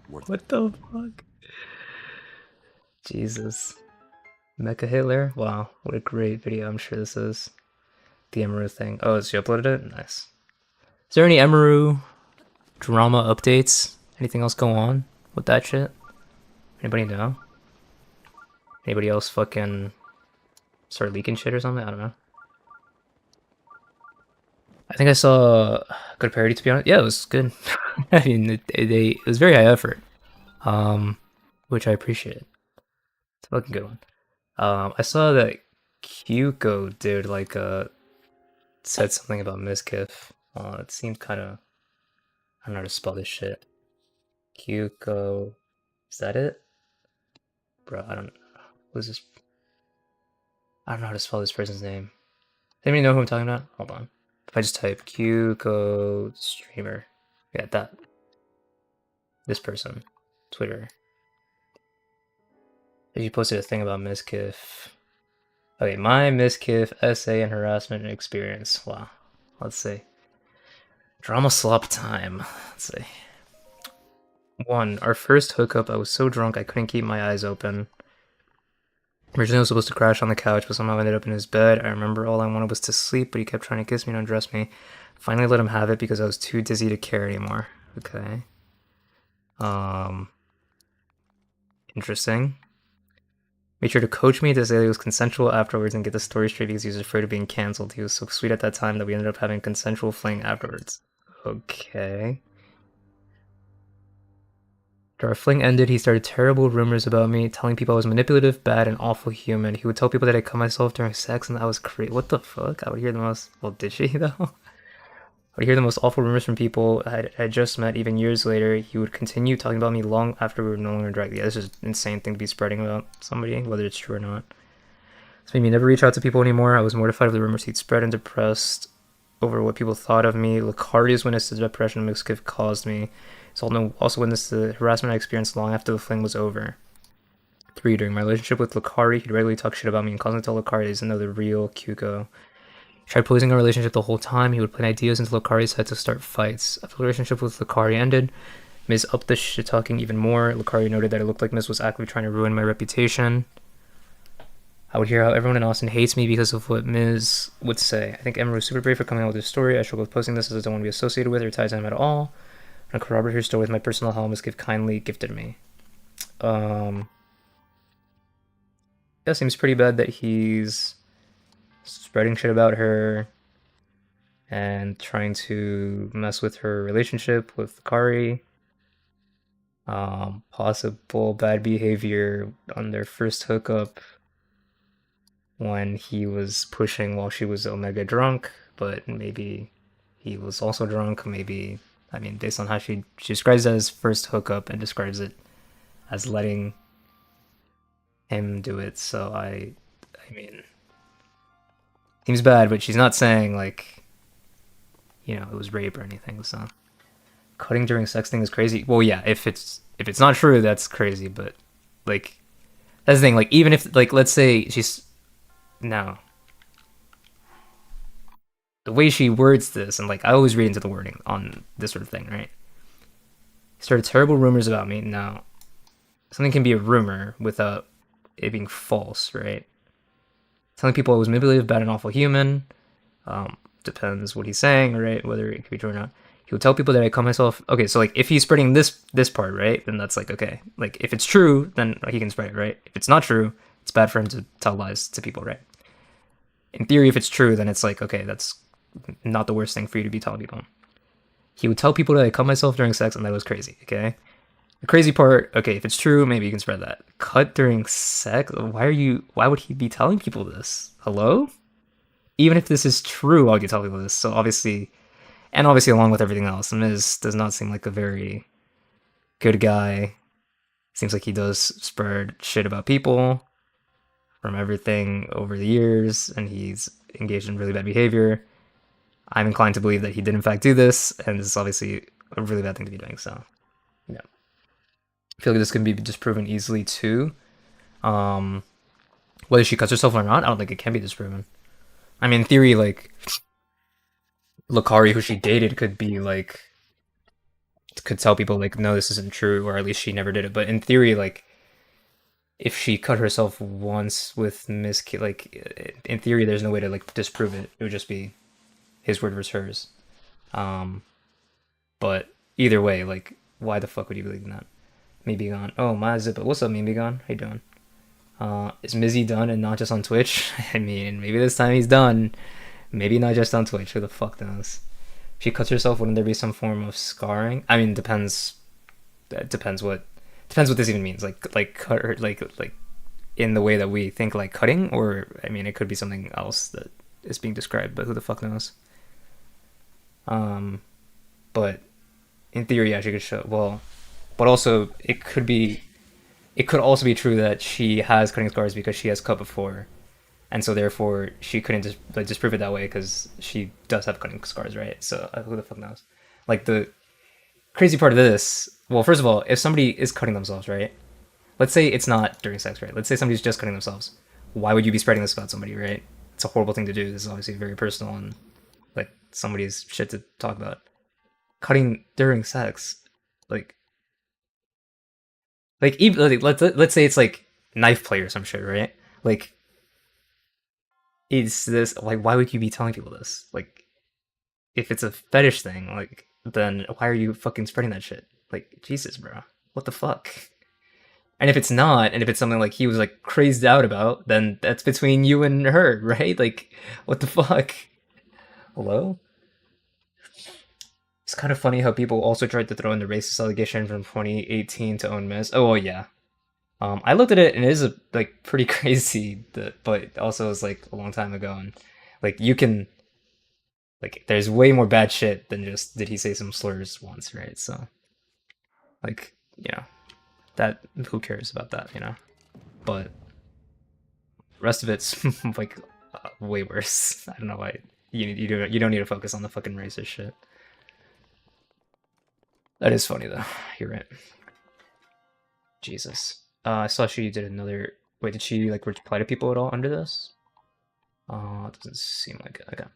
worth What the fuck? Jesus. Mecha Hitler? Wow, what a great video I'm sure this is. The Emeru thing. Oh, so you uploaded it? Nice. Is there any Emeru drama updates? Anything else go on with that shit? Anybody know? Anybody else fucking start leaking shit or something? I don't know. I think I saw a good parody, to be honest. Yeah, it was good. I mean, it was very high effort, which I appreciate. It's a fucking good one. I saw that Kyuko did like said something about Mizkif. It seemed kind of, I don't know how to spell this shit. Kyuko, is that it? Bro, I don't know. Who's this? I don't know how to spell this person's name. Anybody know who I'm talking about? Hold on. If I just type Kyuko streamer, yeah, that. This person, Twitter. If you posted a thing about Mizkif. Okay, my Mizkif essay and harassment experience. Wow. Let's see. Drama slop time. Let's see. 1. Our first hookup, I was so drunk I couldn't keep my eyes open. Originally I was supposed to crash on the couch, but somehow I ended up in his bed. I remember all I wanted was to sleep, but he kept trying to kiss me and undress me. Finally let him have it because I was too dizzy to care anymore. Okay. Interesting. Made sure to coach me to say it was consensual afterwards and get the story straight because he was afraid of being cancelled. He was so sweet at that time that we ended up having a consensual fling afterwards. Okay. After our fling ended, he started terrible rumors about me, telling people I was manipulative, bad, and awful human. He would tell people that I cut myself during sex and that was crazy. What the fuck? I would hear the most. Well, did she, though? would hear the most awful rumors from people I had just met. Even years later, he would continue talking about me long after we were no longer interacting. Yeah, this is an insane thing to be spreading about somebody, whether it's true or not. This made me never reach out to people anymore. I was mortified of the rumors he'd spread and depressed over what people thought of me. Lucarius witnessed the depression Mixkiff caused me. He's also witnessed the harassment I experienced long after the fling was over. 3. During my relationship with Lucari, he'd regularly talk shit about me and constantly tell Lucari he doesn't know the real Kyuko. He tried poisoning our relationship the whole time. He would plant ideas into Lucari's head to start fights. After the relationship with Lucari ended, Miz upped the shit talking even more. Lucari noted that it looked like Miz was actively trying to ruin my reputation. I would hear how everyone in Austin hates me because of what Miz would say. I think Emma was super brave for coming out with this story. I struggle with posting this as I don't want to be associated with or tied to him at all. And corroborate her story with my personal home Miz kindly gifted me. Yeah, seems pretty bad that he's spreading shit about her and trying to mess with her relationship with Kari. Possible bad behavior on their first hookup when he was pushing while she was omega drunk, but maybe he was also drunk. Maybe, I mean, based on how she describes it as first hookup and describes it as letting him do it. So I mean, seems bad, but she's not saying like, you know, it was rape or anything. So cutting during sexting is crazy. Well, yeah, if it's not true, that's crazy. But like, that's the thing. Like, even if, like, let's say she's no, the way she words this, and like I always read into the wording on this sort of thing, right? Started terrible rumors about me. Now, something can be a rumor without it being false, right? Telling people I was manipulative, bad, and awful human. Depends what he's saying, right? Whether it could be true or not. He would tell people that I call myself. Okay, so like if he's spreading this part, right? Then that's like okay. Like if it's true, then he can spread it, right? If it's not true, it's bad for him to tell lies to people, right? In theory, if it's true, then it's like okay, that's not the worst thing for you to be telling people. He would tell people that I cut myself during sex, and that was crazy. Okay. The crazy part, okay, if it's true, maybe you can spread that. Cut during sex? Why would he be telling people this? Hello? Even if this is true, why would you tell people this? So obviously along with everything else, Miz does not seem like a very good guy. Seems like he does spread shit about people from everything over the years, and he's engaged in really bad behavior. I'm inclined to believe that he did in fact do this, and this is obviously a really bad thing to be doing, so yeah. I feel like this can be disproven easily too. Whether she cuts herself or not, I don't think it can be disproven. I mean, in theory, like, Lucari, who she dated, could be like, could tell people like, no, this isn't true, or at least she never did it. But in theory, like, if she cut herself once with Miss K, like, in theory, there's no way to like disprove it. It would just be his word versus hers. But either way, like, why the fuck would you believe in that? Me be gone. Oh, my zip. What's up, me be gone? How you doing? Is Mizzy done and not just on Twitch? I mean, maybe this time he's done. Maybe not just on Twitch. Who the fuck knows? If she cuts herself, wouldn't there be some form of scarring? I mean, depends what this even means. Like cut her, like in the way that we think, like cutting, or I mean, it could be something else that is being described. But who the fuck knows? But in theory, yeah, she could show. Well, but also it could also be true that she has cutting scars because she has cut before, and so therefore she couldn't just disprove it that way because she does have cutting scars, right? So who the fuck knows? Like, the crazy part of this, well, first of all, if somebody is cutting themselves, right? Let's say it's not during sex, right? Let's say somebody's just cutting themselves. Why would you be spreading this about somebody, right? It's a horrible thing to do. This is obviously very personal and like somebody's shit to talk about. Cutting during sex, like even let's say it's like knife play or some shit, right? Like, is this like, why would you be telling people this? Like, if it's a fetish thing, like, then why are you fucking spreading that shit? Like, Jesus, bro, what the fuck? And if it's not, and if it's something like he was like crazed out about, then that's between you and her, right? Like, what the fuck? Hello? It's kind of funny how people also tried to throw in the racist allegation from 2018 to own Miz. Oh, well, yeah. I looked at it and it is like pretty crazy, but also it was like a long time ago, and like you can Like, there's way more bad shit than just did he say some slurs once, right? So, like, you know, that who cares about that, you know? But the rest of it's like way worse. I don't know why you don't need to focus on the fucking racist shit. That is funny though. You're right. Jesus. I saw she did another. Wait, did she like reply to people at all under this? It doesn't seem like it. Okay.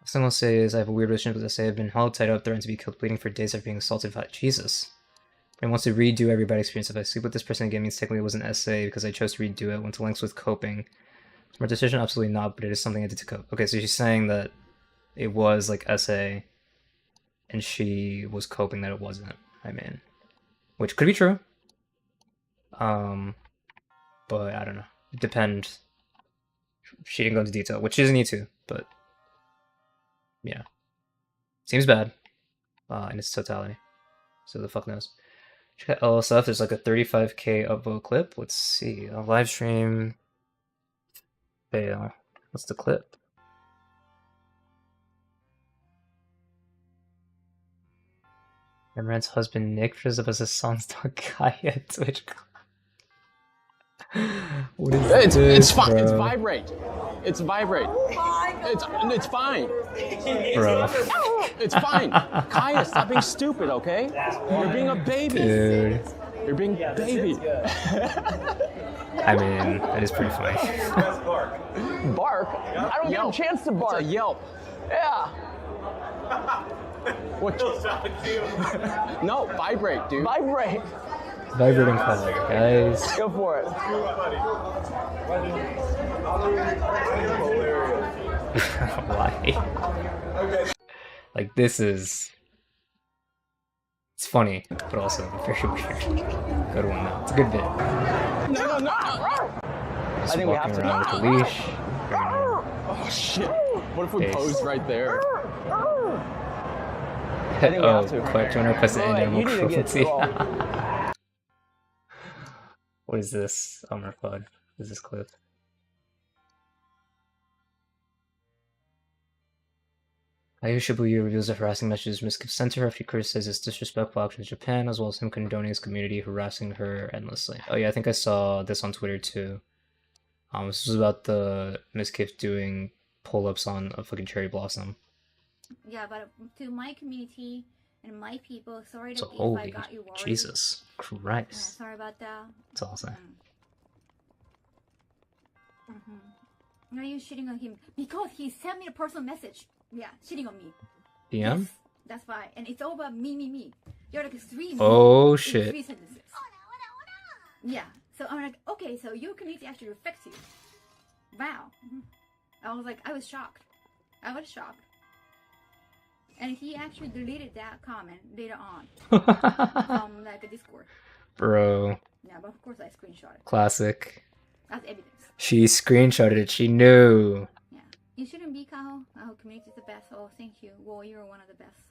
Last thing I'll say is I have a weird relationship with SA. I've been held tied up, threatened to be killed, bleeding for days after being assaulted by Jesus. And wants to redo every bad experience. If I sleep with this person again, means technically it was an SA because I chose to redo it. Went to lengths with coping. Smart decision? Absolutely not, but it is something I did to cope. Okay, so she's saying that it was like SA, and she was coping that it wasn't. I mean, which could be true. But I don't know. It depends. She didn't go into detail, which she doesn't need to, but yeah. Seems bad in its totality. So the fuck knows. Check out LSF, there's like a 35k upvote clip. Let's see. A live stream fail. What's the clip? Imran's husband Nick shows up as his son's dog Kaya Twitch. What is it's fine. It's vibrate. It's vibrate. It's fine. Bro. It's fine. Kaya, stop being stupid, okay? You're being a baby. Dude. You're being baby. I mean, that is pretty funny. Bark? I don't get a chance to bark. It's a yelp. Yeah. What? No, vibrate, dude. Vibrate. Vibrating color, guys. Go for it. Why? Like, this is... It's funny, but also very weird. Good one, though. It's a good bit. No. Just I think we walking have to. around with a leash. Oh, shit. What if we Face. posed right there? I think we have to. Quite join request to end animal you need to get cruelty. What is this? Oh my god. What is this clip? Ayu Shibuya reveals the harassing messages Miss sent to her after he criticizes disrespectful actions in Japan, as well as him condoning his community harassing her endlessly. Oh yeah, I think I saw this on Twitter too. This was about the Miss Kif doing pull-ups on a fucking cherry blossom. Yeah, but to my community and my people, sorry So if I holy got you worried. Jesus Christ. Sorry about that. That's all I'll say. Why are you shitting on him? Because he sent me a personal message. Yeah, shitting on me. DM? Yes, that's why. And it's all about me. You're like three me. Oh, in shit. 3 sentences. Yeah, so I'm like, okay, so your community actually affects you. Wow. I was like, I was shocked. And he actually deleted that comment later on from like a Discord. Bro. Yeah, but of course I screenshot it. Classic. That's evidence. She screenshotted it. She knew. Yeah. You shouldn't be, Kaho. Our community is the best. Oh, thank you. Well, you're one of the best.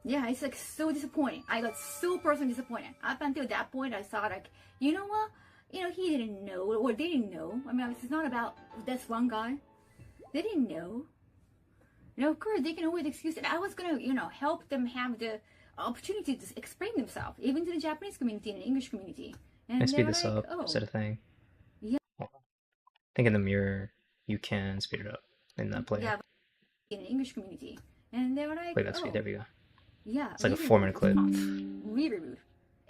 Yeah, it's like so disappointing. I got so personally disappointed. Up until that point, I thought like, you know what? You know, he didn't know, or they didn't know. I mean, it's not about this one guy. They didn't know. You know, of course, they can always excuse it. I was gonna, you know, help them have the opportunity to explain themselves, even to the Japanese community and the English community. And Can I they speed were this like, up? oh. Is that a thing? Yeah. I think in the mirror, you can speed it up in that player. Yeah, but in the English community. And they were like, Wait, that's oh. speed. There we go. Yeah. It's like a really 4-minute clip. Really rude.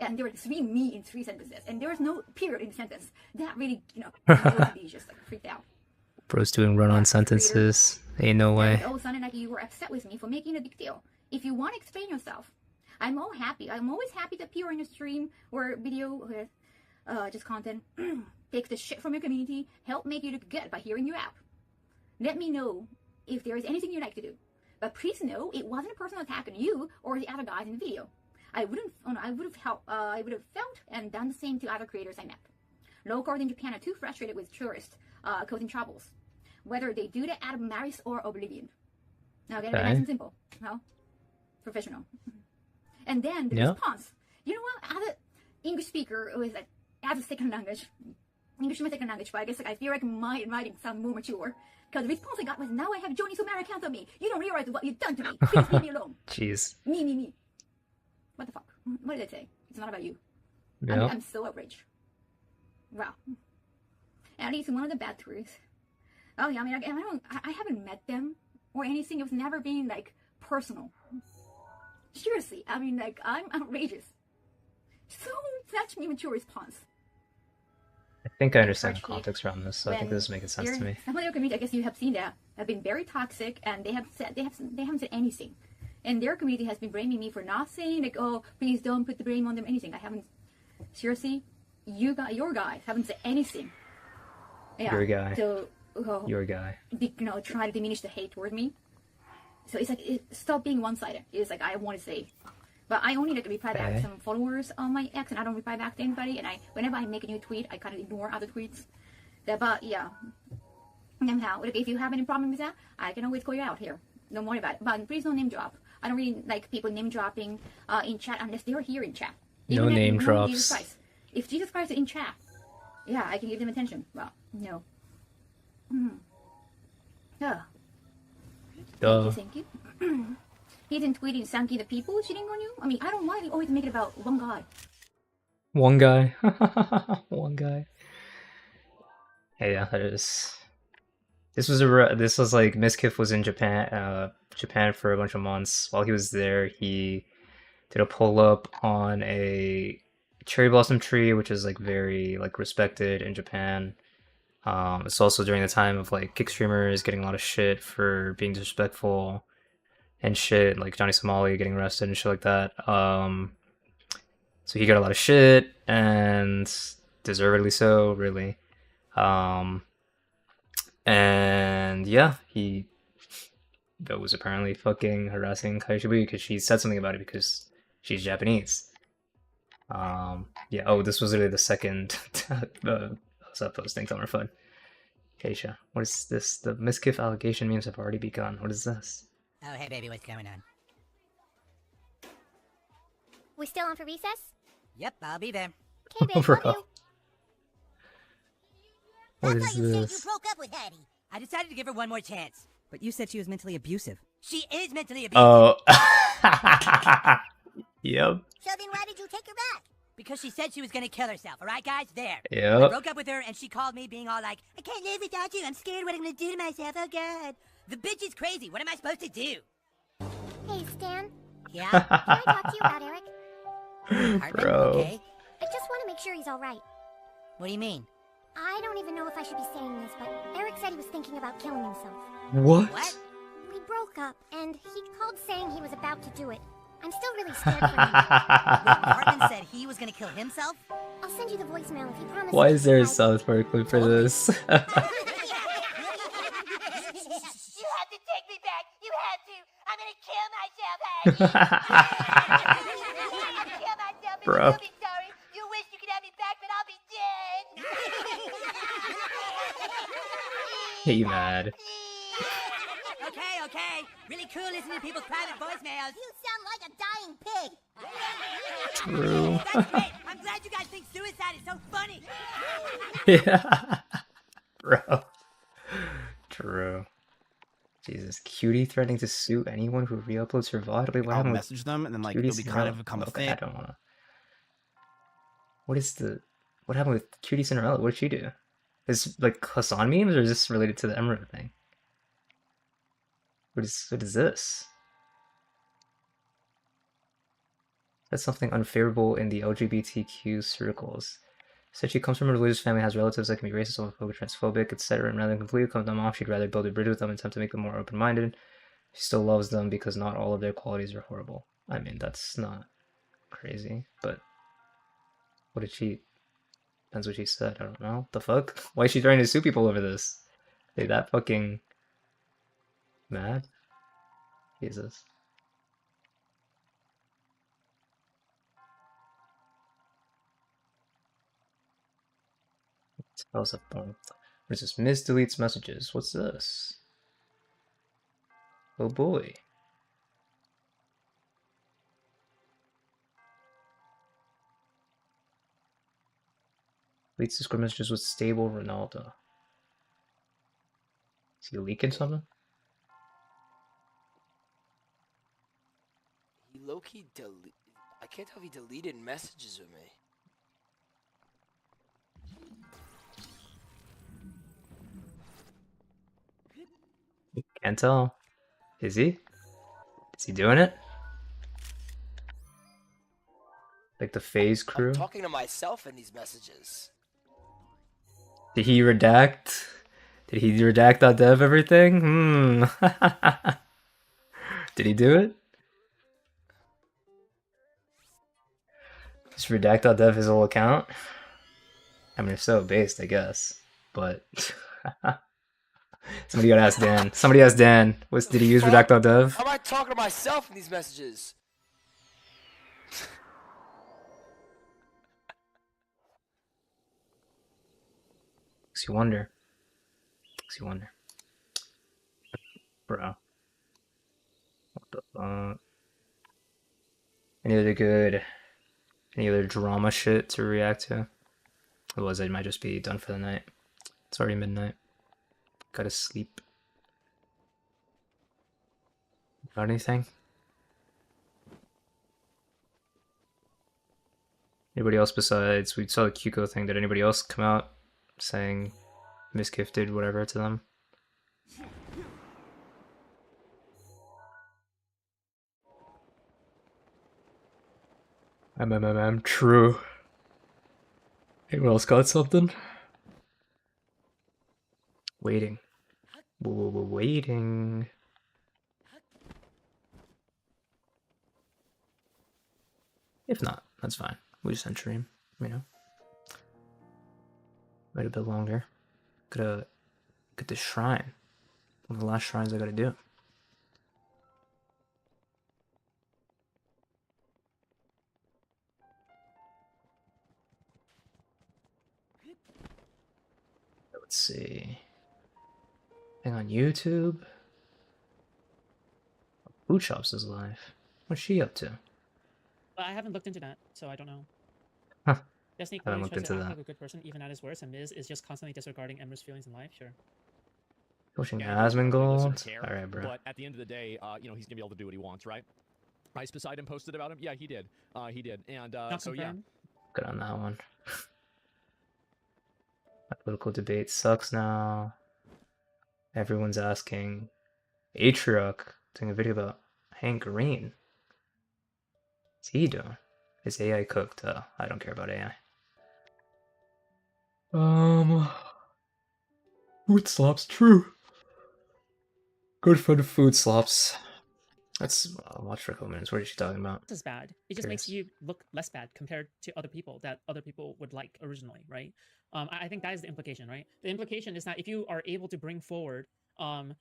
And they were saying me in 3 sentences. And there was no period in the sentence. That really, you know, OCD just like freaked out. Bro's doing run-on sentences. Ain't no way. And all of a sudden, like, you were upset with me for making a big deal. If you want to explain yourself, I'm all happy. I'm always happy to appear in a stream or video with just content. Take the shit from your community. Help make you look good by hearing you out. Let me know if there is anything you'd like to do. But please know it wasn't a personal attack on you or the other guys in the video. I would have felt and done the same to other creators I met. Locals in Japan are too frustrated with tourists causing troubles, whether they do that out of malice or oblivion. Now get it nice and simple, no? Professional. And then the response. You know what? Other English speaker who is like as a second language, English is my second language, but I guess like I feel like my writing sounds more mature. Because the response I got was, now I have Johnny Sumera account on me. You don't realize what you've done to me. Please leave me alone. Jeez. Me. What the fuck? What did I say? It's not about you. Yeah. I'm so outraged. Wow. At least one of the bad tourists. Oh yeah, I mean, I haven't met them or anything. It was never being like personal. Seriously, I mean, like, I'm outrageous. So such immature response. I think I understand the context around this, so I think this is making sense to me. Some of their community, I guess you have seen that, have been very toxic, and they haven't said anything. And their community has been blaming me for not saying, like, oh, please don't put the blame on them, anything. I haven't. Seriously, your guys haven't said anything. Yeah. Your guy. So, your guy. Try to diminish the hate toward me. So it's like, stop being one-sided. It's like, I want to say. But I only like reply back to some followers on my ex, and I don't reply back to anybody. And whenever I make a new tweet, I kind of ignore other tweets. But yeah. Anyhow, if you have any problem with that, I can always call you out here. Don't worry about it. But please don't name drop. I don't really like people name dropping in chat unless they're here in chat. No name drops. Jesus Christ. If Jesus Christ is in chat, yeah, I can give them attention. Well, no. Yeah. Thank you. He isn't tweeting Sanky the people cheating on you? I mean, I don't want to always make it about one guy. One guy. One guy. Hey, yeah, that is. This was like Miskiff was in Japan for a bunch of months. While he was there, he did a pull up on a cherry blossom tree, which is like very like respected in Japan. It's also during the time of like kick streamers getting a lot of shit for being disrespectful and shit, like Johnny Somali getting arrested and shit like that. So he got a lot of shit, and deservedly so, really. And yeah, he was apparently fucking harassing Kai Shibuya because she said something about it because she's Japanese. Yeah, oh, this was literally the second sub posting, Summer Fun. Keisha, what is this? The Miskiff allegation memes have already begun. What is this? Oh, hey baby, what's going on? We still on for recess? Yep, I'll be there. Okay, babe, love you. What is I thought you said you this? broke up with Hattie. I decided to give her one more chance. But you said she was mentally abusive. She is mentally abusive. Oh. Yep. So then why did you take her back? Because she said she was gonna kill herself, alright guys? There. Yep. I broke up with her and she called me being all like, I can't live without you, I'm scared what I'm gonna do to myself, oh god. The bitch is crazy, what am I supposed to do? Hey, Stan. Yeah? Can I talk to you about Eric? Bro. Okay. I just want to make sure he's alright. What do you mean? I don't even know if I should be saying this, but Eric said he was thinking about killing himself. What? We broke up, and he called saying he was about to do it. I'm still really scared for him. Martin said he was gonna kill himself? I'll send you the voicemail if you promise. Why is there a South Park clip for this? You had to take me back. You had to. I'm gonna kill myself, Hattie. Kill myself. Bro. I'm so sorry. You wish you could have me back, but I'll be dead. He mad. Okay. Really cool listening to people's private voicemails. You sound like a dying pig. True. That's great. I'm glad you guys think suicide is so funny. Yeah. Bro. True. Jesus, Cutie threatening to sue anyone who re-uploads her VOD? Wait, what I'll happened with message them, and then like Cutie it'll be kind of become a okay, thing. I don't wanna. What happened with Cutie Cinderella? What did she do? Is like Hassan memes, or is this related to the Emerald thing? What is this? That's something unfavorable in the LGBTQ circles. Said she comes from a religious family, has relatives that can be racist, homophobic, transphobic, etc. And rather than completely cut them off, she'd rather build a bridge with them and attempt to make them more open-minded. She still loves them because not all of their qualities are horrible. I mean, that's not crazy, but what did she... Depends what she said, I don't know. The fuck? Why is she trying to sue people over this? They that fucking... mad? Jesus. Tells up on. What is this? Miss deletes messages. What's this? Oh boy. Deletes Discord messages with stable Ronaldo. Is he leaking something? He low-key I can't tell if he deleted messages with me. Can't tell. Is he? Is he doing it? Like the Phase crew? I'm talking to myself in these messages. Did he redact? Did he redact.dev everything? Did he do it? Just redact.dev his whole account? I mean, if so, based, I guess. But somebody gotta ask Dan. Somebody ask Dan. Did he use redact.dev? How am I talking to myself in these messages? Makes you wonder. Makes you wonder. Bro. What the fuck? Any other drama shit to react to? Otherwise, I might just be done for the night. It's already midnight. Gotta sleep. Got anything? Anybody else besides, we saw the Kyuko thing, did anybody else come out saying misgifted whatever to them? True. Anyone else got something? Waiting. Waiting. If not, that's fine. We just end stream, you know. Wait a bit longer. Gotta get this shrine. One of the last shrines I gotta do. Let's see. Thing on YouTube. Food Shops is live. What's she up to? I haven't looked into that, so I don't know. Huh. Destiny I haven't clearly looked tries to into act that. like a good person, even at his worst, and Miz is just constantly disregarding Emmer's feelings in life. Sure. Pushing Yeah, Asmongold? care, Alright, bro. But at the end of the day, you know, he's gonna be able to do what he wants, right? Ice Poseidon posted about him. Yeah, he did. He did, and so yeah. Good on that one. My political debate sucks now. Everyone's asking Atriarch doing a video about Hank Green. What's he doing? Is AI cooked? I don't care about AI. Food slops, true. Good for the food slops. I'll watch for a couple minutes. What is she talking about? This is bad. It just makes you look less bad compared to other people that other people would like originally, right? I think that is the implication, right? The implication is that if you are able to bring forward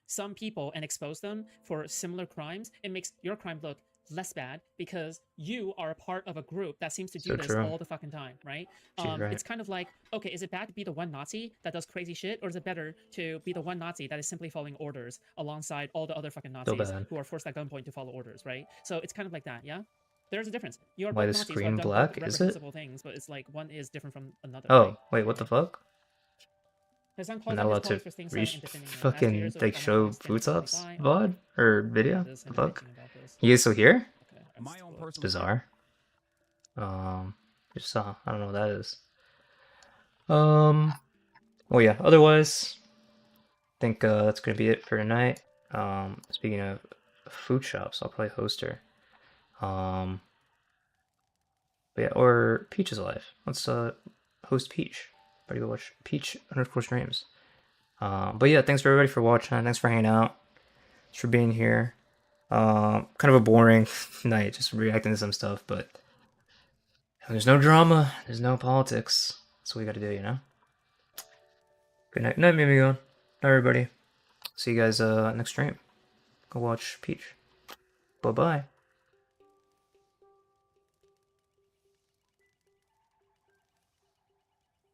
some people and expose them for similar crimes, it makes your crime look less bad because you are a part of a group that seems to do this all the fucking time, right? Right. It's kind of like, okay, is it bad to be the one Nazi that does crazy shit, or is it better to be the one Nazi that is simply following orders alongside all the other fucking Nazis bad. who are forced at gunpoint to follow orders, right? So it's kind of like that, yeah? There's a difference. You are Why both the Nazis who screen have done black? both Is it? reprehensible things, but it's like one is different from another. Oh, right? wait, what the fuck? His son I'm calls not out his allowed to colleagues for things reach and defending them. After fucking years of like show online food standing slops by, VOD or video? this The and fuck? bitching about this. He is still here? My own It's bizarre. Just saw. I don't know what that is. Oh yeah. Otherwise, I think that's gonna be it for tonight. Speaking of food shops, I'll probably host her. But yeah, or Peach is alive. Let's host Peach. Everybody go watch Peach _ streams. But yeah, thanks for everybody for watching. Thanks for hanging out. Thanks for being here. Kind of a boring night, just reacting to some stuff, but there's no drama, there's no politics. That's what we gotta do, you know? Good night. Night, Mimigon. Night, everybody. See you guys next stream. Go watch Peach. Bye-bye.